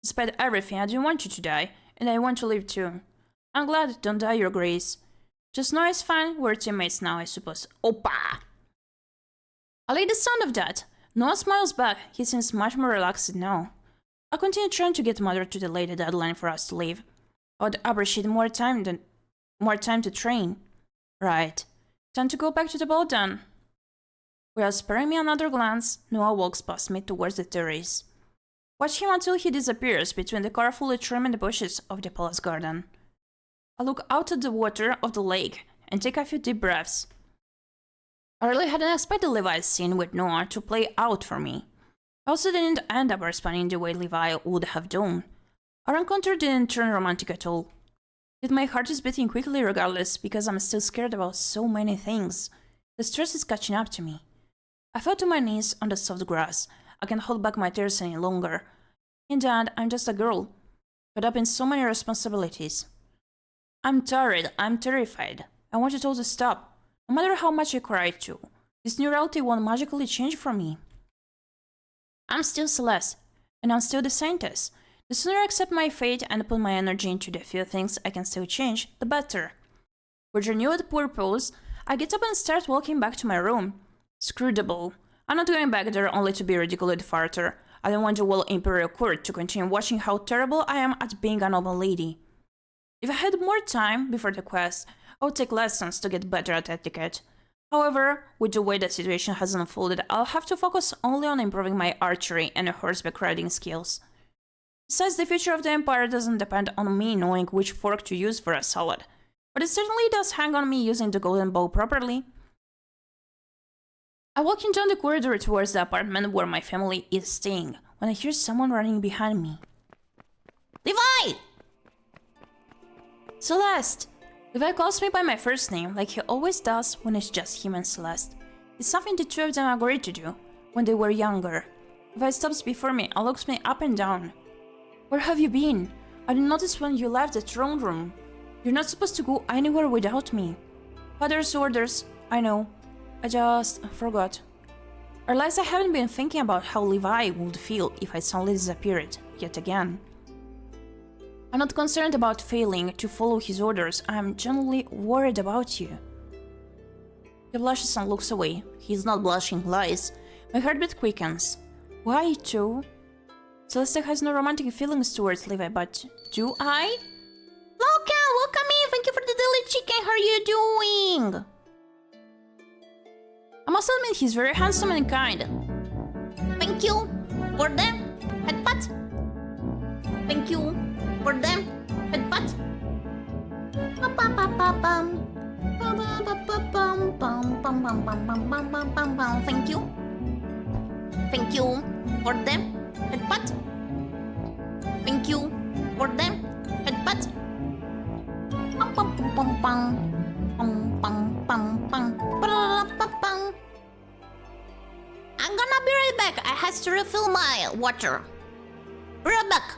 Despite everything, I didn't want you to die, and I want to live too. I'm glad, don't die, Your Grace. Just now is fine, we're teammates now, I suppose. Opa! I like the sound of that. Noah smiles back, he seems much more relaxed now. I'll continue trying to get Mother to delay the deadline for us to leave. I'd appreciate more time to train. Right. Time to go back to the boat then. Without sparing me another glance, Noah walks past me towards the terrace. Watch him until he disappears between the carefully trimmed bushes of the palace garden. I look out at the water of the lake and take a few deep breaths. I really hadn't expected Levi's scene with Noah to play out for me. I also didn't end up responding the way Levi would have done. Our encounter didn't turn romantic at all. Yet my heart is beating quickly regardless because I'm still scared about so many things. The stress is catching up to me. I fell to my knees on the soft grass. I can't hold back my tears any longer. In the end, I'm just a girl, caught up in so many responsibilities. I'm tired, I'm terrified. I want it all to stop. No matter how much I cry too, this new reality won't magically change for me. I'm still Celeste, and I'm still the scientist. The sooner I accept my fate and put my energy into the few things I can still change, the better. With renewed purpose, I get up and start walking back to my room. Screw the ball. I'm not going back there only to be ridiculed further. I don't want the whole Imperial Court to continue watching how terrible I am at being a noble lady. If I had more time before the quest, I would take lessons to get better at etiquette. However, with the way the situation has unfolded, I'll have to focus only on improving my archery and horseback riding skills. Besides, the future of the Empire doesn't depend on me knowing which fork to use for a salad, but it certainly does hang on me using the golden bow properly. I'm walking down the corridor towards the apartment where my family is staying, when I hear someone running behind me. Levi! Celeste! Levi calls me by my first name, like he always does when it's just him and Celeste. It's something the two of them agreed to do, when they were younger. Levi stops before me and looks me up and down. Where have you been? I didn't notice when you left the throne room. You're not supposed to go anywhere without me. Father's orders, I know. I just forgot. I realize I haven't been thinking about how Levi would feel if I suddenly disappeared, yet again. I'm not concerned about failing to follow his orders, I'm genuinely worried about you. He blushes and looks away. He's not blushing, lies. My heartbeat quickens. Why, too? Celeste has no romantic feelings towards Levi, but do I? Loka, welcome in! Thank you for the daily chicken, how are you doing? I must admit he's very handsome and kind. Thank you for the headbutt. Thank you for the headbutt. Thank you. Thank you for the headbutt. Thank you for the headbutt. I'm gonna be right back. I have to refill my water. Be right back.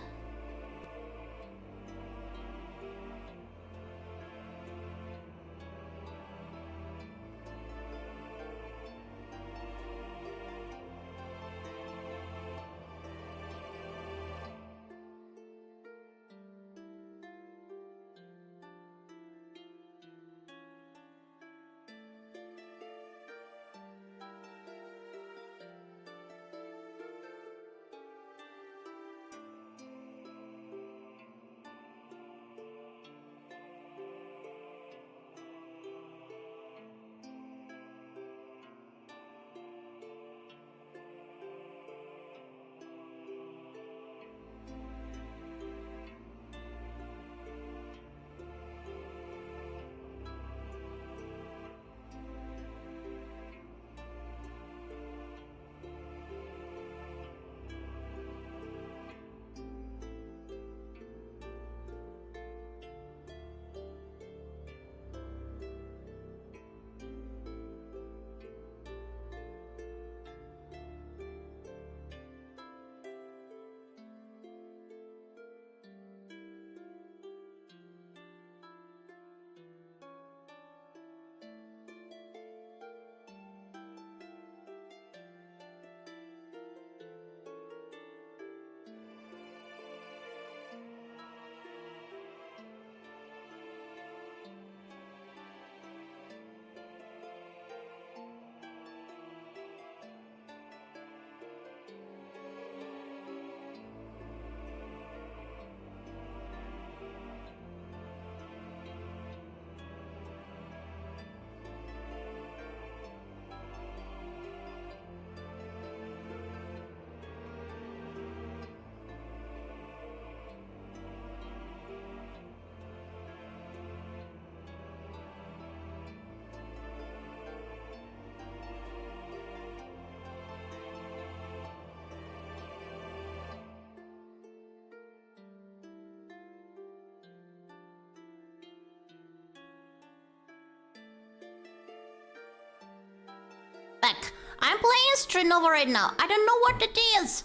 I'm playing Street Novel right now. I don't know what it is.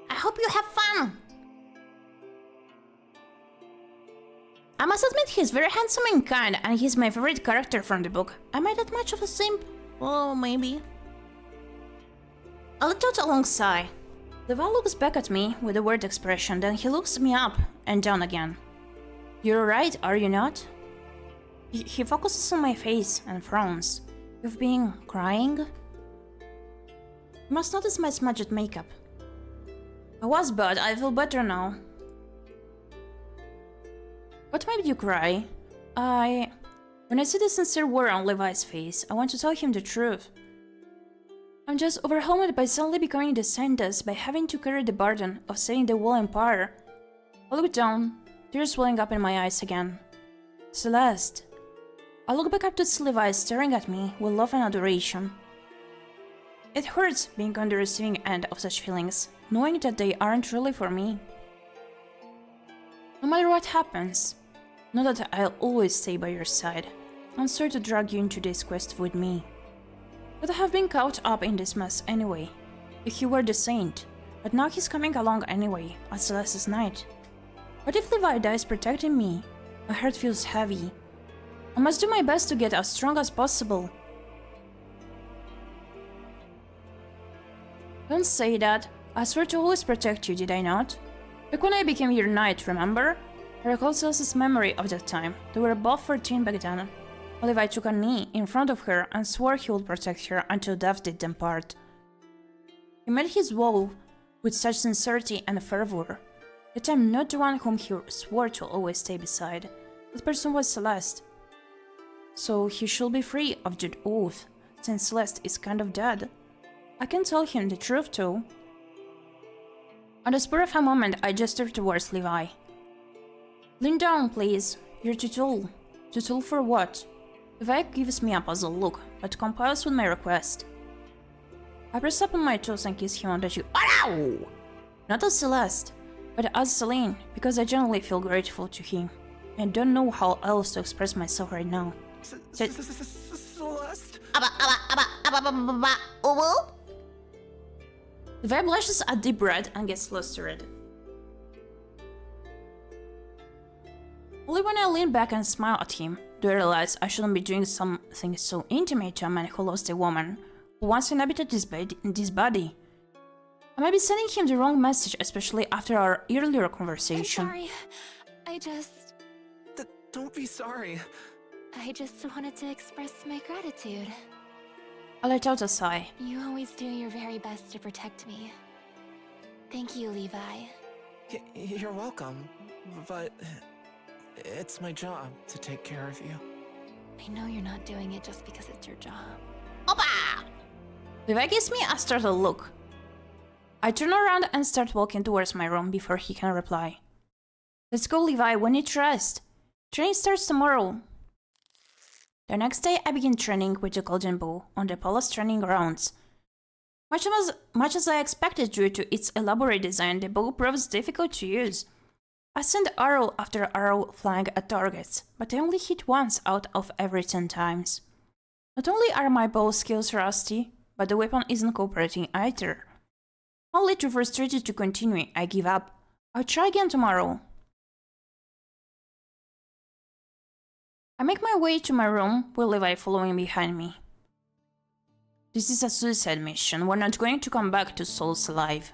I hope you have fun. I must admit he's very handsome and kind, and he's my favorite character from the book. Am I that much of a simp? Oh, maybe. I let out a long sigh. Levi looks back at me with a weird expression, then he looks me up and down again. You're right, are you not? He focuses on my face and frowns. You've been crying? You must notice my smudged makeup. I was bad, I feel better now. What made you cry? When I see the sincere worry on Levi's face, I want to tell him the truth. I'm just overwhelmed by suddenly becoming descended by having to carry the burden of saving the whole empire. I look down, tears welling up in my eyes again. Celeste. I look back up to see Levi staring at me with love and adoration. It hurts being on the receiving end of such feelings, knowing that they aren't really for me. No matter what happens, know that I'll always stay by your side. I'm sorry to drag you into this quest with me. But I have been caught up in this mess anyway. If he were the saint, but now he's coming along anyway, at Celeste's night. What if Levi dies protecting me? My heart feels heavy. I must do my best to get as strong as possible. Don't say that. I swear to always protect you, did I not? Back when I became your knight, remember? I recall Celeste's memory of that time. They were both 14 back then. Levi took a knee in front of her and swore he would protect her until death did them part. He made his vow with such sincerity and fervor. Yet I'm not the one whom he swore to always stay beside. That person was Celeste. So he should be free of that oath, since Celeste is kind of dead. I can tell him the truth too. On the spur of a moment, I gestured towards Levi. Lean down, please. You're too tall. Too tall for what? Levi gives me a puzzled look, but complies with my request. I press up on my toes and kiss him on the cheek. Ow! Not as Celeste, but as Celine, because I genuinely feel grateful to him. And don't know how else to express myself right now. Celeste? Levi blushes a deep red and gets flustered. Only when I lean back and smile at him do I realize I shouldn't be doing something so intimate to a man who lost a woman who once inhabited this body. I might be sending him the wrong message, especially after our earlier conversation. I'm sorry. I just... Don't be sorry. I just wanted to express my gratitude. I let out a sigh. You always do your very best to protect me. Thank you, Levi. You're welcome, but it's my job to take care of you. I know you're not doing it just because it's your job. Opa! Levi gives me a startled look. I turn around and start walking towards my room before he can reply. Let's go, Levi, we need rest. Training starts tomorrow. The next day, I begin training with the golden bow on the palace training grounds. Much as I expected due to its elaborate design, the bow proves difficult to use. I send arrow after arrow flying at targets, but I only hit once out of every 10 times. Not only are my bow skills rusty, but the weapon isn't cooperating either. Only too frustrated to continue, I give up. I'll try again tomorrow. I make my way to my room with Levi following behind me. This is a suicide mission, we're not going to come back to souls alive.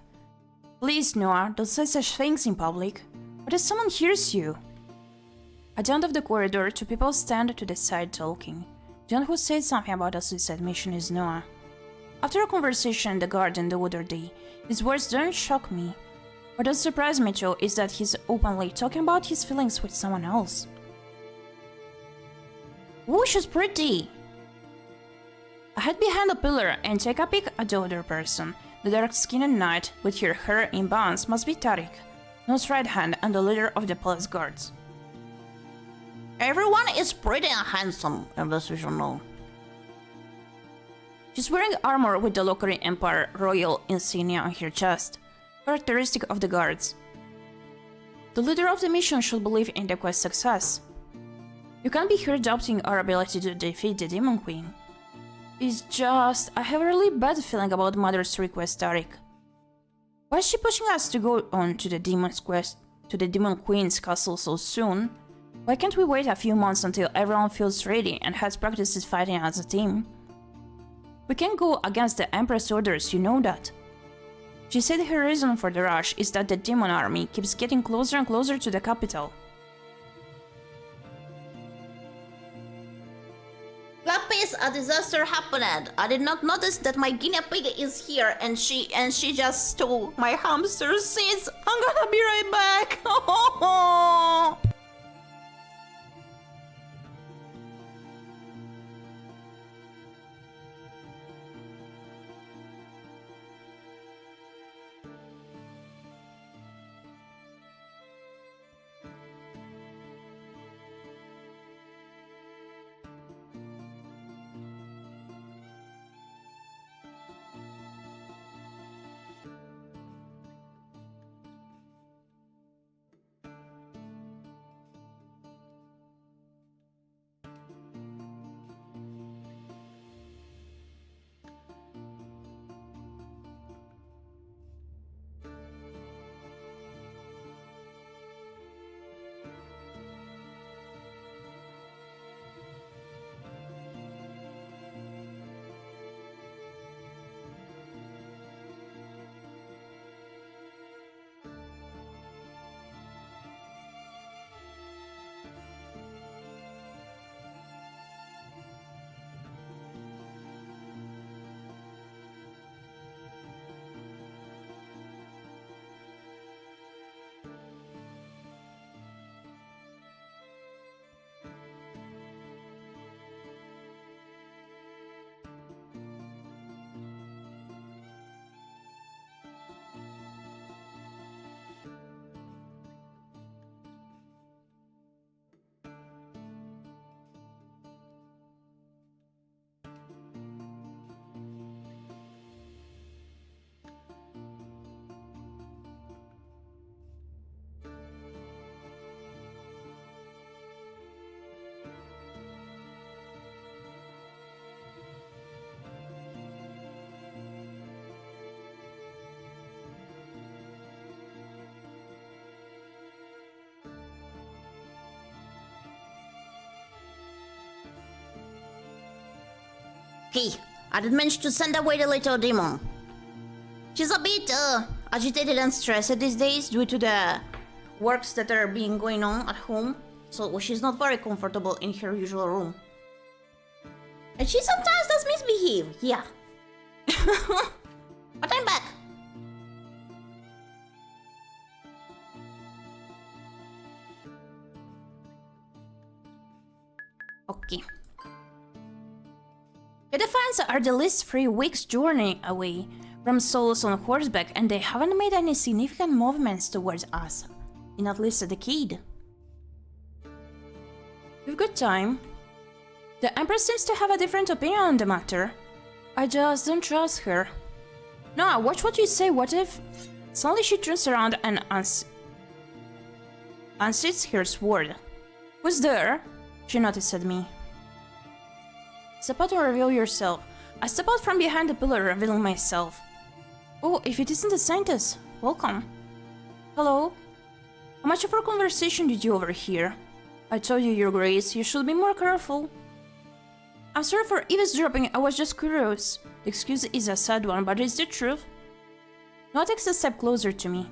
Please, Noah, don't say such things in public. What if someone hears you? At the end of the corridor, two people stand to the side talking. The one who said something about a suicide mission is Noah. After a conversation in the garden the other day, his words don't shock me. What does surprise me too is that he's openly talking about his feelings with someone else. Ooh, she's pretty! I hide behind a pillar and take a peek at the other person. The dark-skinned knight with her hair in bands must be Tariq, Noah's right hand and the leader of the palace guards. Everyone is pretty and handsome in this visual. She's wearing armor with the Locarin Empire royal insignia on her chest, characteristic of the guards. The leader of the mission should believe in the quest's success. You can't be here doubting our ability to defeat the Demon Queen. It's just, I have a really bad feeling about Mother's request, Tariq. Why is she pushing us to go on to the Demon's quest, to the Demon Queen's castle so soon? Why can't we wait a few months until everyone feels ready and has practices fighting as a team? We can't go against the Empress orders, you know that. She said her reason for the rush is that the demon army keeps getting closer and closer to the capital. Lapis, a disaster happened. I did not notice that my guinea pig is here, and she just stole my hamster seeds. I'm gonna be right back. Hey, I did manage to send away the little demon. She's a bit agitated and stressed these days due to the works that are being going on at home, so she's not very comfortable in her usual room. And she sometimes does misbehave, yeah. But I'm back. Okay. The Defiants are the least 3 weeks' journey away from souls on horseback, and they haven't made any significant movements towards us in at least a decade. We've got time. The Empress seems to have a different opinion on the matter. I just don't trust her. No, watch what you say. What if suddenly she turns around and unsheathes her sword? Who's there? She noticed at me. Step out and reveal yourself. I step out from behind the pillar, revealing myself. Oh, if it isn't the scientist, welcome. Hello. How much of our conversation did you overhear? I told you, Your Grace, you should be more careful. I'm sorry for eavesdropping, I was just curious. The excuse is a sad one, but it's the truth. Now takes a step closer to me.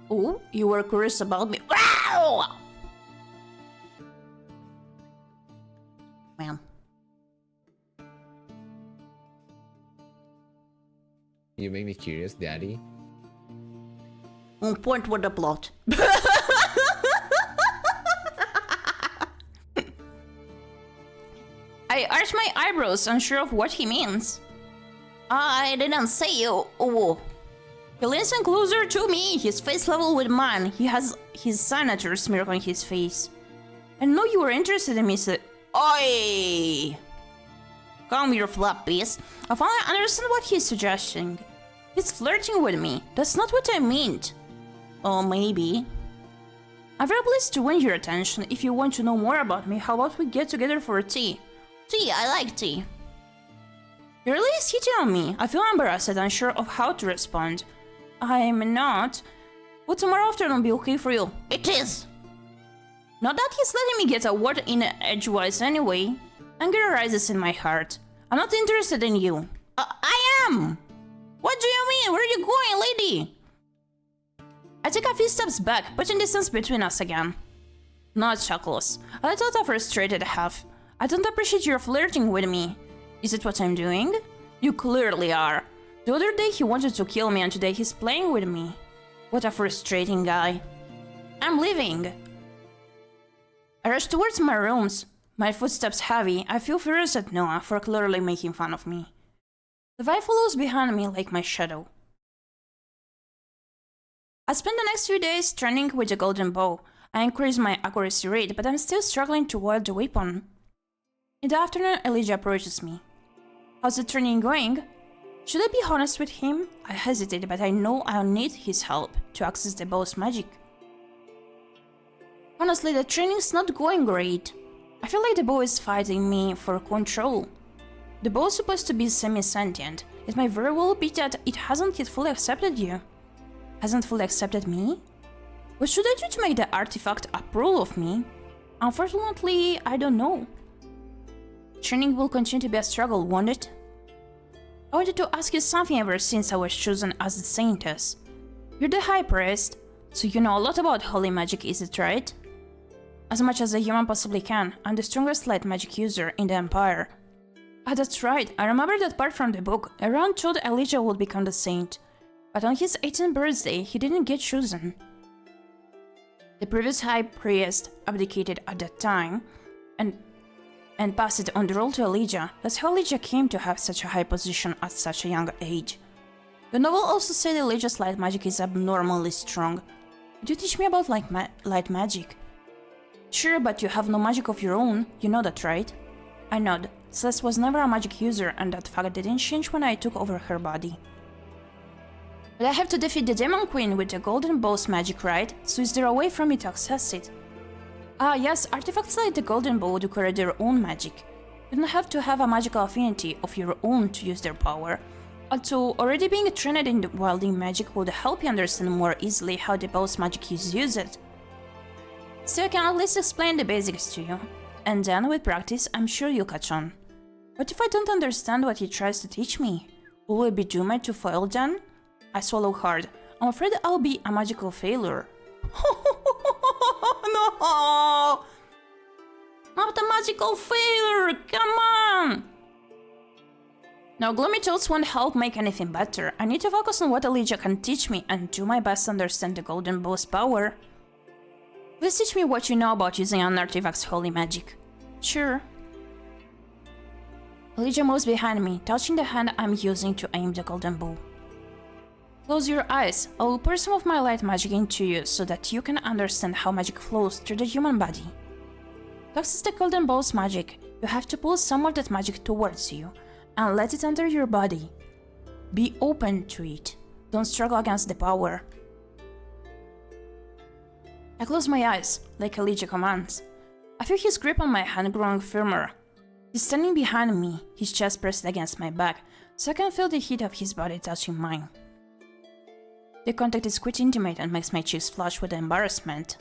Oh, you were curious about me. Wow! Man. You make me curious, Daddy. On point with the plot. I arch my eyebrows, unsure of what he means. I didn't say you. Oh. He leans in closer to me, his face level with mine. He has his signature smirk on his face. I know you were interested in me, so... Oi! Calm your flappies. I finally understand what he's suggesting. He's flirting with me. That's not what I meant. Or maybe. I'm very pleased to win your attention. If you want to know more about me, how about we get together for tea? Tea, I like tea. He really is hitting on me. I feel embarrassed and unsure of how to respond. I'm not. Would tomorrow afternoon be okay for you? It is. Not that he's letting me get a word in edgewise anyway. Anger arises in my heart. I'm not interested in you. I am. What do you mean? Where are you going, lady? I take a few steps back, putting distance between us again. Not chuckles. A little frustrated half. I don't appreciate your flirting with me. Is it what I'm doing? You clearly are. The other day he wanted to kill me and today he's playing with me. What a frustrating guy. I'm leaving. I rush towards my rooms. My footsteps heavy. I feel furious at Noah for clearly making fun of me. Levi follows behind me like my shadow. I spent the next few days training with the golden bow. I increased my accuracy rate, but I'm still struggling to wield the weapon. In the afternoon, Elijah approaches me. How's the training going? Should I be honest with him? I hesitate, but I know I'll need his help to access the bow's magic. Honestly, the training's not going great. I feel like the bow is fighting me for control. The bow is supposed to be semi-sentient. It might very well be that it hasn't yet fully accepted you. Hasn't fully accepted me? What should I do to make the artifact approve of me? Unfortunately, I don't know. Training will continue to be a struggle, won't it? I wanted to ask you something ever since I was chosen as the saintess. You're the high priest, so you know a lot about holy magic, is it right? As much as a human possibly can, I'm the strongest light magic user in the Empire. Ah, that's right, I remember that part from the book. Everyone thought Elijah would become the saint. But on his 18th birthday, he didn't get chosen. The previous high priest abdicated at that time, and passed it on the role to Elijah. That's how Elijah came to have such a high position at such a young age. The novel also said Elijah's light magic is abnormally strong. Could you teach me about light magic? Sure, but you have no magic of your own, you know that, right? I nod. Celeste was never a magic user, and that fact didn't change when I took over her body. But I have to defeat the Demon Queen with the Golden Bow's magic, right? So is there a way for me to access it? Ah yes, artifacts like the Golden Bow do carry their own magic. You don't have to have a magical affinity of your own to use their power. Also, already being trained in wielding magic would help you understand more easily how the bow's magic is used. Still, I can at least explain the basics to you. And then, with practice, I'm sure you'll catch on. What if I don't understand what he tries to teach me? Will I be doomed to fail then? I swallow hard. I'm afraid I'll be a magical failure. No! Not a magical failure! Come on! Now, gloomy thoughts won't help make anything better. I need to focus on what Elijah can teach me and do my best to understand the Golden Bow's power. Please teach me what you know about using an artifact's holy magic. Sure. Elijah moves behind me, touching the hand I'm using to aim the Golden Bow. Close your eyes. I will pour some of my light magic into you so that you can understand how magic flows through the human body. To access the Golden Bow's magic, you have to pull some of that magic towards you and let it enter your body. Be open to it. Don't struggle against the power. I close my eyes, like Elijah commands. I feel his grip on my hand growing firmer. He's standing behind me, his chest pressed against my back, so I can feel the heat of his body touching mine. The contact is quite intimate and makes my cheeks flush with embarrassment.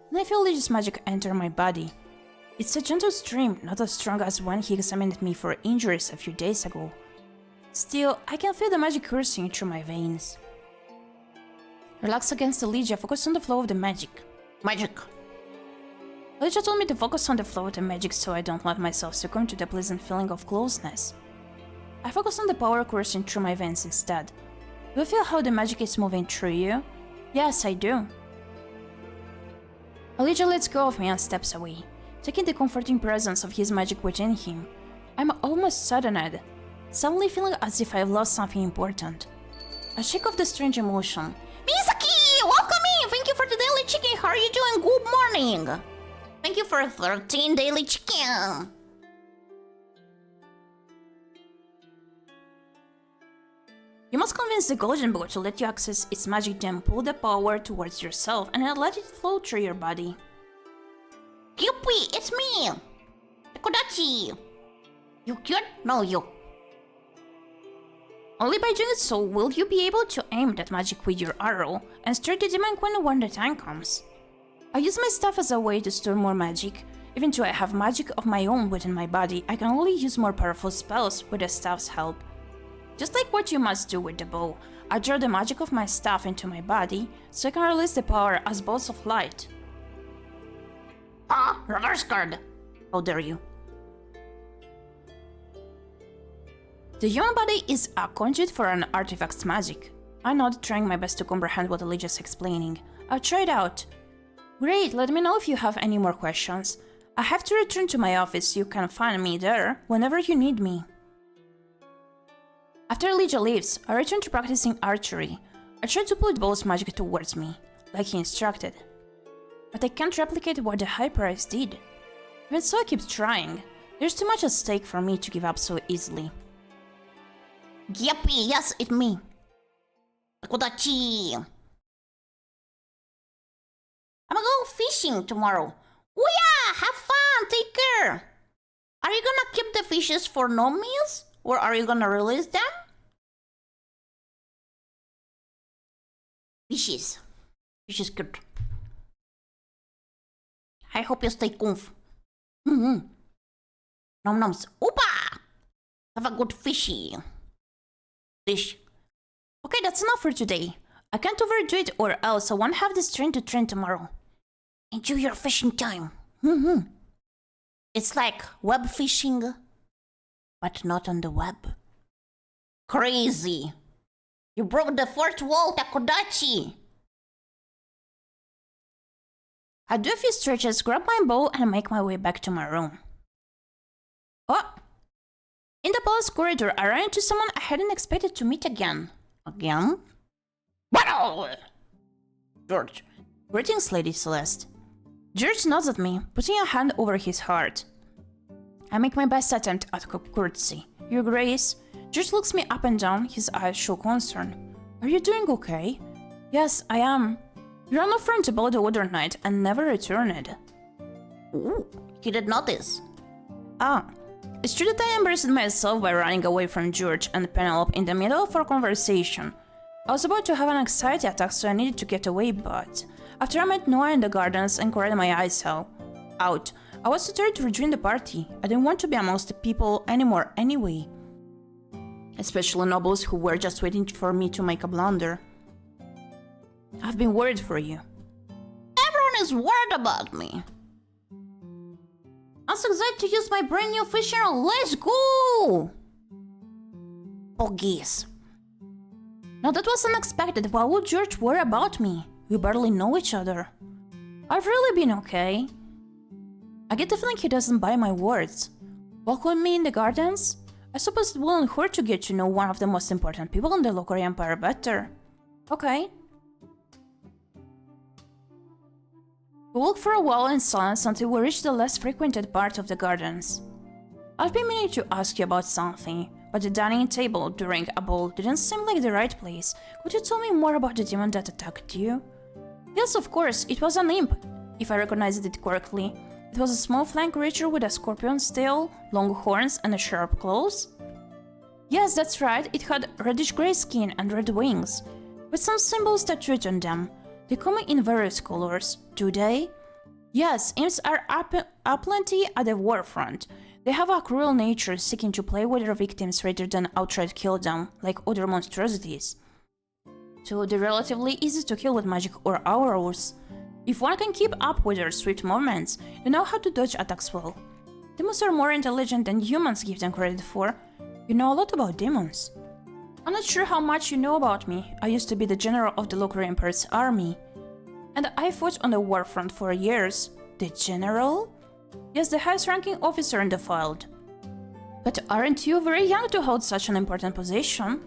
Then I feel Elijah's magic enter my body. It's a gentle stream, not as strong as when he examined me for injuries a few days ago. Still, I can feel the magic coursing through my veins. Relax against Elijah, focus on the flow of the magic. Magic. Elijah told me to focus on the flow of the magic so I don't let myself succumb to the pleasant feeling of closeness. I focus on the power coursing through my veins instead. Do you feel how the magic is moving through you? Yes, I do. Elijah lets go of me and steps away, taking the comforting presence of his magic within him. I'm almost saddened, suddenly feeling as if I've lost something important. I shake off the strange emotion. Misaki! Welcome in! Thank you for the daily chicken. How are you doing? Good morning! Thank you for 13 daily chicken. You must convince the golden bow to let you access its magic gem, pull the power towards yourself, and then let it flow through your body. Gyepi, it's me! Kodachi! You cute? No, you. Only by doing so will you be able to aim that magic with your arrow and strike the demon queen when the time comes. I use my staff as a way to store more magic. Even though I have magic of my own within my body, I can only use more powerful spells with the staff's help. Just like what you must do with the bow, I draw the magic of my staff into my body so I can release the power as bolts of light. Ah, reverse card! How dare you? The human body is a conduit for an artifact's magic. I nod, trying my best to comprehend what Elijah is explaining. I'll try it out. Great, let me know if you have any more questions. I have to return to my office, so you can find me there whenever you need me. After Elijah leaves, I return to practicing archery. I try to pull Bow's magic towards me, like he instructed. But I can't replicate what the High Priest did. Even so, I keep trying. There's too much at stake for me to give up so easily. Gyepi, yes, it's me. Kodachi. I'm gonna go fishing tomorrow. Oh yeah, have fun, take care. Are you gonna keep the fishes for no meals? Or are you gonna release them? Fishes. Fish is good. I hope you stay comf. Nom noms. Opa! Have a good fishy. Dish. Okay, that's enough for today. I can't overdo it or else I won't have the strength to train tomorrow. Enjoy your fishing time. It's like web fishing, but not on the web. Crazy. You broke the fourth wall, Takodachi. I do a few stretches, grab my bow, and make my way back to my room. Oh! In the palace corridor, I ran into someone I hadn't expected to meet again. Again? George. Greetings, Lady Celeste. George nods at me, putting a hand over his heart. I make my best attempt at courtesy. Your Grace. George looks me up and down, his eyes show concern. Are you doing okay? Yes, I am. You ran off from about the other night and never returned. Ooh, he did notice. Ah. It's true that I embarrassed myself by running away from George and Penelope in the middle of our conversation. I was about to have an anxiety attack, so I needed to get away, but after I met Noah in the gardens and cried my eyes out, I was too tired to rejoin the party. I didn't want to be amongst the people anymore anyway. Especially nobles who were just waiting for me to make a blunder. I've been worried for you. Everyone is worried about me. I'm so excited to use my brand new fishing rod. Let's go! Oh, geese. Now that was unexpected. Why would George worry about me? We barely know each other. I've really been okay. I get the feeling he doesn't buy my words. Welcome me in the gardens? I suppose it wouldn't hurt to get to know one of the most important people in the Local Empire better. Okay. We walk for a while in silence until we reach the less frequented part of the gardens. I've been meaning to ask you about something, but the dining table during a ball didn't seem like the right place. Could you tell me more about the demon that attacked you? Yes, of course, it was an imp, if I recognized it correctly. It was a small flying creature with a scorpion's tail, long horns, and sharp claws. Yes, that's right, it had reddish-gray skin and red wings, with some symbols tattooed on them. They come in various colors, do they? Yes, imps are aplenty at the warfront. They have a cruel nature, seeking to play with their victims rather than outright kill them, like other monstrosities. So they're relatively easy to kill with magic or arrows. If one can keep up with their swift movements, they know how to dodge attacks well. Demons are more intelligent than humans give them credit for. You know a lot about demons. I'm not sure how much you know about me. I used to be the general of the local Empire's army. And I fought on the warfront for years. The general? Yes, the highest ranking officer in the field. But aren't you very young to hold such an important position?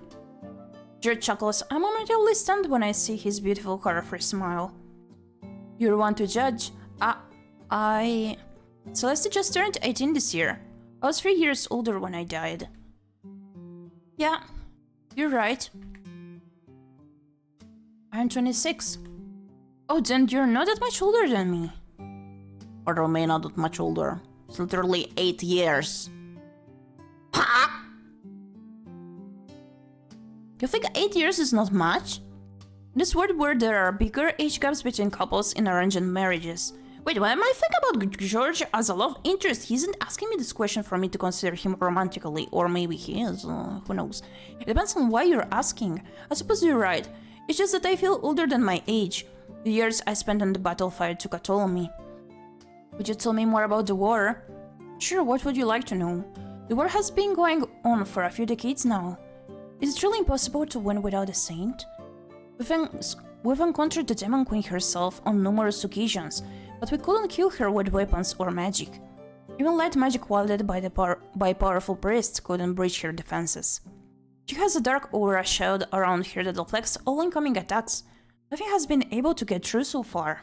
George chuckles. I momentarily stunned when I see his beautiful colorful smile. You're one to judge. Celeste just turned 18 this year. I was 3 years older when I died. Yeah. You're right. I'm 26. Oh, then you're not that much older than me. Or remain not that much older. It's literally 8 years. Ha! You think 8 years is not much? In this world where there are bigger age gaps between couples in arranged marriages. Wait, when I think about George as a love interest, he isn't asking me this question for me to consider him romantically, or maybe he is, who knows. It depends on why you're asking. I suppose you're right. It's just that I feel older than my age. The years I spent on the battlefield took a toll on me. Would you tell me more about the war? Sure, what would you like to know? The war has been going on for a few decades now. Is it really impossible to win without a saint? We've encountered the Demon Queen herself on numerous occasions, but we couldn't kill her with weapons or magic. Even light magic wielded by powerful priests couldn't breach her defenses. She has a dark aura shroud around her that deflects all incoming attacks. Nothing has been able to get through so far.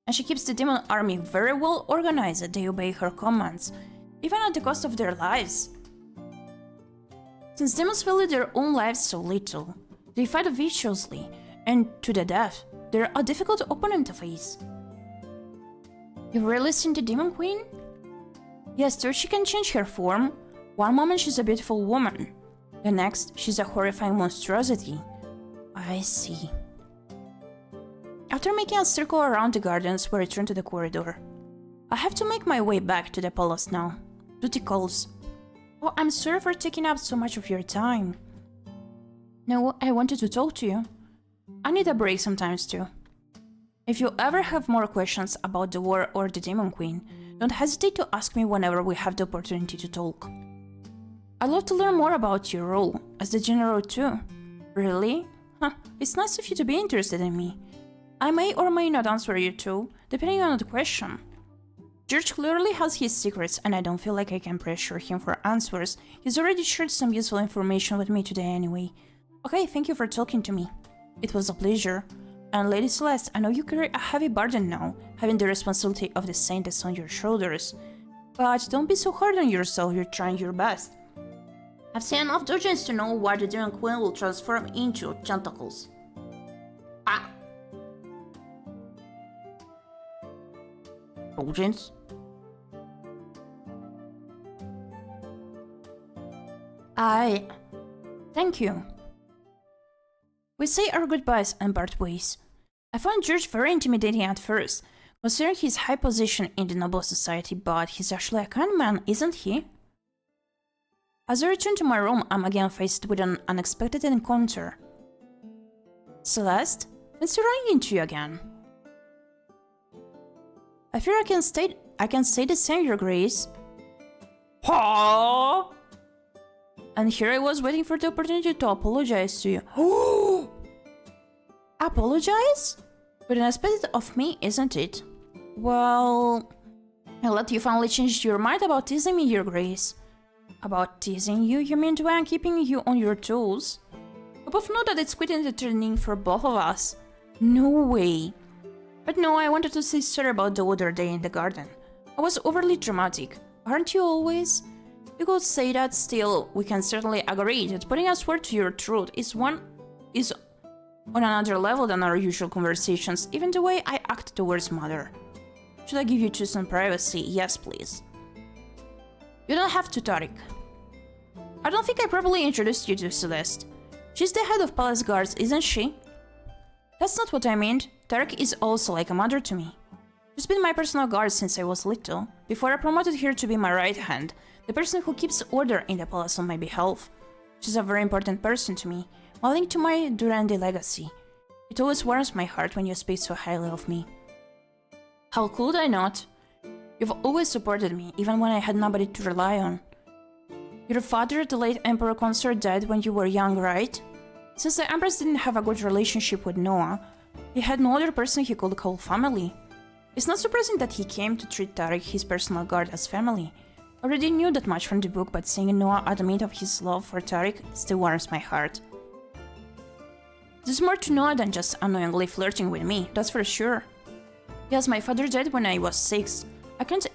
And she keeps the demon army very well organized. They obey her commands, even at the cost of their lives. Since demons value their own lives so little, they fight viciously, and to the death. They're a difficult opponent to face. You've really seen the Demon Queen? Yes, sir, she can change her form. One moment she's a beautiful woman. The next, she's a horrifying monstrosity. I see. After making a circle around the gardens, we return to the corridor. I have to make my way back to the palace now. Duty calls. Oh, I'm sorry for taking up so much of your time. No, I wanted to talk to you. I need a break sometimes too. If you ever have more questions about the war or the Demon Queen, don't hesitate to ask me whenever we have the opportunity to talk. I'd love to learn more about your role as the general too. Really? Huh, it's nice of you to be interested in me. I may or may not answer you too, depending on the question. George clearly has his secrets and I don't feel like I can pressure him for answers. He's already shared some useful information with me today anyway. Okay, thank you for talking to me. It was a pleasure. And Lady Celeste, I know you carry a heavy burden now, having the responsibility of the saintess on your shoulders. But don't be so hard on yourself, you're trying your best. I've seen enough doujins to know why the Demon Queen will transform into tentacles. Ah! Doujins? Thank you. We say our goodbyes and part ways. I found George very intimidating at first, considering his high position in the noble society, but he's actually a kind man, isn't he? As I return to my room, I'm again faced with an unexpected encounter. Celeste, it's running into you again. I fear I can say the same, Your Grace. Huh? And here I was waiting for the opportunity to apologize to you. Apologize? But unexpected of me, isn't it? Well, I'll let you finally change your mind about teasing me, Your Grace. About teasing you? You mean the way I'm keeping you on your toes? We both know that it's quite entertaining for both of us. No way. But no, I wanted to say sorry about the other day in the garden. I was overly dramatic. Aren't you always? You could say that, still, we can certainly agree that putting a sword to your throat is on another level than our usual conversations, even the way I act towards Mother. Should I give you some privacy? Yes, please. You don't have to, Tariq. I don't think I properly introduced you to Celeste. She's the head of palace guards, isn't she? That's not what I meant. Tariq is also like a mother to me. She's been my personal guard since I was little, before I promoted her to be my right hand, the person who keeps order in the palace on my behalf. She's a very important person to me, a link to my Durandi legacy. It always warms my heart when you speak so highly of me. How could I not? You've always supported me, even when I had nobody to rely on. Your father, the late Emperor Consort, died when you were young, right? Since the Empress didn't have a good relationship with Noah, he had no other person he could call family. It's not surprising that he came to treat Tariq, his personal guard, as family. I already knew that much from the book, but seeing Noah admit of his love for Tariq still warms my heart. There's more to Noah than just annoyingly flirting with me, that's for sure. Yes, my father died when I was 6. I can't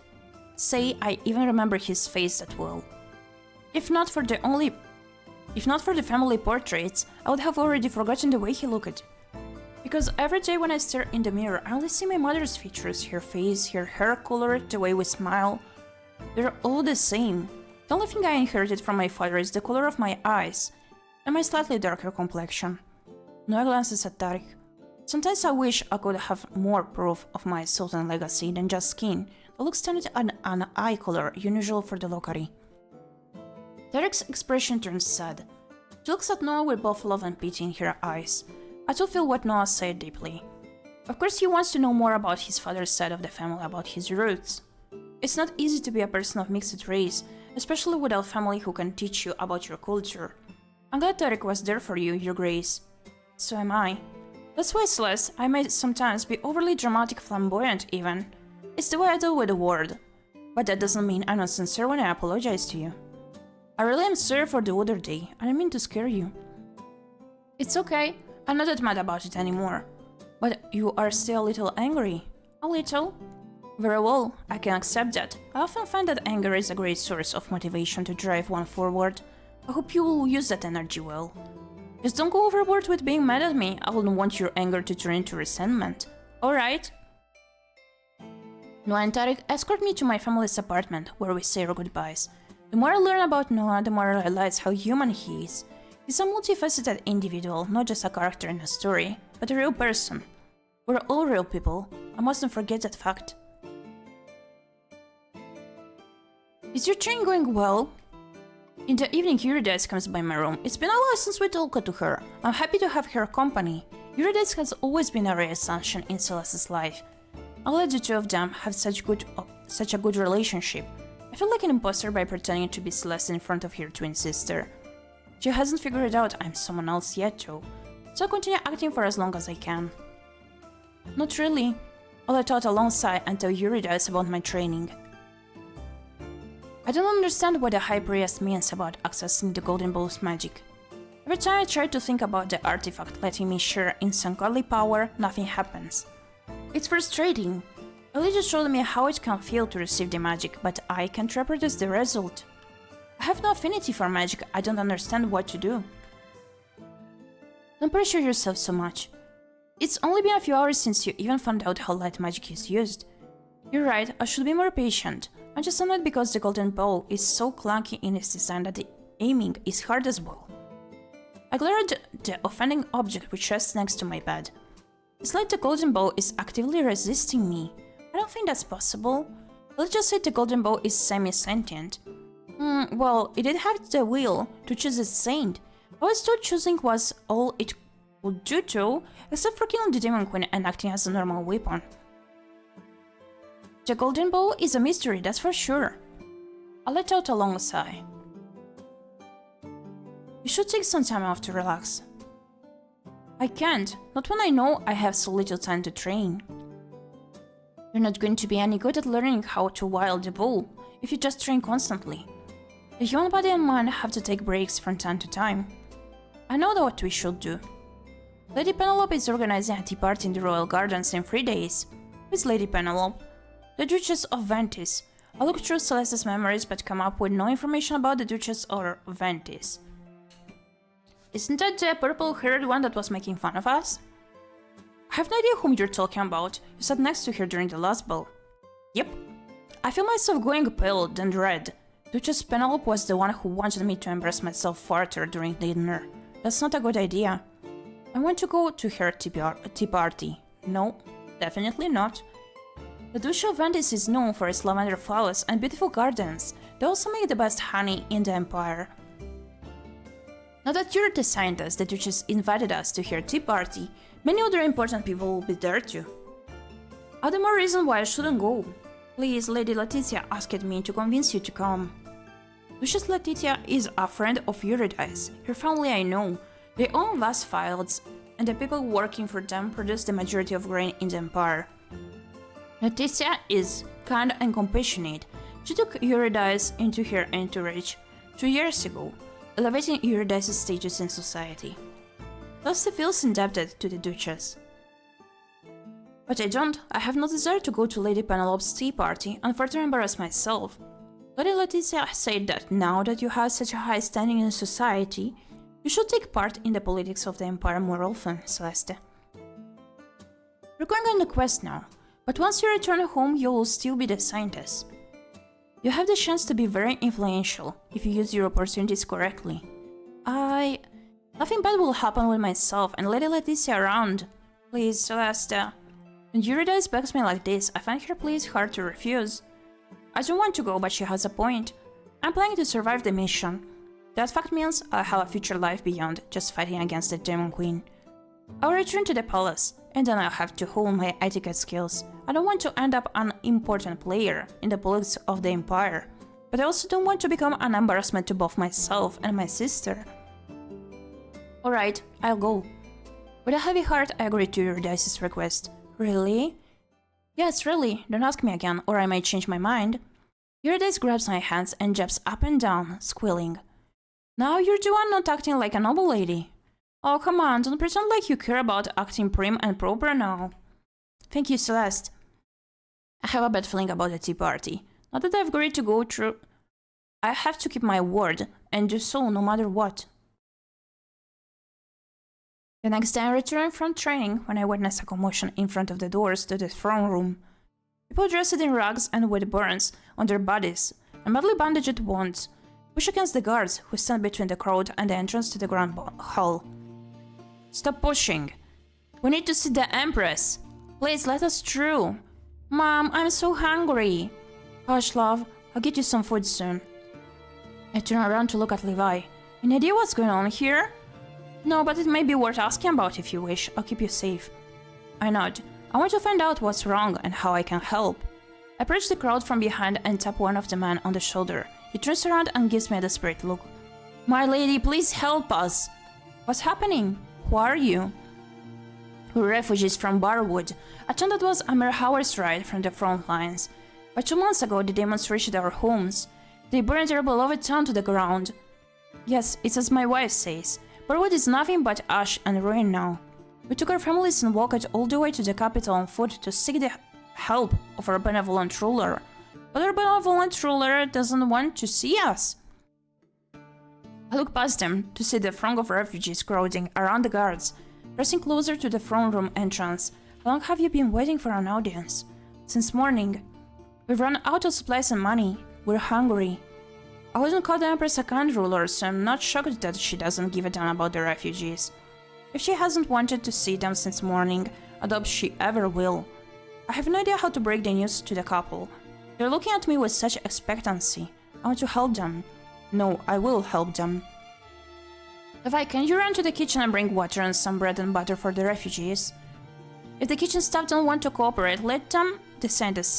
say I even remember his face that well. If not for the only If not for the family portraits, I would have already forgotten the way he looked. Because every day when I stare in the mirror, I only see my mother's features, her face, her hair color, the way we smile. They're all the same. The only thing I inherited from my father is the color of my eyes, and my slightly darker complexion. Noah glances at Tariq. Sometimes I wish I could have more proof of my Sultan legacy than just skin that looks tinted an eye color unusual for the Lokari. Tariq's expression turns sad. She looks at Noah with both love and pity in her eyes. I too feel what Noah said deeply. Of course he wants to know more about his father's side of the family, about his roots. It's not easy to be a person of mixed race, especially without family who can teach you about your culture. I'm glad Tariq was there for you, Your Grace. So am I. That's why, Celeste, I may sometimes be overly dramatic, flamboyant even. It's the way I deal with the world. But that doesn't mean I'm not sincere when I apologize to you. I really am sorry for the other day. I didn't mean to scare you. It's okay. I'm not that mad about it anymore. But you are still a little angry. A little? Very well, I can accept that. I often find that anger is a great source of motivation to drive one forward. I hope you will use that energy well. Just don't go overboard with being mad at me. I wouldn't want your anger to turn into resentment. Alright? Noah and Tariq escort me to my family's apartment, where we say our goodbyes. The more I learn about Noah, the more I realize how human he is. He's a multifaceted individual, not just a character in a story, but a real person. We're all real people. I mustn't forget that fact. Is your train going well? In the evening, Eurydice comes by my room. It's been a while since we talked to her. I'm happy to have her company. Eurydice has always been a ray of sunshine in Celeste's life. I'll let the two of them have such a good relationship. I feel like an imposter by pretending to be Celeste in front of her twin sister. She hasn't figured out I'm someone else yet though, so I'll continue acting for as long as I can. Not really. I'll let out a long sigh and tell Eurydice about my training. I don't understand what the High Priest means about accessing the Golden Bowl's magic. Every time I try to think about the artifact letting me share instant godly power, nothing happens. It's frustrating. Elijah showed me how it can feel to receive the magic, but I can't reproduce the result. I have no affinity for magic, I don't understand what to do. Don't pressure yourself so much. It's only been a few hours since you even found out how light magic is used. You're right, I should be more patient. I'm just annoyed because the golden bow is so clunky in its design that the aiming is hard as well. I glare at the offending object which rests next to my bed. It's like the golden bow is actively resisting me. I don't think that's possible. Let's just say the golden bow is semi-sentient. Well, it did have the will to choose its saint. I was told choosing was all it would do to, except for killing the demon queen and acting as a normal weapon. The golden bow is a mystery, that's for sure. I let out a long sigh. You should take some time off to relax. I can't, not when I know I have so little time to train. You're not going to be any good at learning how to wield the bow if you just train constantly. The human body and mind have to take breaks from time to time. I know what we should do. Lady Penelope is organizing a tea party in the Royal Gardens in 3 days. Who's Lady Penelope? The Duchess of Ventis. I looked through Celeste's memories but come up with no information about the Duchess or Ventis. Isn't that the purple-haired one that was making fun of us? I have no idea whom you're talking about. You sat next to her during the last ball. Yep. I feel myself going pale, then red. Duchess Penelope was the one who wanted me to embrace myself farther during the dinner. That's not a good idea. I want to go to her tea party. No, definitely not. The Duchy of Ventis is known for its lavender flowers and beautiful gardens. They also make the best honey in the Empire. Now that you're the scientist, the Duchess invited us to her tea party. Many other important people will be there too. All the more reason why I shouldn't go. Please, Lady Letitia asked me to convince you to come. Duchess Letitia is a friend of Eurydice. Her family I know. They own vast fields, and the people working for them produce the majority of grain in the Empire. Letitia is kind and compassionate. She took Eurydice into her entourage 2 years ago, elevating Eurydice's status in society. Thus she feels indebted to the Duchess. But I don't. I have no desire to go to Lady Penelope's tea party and further embarrass myself. Lady Letizia said that now that you have such a high standing in society, you should take part in the politics of the Empire more often, Celeste. You're going on a quest now, but once you return home, you will still be the scientist. You have the chance to be very influential if you use your opportunities correctly. Nothing bad will happen with myself and Lady Letizia around. Please, Celeste. When Eurydice begs me like this, I find her pleas hard to refuse. I don't want to go, but she has a point. I'm planning to survive the mission. That fact means I'll have a future life beyond just fighting against the Demon Queen. I'll return to the palace, and then I'll have to hone my etiquette skills. I don't want to end up an important player in the politics of the Empire, but I also don't want to become an embarrassment to both myself and my sister. Alright, I'll go. With a heavy heart, I agreed to Eurydice's request. Really? Yes, really, don't ask me again, or I might change my mind. Eurydice grabs my hands and jumps up and down, squealing. Now you're the one not acting like a noble lady. Oh, come on, don't pretend like you care about acting prim and proper now. Thank you, Celeste. I have a bad feeling about the tea party. Now that I've agreed to go through, I have to keep my word, and do so no matter what. The next day I returned from training when I witnessed a commotion in front of the doors to the throne room. People dressed in rags and with burns on their bodies, and badly bandaged wounds, push against the guards who stand between the crowd and the entrance to the grand hall. Stop pushing! We need to see the Empress! Please let us through! Mom, I'm so hungry! Hush, love, I'll get you some food soon. I turn around to look at Levi. Any idea what's going on here? No, but it may be worth asking about if you wish. I'll keep you safe. I nod. I want to find out what's wrong and how I can help. I approach the crowd from behind and tap one of the men on the shoulder. He turns around and gives me a desperate look. My lady, please help us! What's happening? Who are you? We're refugees from Barwood, a town that was a mere hour's ride from the front lines. But 2 months ago the demons reached our homes. They burned our beloved town to the ground. Yes, it's as my wife says. Barwood is nothing but ash and ruin now. We took our families and walked all the way to the capital on foot to seek the help of our benevolent ruler. But our benevolent ruler doesn't want to see us. I look past them to see the throng of refugees crowding around the guards, pressing closer to the throne room entrance. How long have you been waiting for an audience? Since morning. We've run out of supplies and money. We're hungry. I wouldn't call the Empress a kind ruler, so I'm not shocked that she doesn't give a damn about the refugees. If she hasn't wanted to see them since morning, I doubt she ever will. I have no idea how to break the news to the couple. They're looking at me with such expectancy. I want to help them. No, I will help them. Levi, can you run to the kitchen and bring water and some bread and butter for the refugees? If the kitchen staff don't want to cooperate, tell them the scientist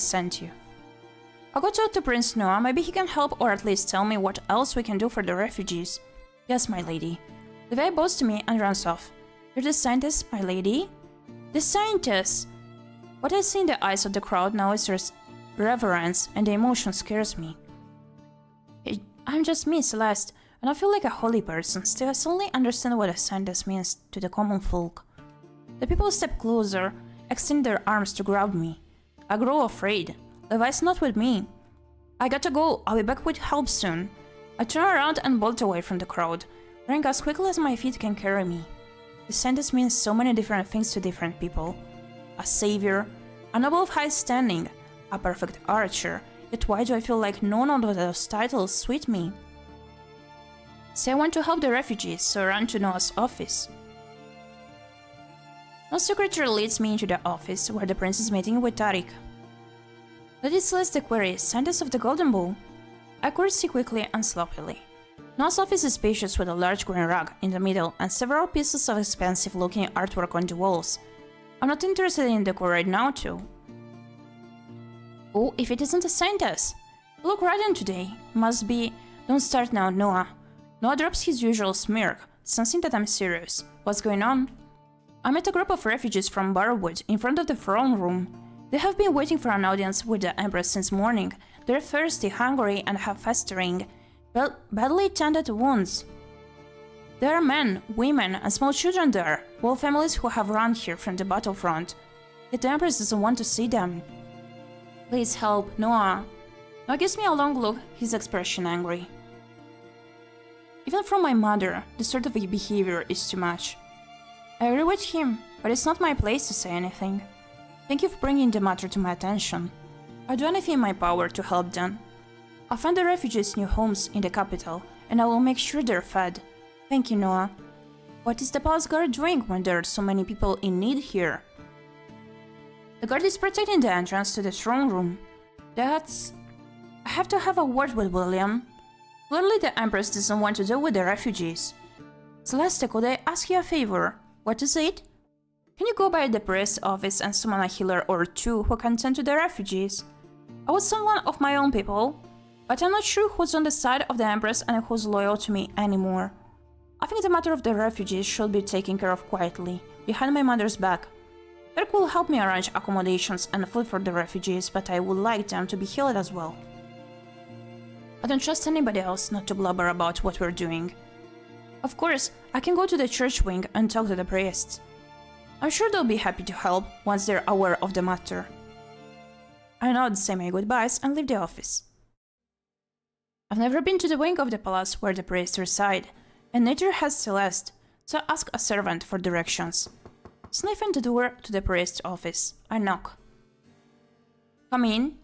sent you. I'll go talk to Prince Noah, maybe he can help or at least tell me what else we can do for the refugees. Yes, my lady. Levi bows to me and runs off. You're the scientist, my lady? The scientist! What I see in the eyes of the crowd now is reverence, and the emotion scares me. I'm just me, Celeste, and I feel like a holy person, still I suddenly understand what a scientist means to the common folk. The people step closer, extend their arms to grab me. I grow afraid. Levi's not with me. I gotta go, I'll be back with help soon. I turn around and bolt away from the crowd, running as quickly as my feet can carry me. The sentence means so many different things to different people. A savior, a noble of high standing, a perfect archer, yet why do I feel like none of those titles suit me? Say I want to help the refugees, so I run to Noah's office. Noah's secretary leads me into the office, where the prince is meeting with Tariq. Lady Celeste queries, scientist of the Golden Bowl? I curtsy quickly and sloppily. Noah's office is spacious with a large green rug in the middle and several pieces of expensive-looking artwork on the walls. I'm not interested in decor right now, too. Oh, if it isn't a scientist! You look radiant today. Must be... Don't start now, Noah. Noah drops his usual smirk, sensing that I'm serious. What's going on? I met a group of refugees from Barwood in front of the throne room. They have been waiting for an audience with the Empress since morning. They're thirsty, hungry, and have festering, badly tended wounds. There are men, women, and small children there, whole families who have run here from the battlefront. Yet the Empress doesn't want to see them. Please help, Noah. Noah gives me a long look, his expression angry. Even from my mother, this sort of behavior is too much. I agree with him, but it's not my place to say anything. Thank you for bringing the matter to my attention. I'll do anything in my power to help them. I'll find the refugees new homes in the capital, and I will make sure they're fed. Thank you, Noah. What is the palace guard doing when there are so many people in need here? The guard is protecting the entrance to the throne room. That's... I have to have a word with William. Clearly the Empress doesn't want to deal with the refugees. Celeste, could I ask you a favor? What is it? Can you go by the priest's office and summon a healer or two who can tend to the refugees? I would summon one of my own people, but I'm not sure who's on the side of the Empress and who's loyal to me anymore. I think the matter of the refugees should be taken care of quietly, behind my mother's back. Dirk will help me arrange accommodations and food for the refugees, but I would like them to be healed as well. I don't trust anybody else not to blubber about what we're doing. Of course, I can go to the church wing and talk to the priests. I'm sure they'll be happy to help once they're aware of the matter. I nod, say my goodbyes, and leave the office. I've never been to the wing of the palace where the priests reside, and neither has Celeste, so I ask a servant for directions. Sniffing the door to the priest's office, I knock. Come in.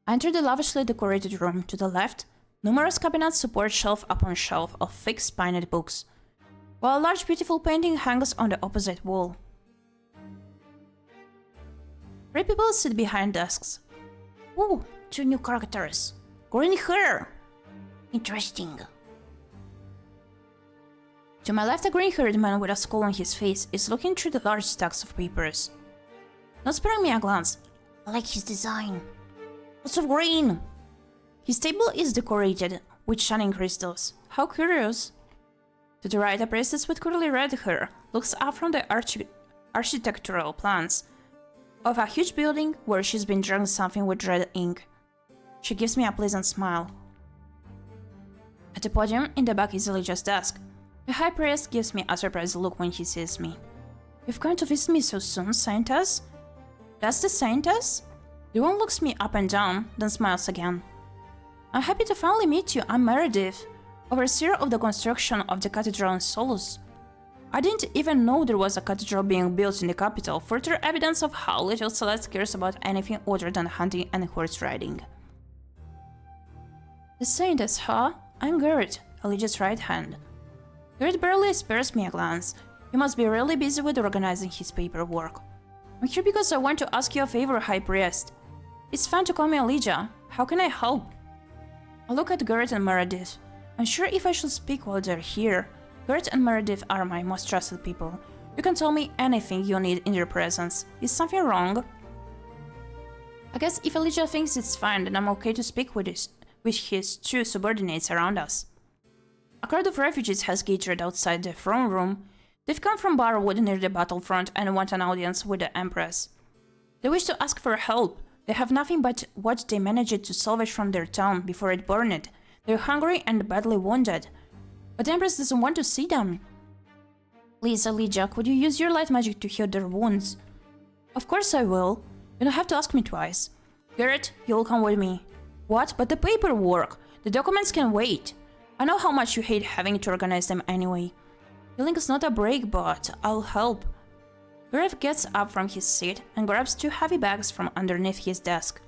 I enter the lavishly decorated room. To the left, numerous cabinets support shelf upon shelf of thick spined books, while a large beautiful painting hangs on the opposite wall. 3 people sit behind desks. Ooh, 2 new characters. Green hair! Interesting. To my left, a green-haired man with a skull on his face is looking through the large stacks of papers. Not sparing me a glance, I like his design. Lots of green! His table is decorated with shining crystals. How curious! To the right, a priestess with curly red hair looks up from the architectural plans of a huge building where she's been drawing something with red ink. She gives me a pleasant smile. At the podium in the back is Elijah's desk. The high priest gives me a surprised look when he sees me. You've come to visit me so soon, Saintess? That's the Saintess? The one looks me up and down, then smiles again. I'm happy to finally meet you. I'm Meredith, overseer of the construction of the cathedral in Solus. I didn't even know there was a cathedral being built in the capital, further evidence of how little Celeste cares about anything other than hunting and horse riding. The Saintess, huh? I'm Gert, Elijah's right hand. Gert barely spares me a glance. He must be really busy with organizing his paperwork. I'm here because I want to ask you a favor, High Priest. It's fine to call me Elijah. How can I help? I look at Gert and Meredith. I'm sure if I should speak while they're here. Gert and Meredith are my most trusted people. You can tell me anything you need in their presence. Is something wrong? I guess if Elijah thinks it's fine, then I'm okay to speak with his 2 subordinates around us. A crowd of refugees has gathered outside the throne room. They've come from Barwood near the battlefront and want an audience with the Empress. They wish to ask for help. They have nothing but what they managed to salvage from their town before it burned. They're hungry and badly wounded. But the Empress doesn't want to see them. Please, Elijah, could you use your light magic to heal their wounds? Of course I will. You don't have to ask me twice. Garrett, you'll come with me. What? But the paperwork! The documents can wait. I know how much you hate having to organize them anyway. Healing is not a break, but I'll help. Gareth gets up from his seat and grabs 2 heavy bags from underneath his desk.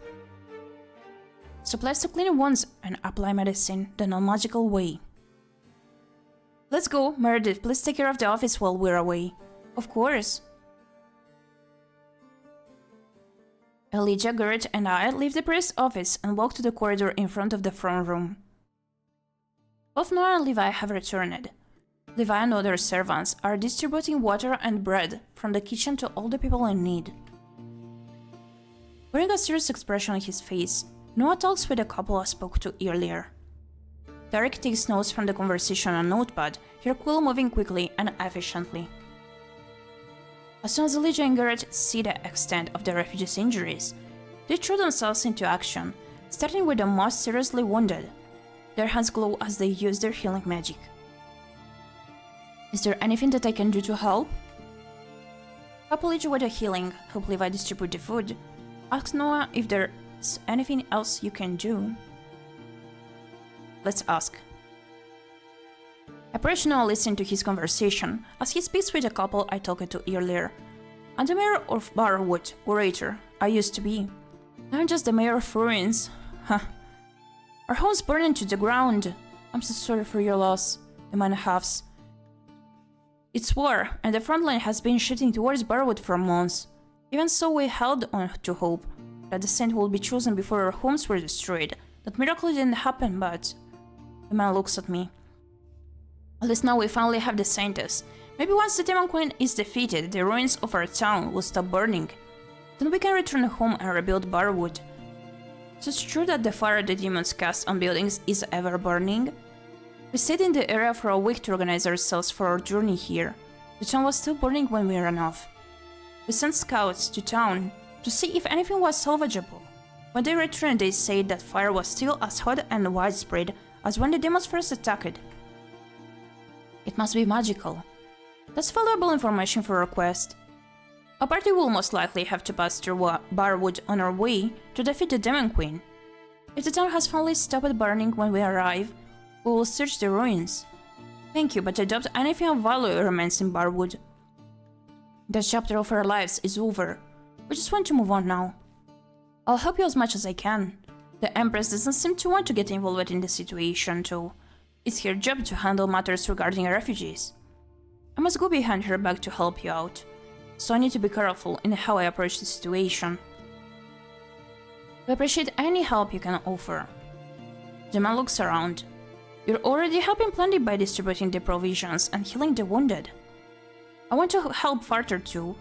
Supplies to clean wounds and apply medicine the non-magical way. Let's go, Meredith, please take care of the office while we're away. Of course. Elijah, Garrett, and I leave the priest's office and walk to the corridor in front of the throne room. Both Noah and Levi have returned. Levi and other servants are distributing water and bread from the kitchen to all the people in need. Wearing a serious expression on his face, Noah talks with the couple I spoke to earlier. Derek takes notes from the conversation on a notepad, her quill moving quickly and efficiently. As soon as Elijah and Garrett see the extent of the refugees' injuries, they throw themselves into action, starting with the most seriously wounded. Their hands glow as they use their healing magic. Is there anything that I can do to help? Help Elijah with the healing, help Levi distribute the food, ask Noah if there Is anything else you can do? Let's ask. I personally listen to his conversation as he speaks with a couple I talked to earlier. I'm the mayor of Barwood, orator. I used to be. Now I'm just the mayor of ruins. Huh. Our home's burning to the ground. I'm so sorry for your loss, the man huffs. It's war, and the front line has been shifting towards Barwood for months. Even so, we held on to hope that the saint would be chosen before our homes were destroyed. That miracle didn't happen, but... The man looks at me. At least now we finally have the saintess. Maybe once the Demon Queen is defeated, the ruins of our town will stop burning. Then we can return home and rebuild Barwood. So it's true that the fire the demons cast on buildings is ever burning? We stayed in the area for a week to organize ourselves for our journey here. The town was still burning when we ran off. We sent scouts to town to see if anything was salvageable. When they returned, they said that fire was still as hot and widespread as when the demons first attacked. It must be magical. That's valuable information for our quest. A party will most likely have to pass through Barwood on our way to defeat the Demon Queen. If the town has finally stopped burning when we arrive, we will search the ruins. Thank you, but I doubt anything of value remains in Barwood. That chapter of our lives is over. We just want to move on now. I'll help you as much as I can. The Empress doesn't seem to want to get involved in the situation, too. It's her job to handle matters regarding refugees. I must go behind her back to help you out, so I need to be careful in how I approach the situation. We appreciate any help you can offer. The man looks around. You're already helping plenty by distributing the provisions and healing the wounded. I want to help further too.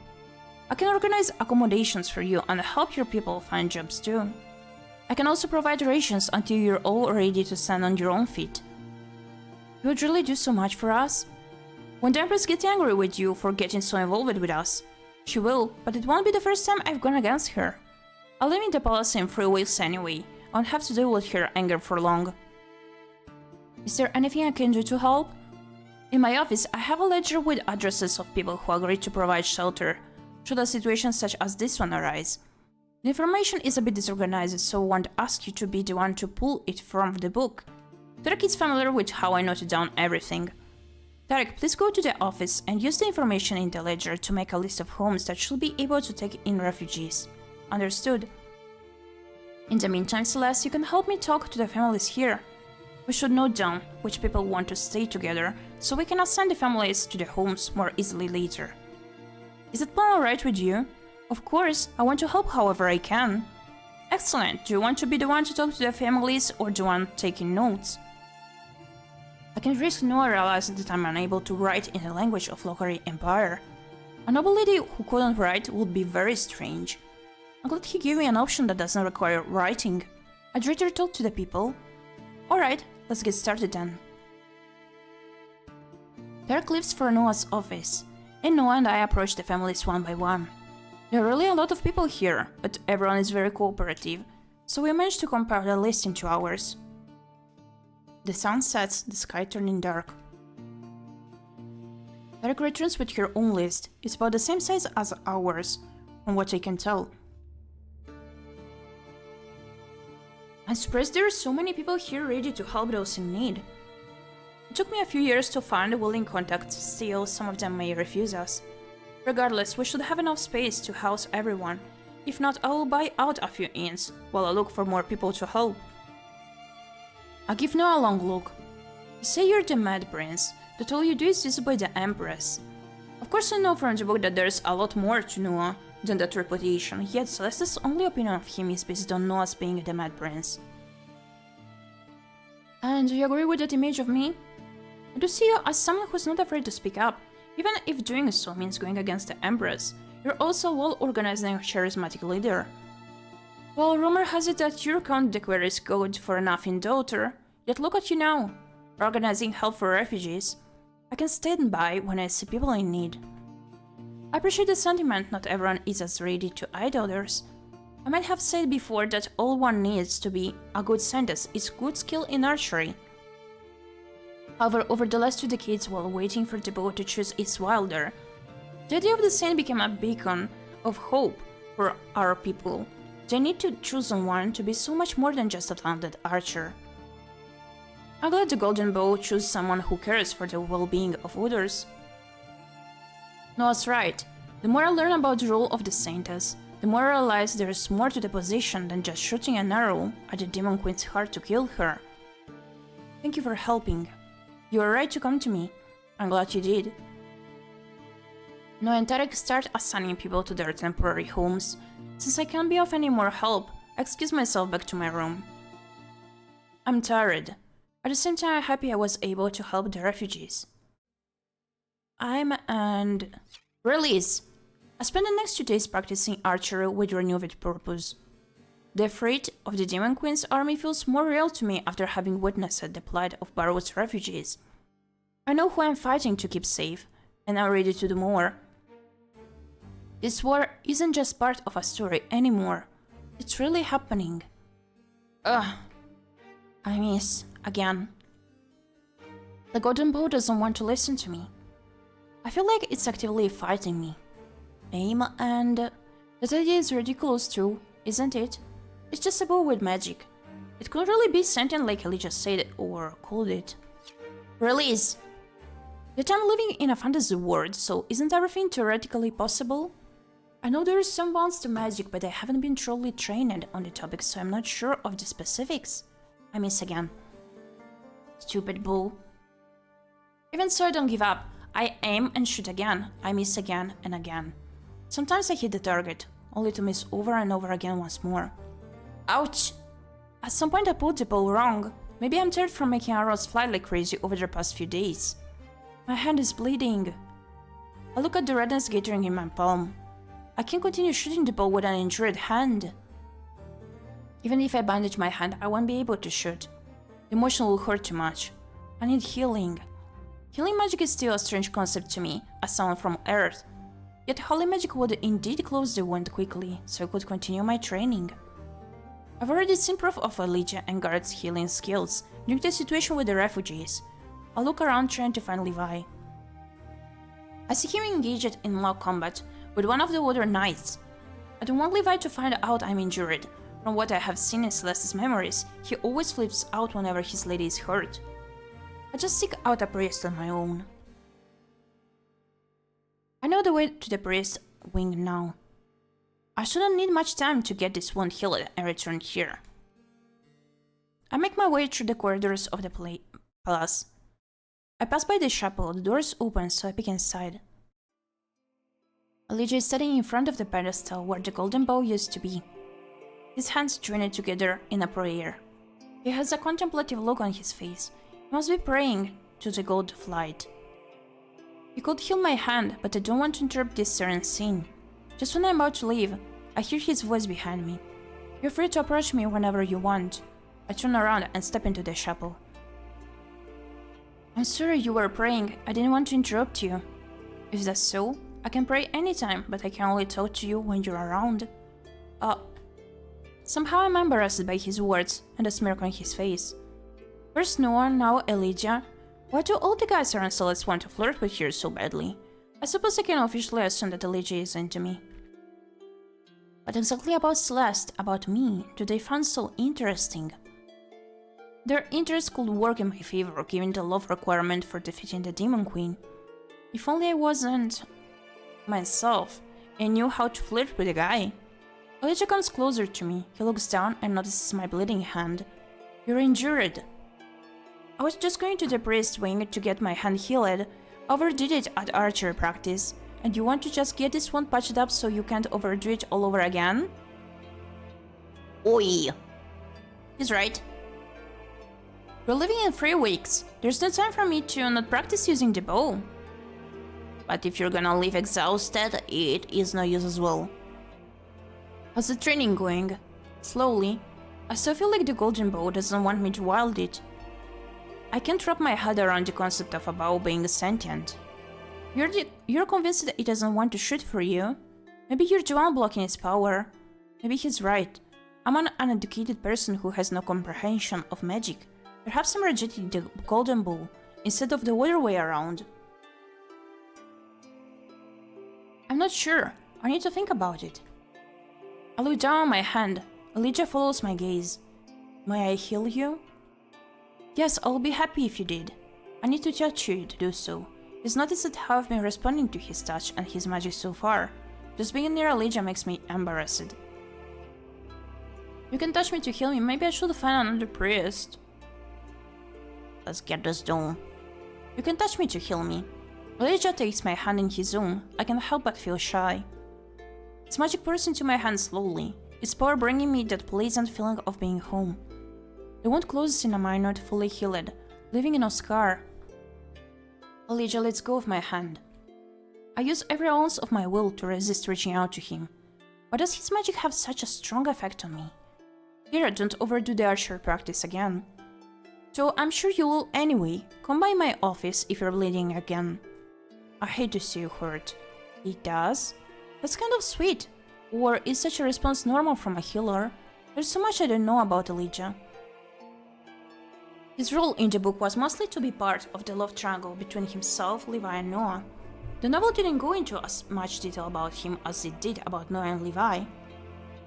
I can organize accommodations for you and help your people find jobs too. I can also provide rations until you're all ready to stand on your own feet. You would really do so much for us? When the Empress gets angry with you for getting so involved with us, she will, but it won't be the first time I've gone against her. I'll live in the palace in 3 weeks anyway. I won't have to deal with her anger for long. Is there anything I can do to help? In my office, I have a ledger with addresses of people who agreed to provide shelter should a situation such as this one arise. The information is a bit disorganized, so I won't ask you to be the one to pull it from the book. Tarek is familiar with how I noted down everything. Tarek, please go to the office and use the information in the ledger to make a list of homes that should be able to take in refugees. Understood? In the meantime, Celeste, you can help me talk to the families here. We should note down which people want to stay together, so we can assign the families to the homes more easily later. Is that plan alright with you? Of course, I want to help however I can. Excellent. Do you want to be the one to talk to the families or the one taking notes? I can risk Noah realizing that I'm unable to write in the language of Lockery Empire. A noble lady who couldn't write would be very strange. I'm glad he gave me an option that doesn't require writing. I'd rather talk to the people. Alright, let's get started then. Derek leaves for Noah's office, and Noah and I approach the families one by one. There are really a lot of people here, but everyone is very cooperative, so we managed to compile the list in 2 hours. The sun sets, the sky turning dark. Derek returns with her own list. It's about the same size as ours, from what I can tell. I'm surprised there are so many people here ready to help those in need. It took me a few years to find willing contacts, still some of them may refuse us. Regardless, we should have enough space to house everyone. If not, I will buy out a few inns, while I look for more people to help. I give Noah a long look. You say you're the Mad Prince, that all you do is disobey the Empress. Of course I know from the book that there's a lot more to Noah than that reputation, yet Celeste's only opinion of him is based on Noah's being the Mad Prince. And do you agree with that image of me? I do see you as someone who's not afraid to speak up, even if doing so means going against the Empress. You're also a well-organized and charismatic leader. Well, rumor has it that your Count Decquer is good for a nothing daughter, yet look at you now, organizing help for refugees. I can stand by when I see people in need. I appreciate the sentiment, not everyone is as ready to aid others. I might have said before that all one needs to be a good scientist is good skill in archery. However, over the last 2 decades, while waiting for the boat to choose its wielder, the idea of the saint became a beacon of hope for our people. They need to choose one to be so much more than just a talented archer. I'm glad the Golden Bow chose someone who cares for the well-being of others. Noah's right. The more I learn about the role of the Saintess, the more I realize there is more to the position than just shooting an arrow at the Demon Queen's heart to kill her. Thank you for helping. You were right to come to me. I'm glad you did. Noah and Tarek start assigning people to their temporary homes. Since I can't be of any more help, I excuse myself back to my room. I'm tired. At the same time, I'm happy I was able to help the refugees. Release! I spent the next 2 days practicing archery with renewed purpose. The threat of the Demon Queen's army feels more real to me after having witnessed the plight of Barrow's refugees. I know who I'm fighting to keep safe, and I'm ready to do more. This war isn't just part of a story anymore. It's really happening. Ugh. I miss again. The Golden Bow doesn't want to listen to me. I feel like it's actively fighting me. And that idea is ridiculous too, isn't it? It's just a bow with magic. It could really be sentient like Ellie just said or called it. Release! Yet I'm living in a fantasy world, so isn't everything theoretically possible? I know there is some bounds to magic, but I haven't been truly trained on the topic, so I'm not sure of the specifics. I miss again. Stupid bow. Even so, I don't give up. I aim and shoot again. I miss again and again. Sometimes I hit the target, only to miss over and over again once more. Ouch! At some point I pulled the bow wrong. Maybe I'm tired from making arrows fly like crazy over the past few days. My hand is bleeding. I look at the redness gathering in my palm. I can't continue shooting the bow with an injured hand. Even if I bandage my hand, I won't be able to shoot. The motion will hurt too much. I need healing. Healing magic is still a strange concept to me, as someone from Earth. Yet holy magic would indeed close the wound quickly, so I could continue my training. I've already seen proof of Elijah and Guard's healing skills during the situation with the refugees. I look around trying to find Levi. I see him engaged in low combat with one of the other knights. I don't want Levi to find out I'm injured. From what I have seen in Celeste's memories, he always flips out whenever his lady is hurt. I just seek out a priest on my own. I know the way to the priest's wing now. I shouldn't need much time to get this wound healed and return here. I make my way through the corridors of the palace. I pass by the chapel, the doors open, so I peek inside. Elijah is standing in front of the pedestal where the golden bow used to be. His hands joined together in a prayer. He has a contemplative look on his face. He must be praying to the god of light. He could heal my hand, but I don't want to interrupt this serene scene. Just when I'm about to leave, I hear his voice behind me. You're free to approach me whenever you want. I turn around and step into the chapel. I'm sorry you were praying. I didn't want to interrupt you. If that's so, I can pray anytime, but I can only talk to you when you're around. Somehow I'm embarrassed by his words and the smirk on his face. First Noah, now Elijah. Why do all the guys around Celeste want to flirt with her so badly? I suppose I can officially assume that Elijah is into me. What exactly about Celeste, about me, do they find so interesting? Their interest could work in my favor, given the love requirement for defeating the Demon Queen. If only I wasn't myself and knew how to flirt with a guy. Elijah comes closer to me. He looks down and notices my bleeding hand. You're injured. I was just going to the priest's wing to get my hand healed. Overdid it at archery practice. And you want to just get this one patched up so you can't overdo it all over again? Oi. He's right. We're living in 3 weeks. There's no time for me to not practice using the bow. But if you're gonna leave exhausted, it is no use as well. How's the training going? Slowly. I still feel like the golden bow doesn't want me to wield it. I can't wrap my head around the concept of a bow being sentient. You're convinced that it doesn't want to shoot for you? Maybe you're the one blocking its power. Maybe he's right. I'm an uneducated person who has no comprehension of magic. Perhaps I'm rejecting the golden bow instead of the other way around. I'm not sure. I need to think about it. I look down on my hand. Elijah follows my gaze. May I heal you? Yes, I'll be happy if you did. I need to touch you to do so. He's noticed that how I've been responding to his touch and his magic so far. Just being near Elijah makes me embarrassed. You can touch me to heal me. Maybe I should find another priest. Let's get this done. You can touch me to heal me. Elijah takes my hand in his own. I can't help but feel shy. His magic pours into my hand slowly, its power bringing me that pleasant feeling of being home. The wound closes in a minute, fully healed, leaving no scar. Elijah lets go of my hand. I use every ounce of my will to resist reaching out to him. Why does his magic have such a strong effect on me? Here, don't overdo the archer practice again. So I'm sure you will anyway. Come by my office if you're bleeding again. I hate to see you hurt. He does? That's kind of sweet. Or is such a response normal from a healer? There's so much I don't know about Elijah. His role in the book was mostly to be part of the love triangle between himself, Levi, and Noah. The novel didn't go into as much detail about him as it did about Noah and Levi.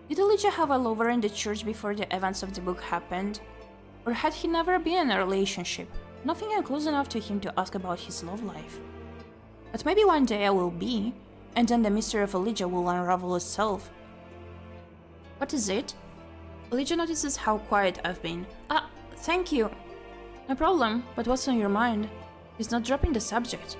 Did Elijah have a lover in the church before the events of the book happened? Or had he never been in a relationship? Nothing close enough to him to ask about his love life. But maybe one day I will be, and then the mystery of Elijah will unravel itself. What is it? Elijah notices how quiet I've been. Ah, thank you. No problem, but what's on your mind? He's not dropping the subject.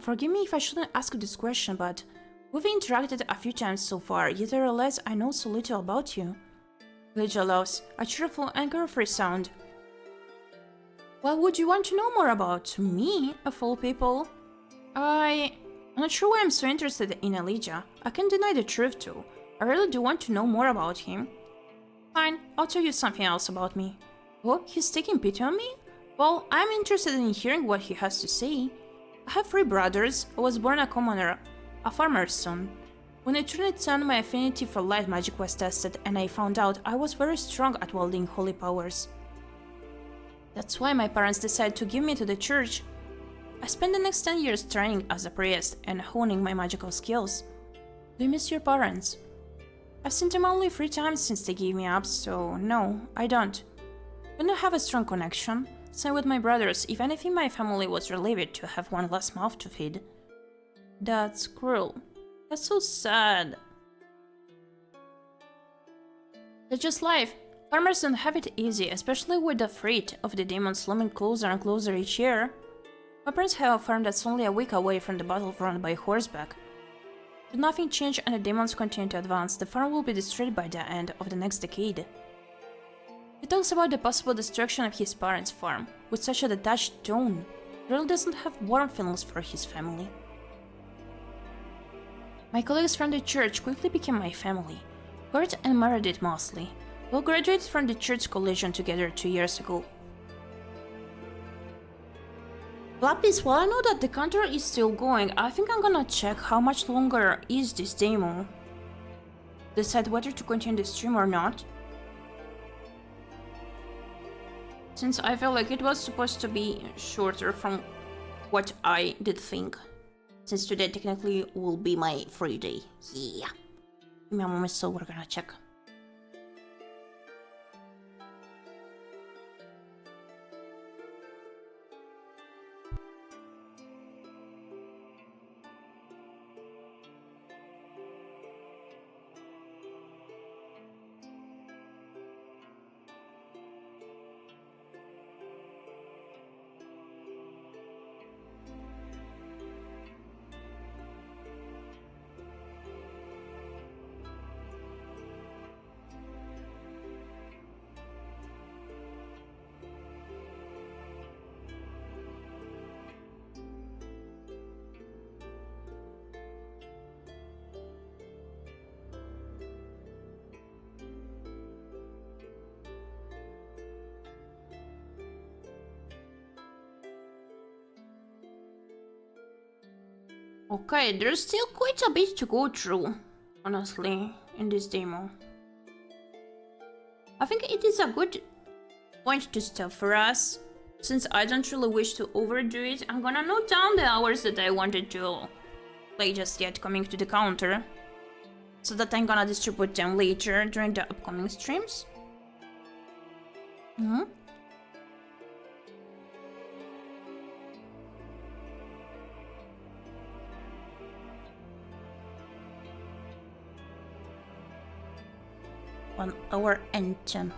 Forgive me if I shouldn't ask this question, but we've interacted a few times so far, yet I realize I know so little about you. Elijah laughs, a cheerful and carefree sound. Well, would you want to know more about me, of all people? I'm not sure why I'm so interested in Elijah. I can't deny the truth too. I really do want to know more about him. Fine, I'll tell you something else about me. Oh, he's taking pity on me? Well, I'm interested in hearing what he has to say. I have 3 brothers. I was born a commoner, a farmer's son. When I turned 10, my affinity for light magic was tested, and I found out I was very strong at wielding holy powers. That's why my parents decided to give me to the church. I spent the next 10 years training as a priest and honing my magical skills. Do you miss your parents? I've seen them only 3 times since they gave me up, so no, I don't. We don't have a strong connection. Same with my brothers. If anything, my family was relieved to have one less mouth to feed. That's cruel. That's so sad. That's just life. Farmers don't have it easy, especially with the threat of the demons looming closer and closer each year. My parents have a farm that's only a week away from the battlefront by horseback. Should nothing change and the demons continue to advance, the farm will be destroyed by the end of the next decade. He talks about the possible destruction of his parents' farm with such a detached tone. He really doesn't have warm feelings for his family. My colleagues from the church quickly became my family. Kurt and Meredith mostly. We all graduated from the church collision together 2 years ago. Lapis, while I know that the counter is still going, I think I'm gonna check how much longer is this demo. Decide whether to continue the stream or not. Since I felt like it was supposed to be shorter from what I did think. Since today technically will be my free day. Yeah. Give me a moment, so we're gonna check. Okay, there's still quite a bit to go through, honestly, in this demo. I think it is a good point to stop for us. Since I don't really wish to overdo it, I'm gonna note down the hours that I wanted to play just yet coming to the counter. so that I'm gonna distribute them later during the upcoming streams. Mm-hmm. 1 hour and 10.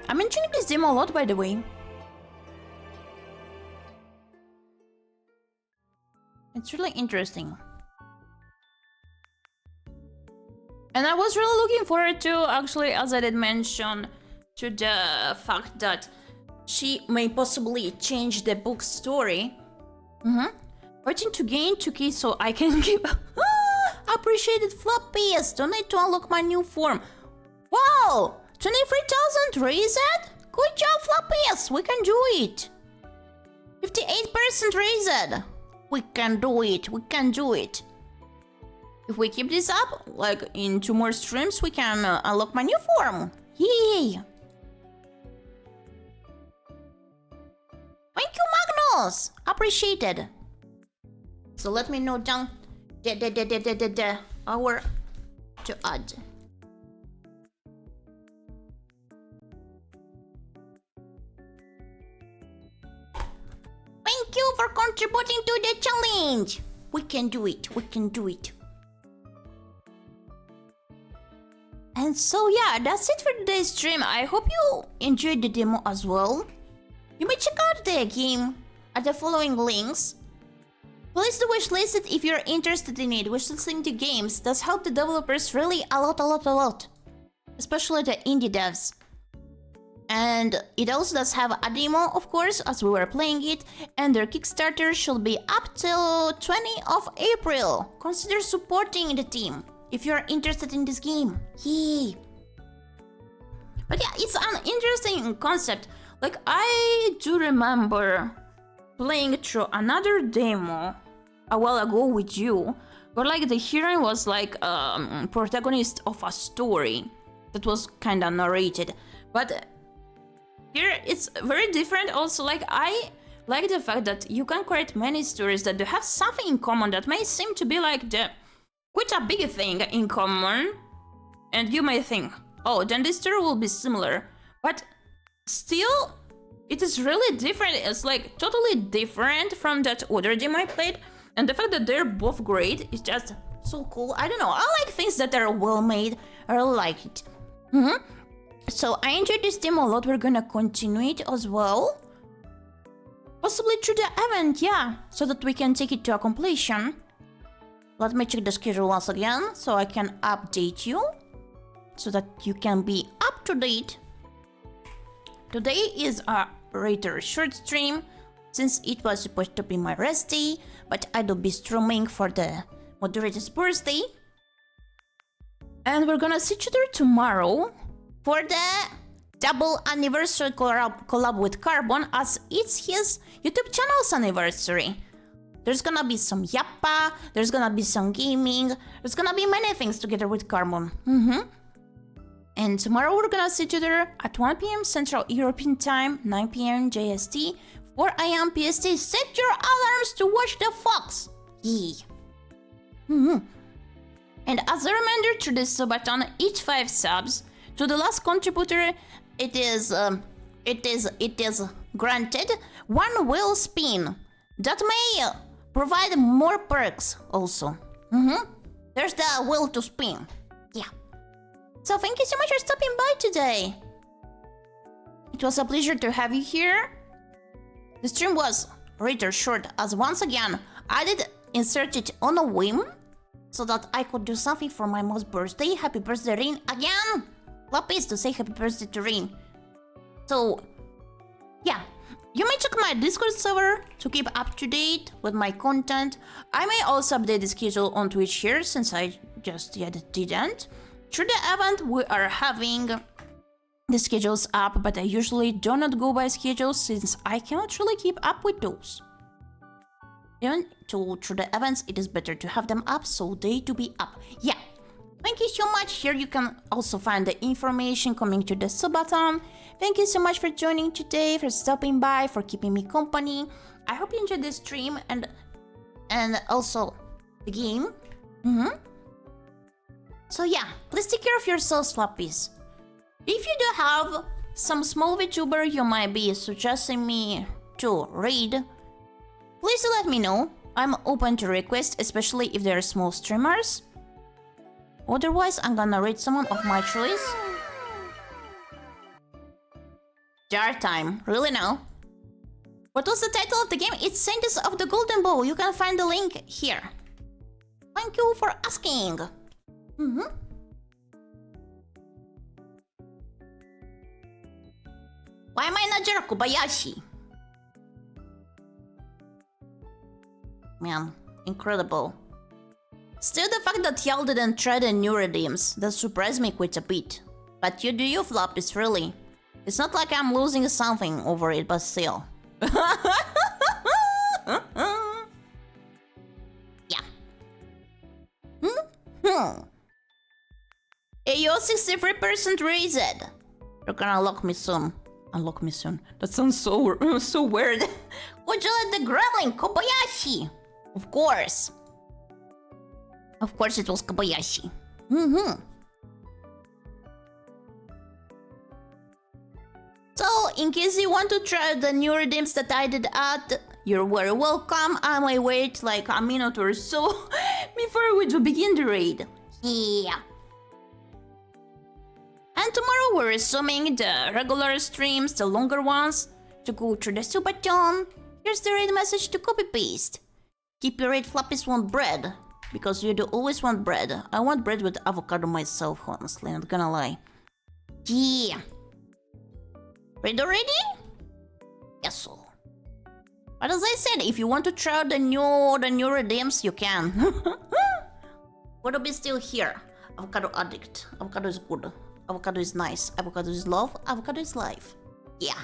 I'm enjoying this demo a lot, by the way. It's really interesting. And I was really looking forward to, actually, as I did mention, to the fact that she may possibly change the book story. Waiting to gain 2k so I can give appreciated floppies. Donate to unlock my new form. Wow! 23,000 raised? Good job, floppies! We can do it! 58% raised! We can do it, we can do it. If we keep this up, like in 2 more streams, we can unlock my new form. Yay! Thank you, Magnus! Appreciated. So let me know down the hour to add. Thank you for contributing to the challenge! We can do it, we can do it. And so yeah, that's it for today's stream. I hope you enjoyed the demo as well. You may check out the game at the following links. Please do wishlist it if you're interested in it. Wishlisting the games does help the developers really a lot. Especially the indie devs. And it also does have a demo, of course, as we were playing it. And their Kickstarter should be up till 20th of April. Consider supporting the team if you're interested in this game. Yay! But yeah, it's an interesting concept. Like, I do remember playing through another demo a while ago with you, where like the heroine was like protagonist of a story that was kind of narrated. But here it's very different. Also, like, I like the fact that you can create many stories that do have something in common that may seem to be like quite a big thing in common, and you may think, oh, then this story will be similar, but still it is really different. It's like totally different from that other game I played, and the fact that they're both great is just so cool. I don't know, I like things that are well made. I really like it. So I enjoyed this demo a lot. We're gonna continue it as well, possibly through the event, yeah, so that we can take it to a completion. Let me check the schedule once again so I can update you, so that you can be up to date. Today is a rather short stream, since it was supposed to be my rest day, but I will be streaming for the moderator's birthday. And we're gonna see each other tomorrow for the double anniversary collab with Carbon, as it's his YouTube channel's anniversary. There's gonna be some yappa, there's gonna be some gaming, there's gonna be many things together with Carbon. And tomorrow we're gonna see each other at 1 PM Central European Time, 9 PM JST, 4 AM PST. Set your alarms to watch the fox! Yay! And as a reminder to the subathon, each 5 subs, to the last contributor, it is granted 1 wheel spin that may provide more perks also. There's the wheel to spin. Yeah. So thank you so much for stopping by today. It was a pleasure to have you here. The stream was rather short, as once again I did insert it on a whim so that I could do something for my mom's birthday. Happy birthday, Rin, again! Lapis to say happy birthday to Rin. So yeah, you may check my Discord server to keep up to date with my content. I may also update the schedule on Twitch here, since I just yet didn't. Through the event, we are having the schedules up, but I usually do not go by schedules, since I cannot really keep up with those. Even through the events, it is better to have them up, so they to be up. Yeah. Thank you so much. Here you can also find the information coming to the subathon. Thank you so much for joining today, for stopping by, for keeping me company. I hope you enjoyed the stream and also the game. So yeah, please take care of yourselves, flappies. If you do have some small VTuber you might be suggesting me to raid, please let me know. I'm open to requests, especially if they're small streamers. Otherwise, I'm gonna raid someone of my choice. Jar time. Really now? What was the title of the game? It's Scientists of the Golden Bow. You can find the link here. Thank you for asking. Why am I not Jar Kobayashi? Man, incredible. Still, the fact that Yahhō didn't try the new redeems, that surprised me quite a bit. But you do you, flop this really. It's not like I'm losing something over it, but still. Yeah. Hey, you're 63% raised. You're gonna unlock me soon. Unlock me soon. That sounds so weird. Would you let the gremlin, Kobayashi? Of course. Of course it was Kobayashi. So, in case you want to try the new redeems that I did add, you're very welcome. I might wait like a minute or so before we do begin the raid. Yeah. And tomorrow we're resuming the regular streams, the longer ones. To go through the SUBATHON, here's the raid message to copy-paste. Keep your raid flappies want bread. Because you do always want bread. I want bread with avocado myself, honestly, not gonna lie. Yeah. Ready already? Yes, so. But as I said, if you want to try out the new redeems, you can. Gotta be still here. Avocado addict. Avocado is good. Avocado is nice. Avocado is love. Avocado is life. Yeah.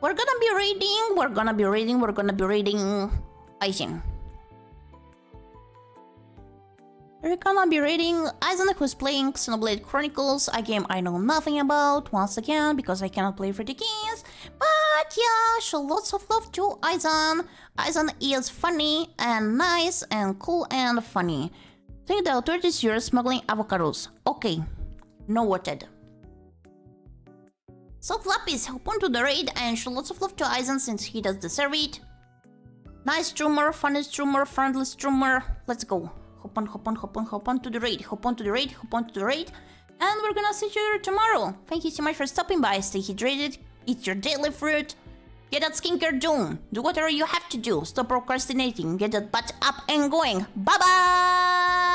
We're gonna be raiding Aizen. We're gonna be raiding Aizen, who's playing Xenoblade Chronicles, a game I know nothing about, once again, because I cannot play for the games. But yeah, show lots of love to Aizen. Aizen is funny and nice and cool and funny. Think the authorities you're smuggling avocados. Okay, noted. So flappies, hop onto the raid and show lots of love to Aizen since he does deserve it. Nice streamer, funny streamer, friendly streamer. Let's go. Hop on to the raid. And we're gonna see you tomorrow. Thank you so much for stopping by. Stay hydrated, eat your daily fruit, get that skincare done. Do whatever you have to do. Stop procrastinating, get that butt up and going. Bye bye!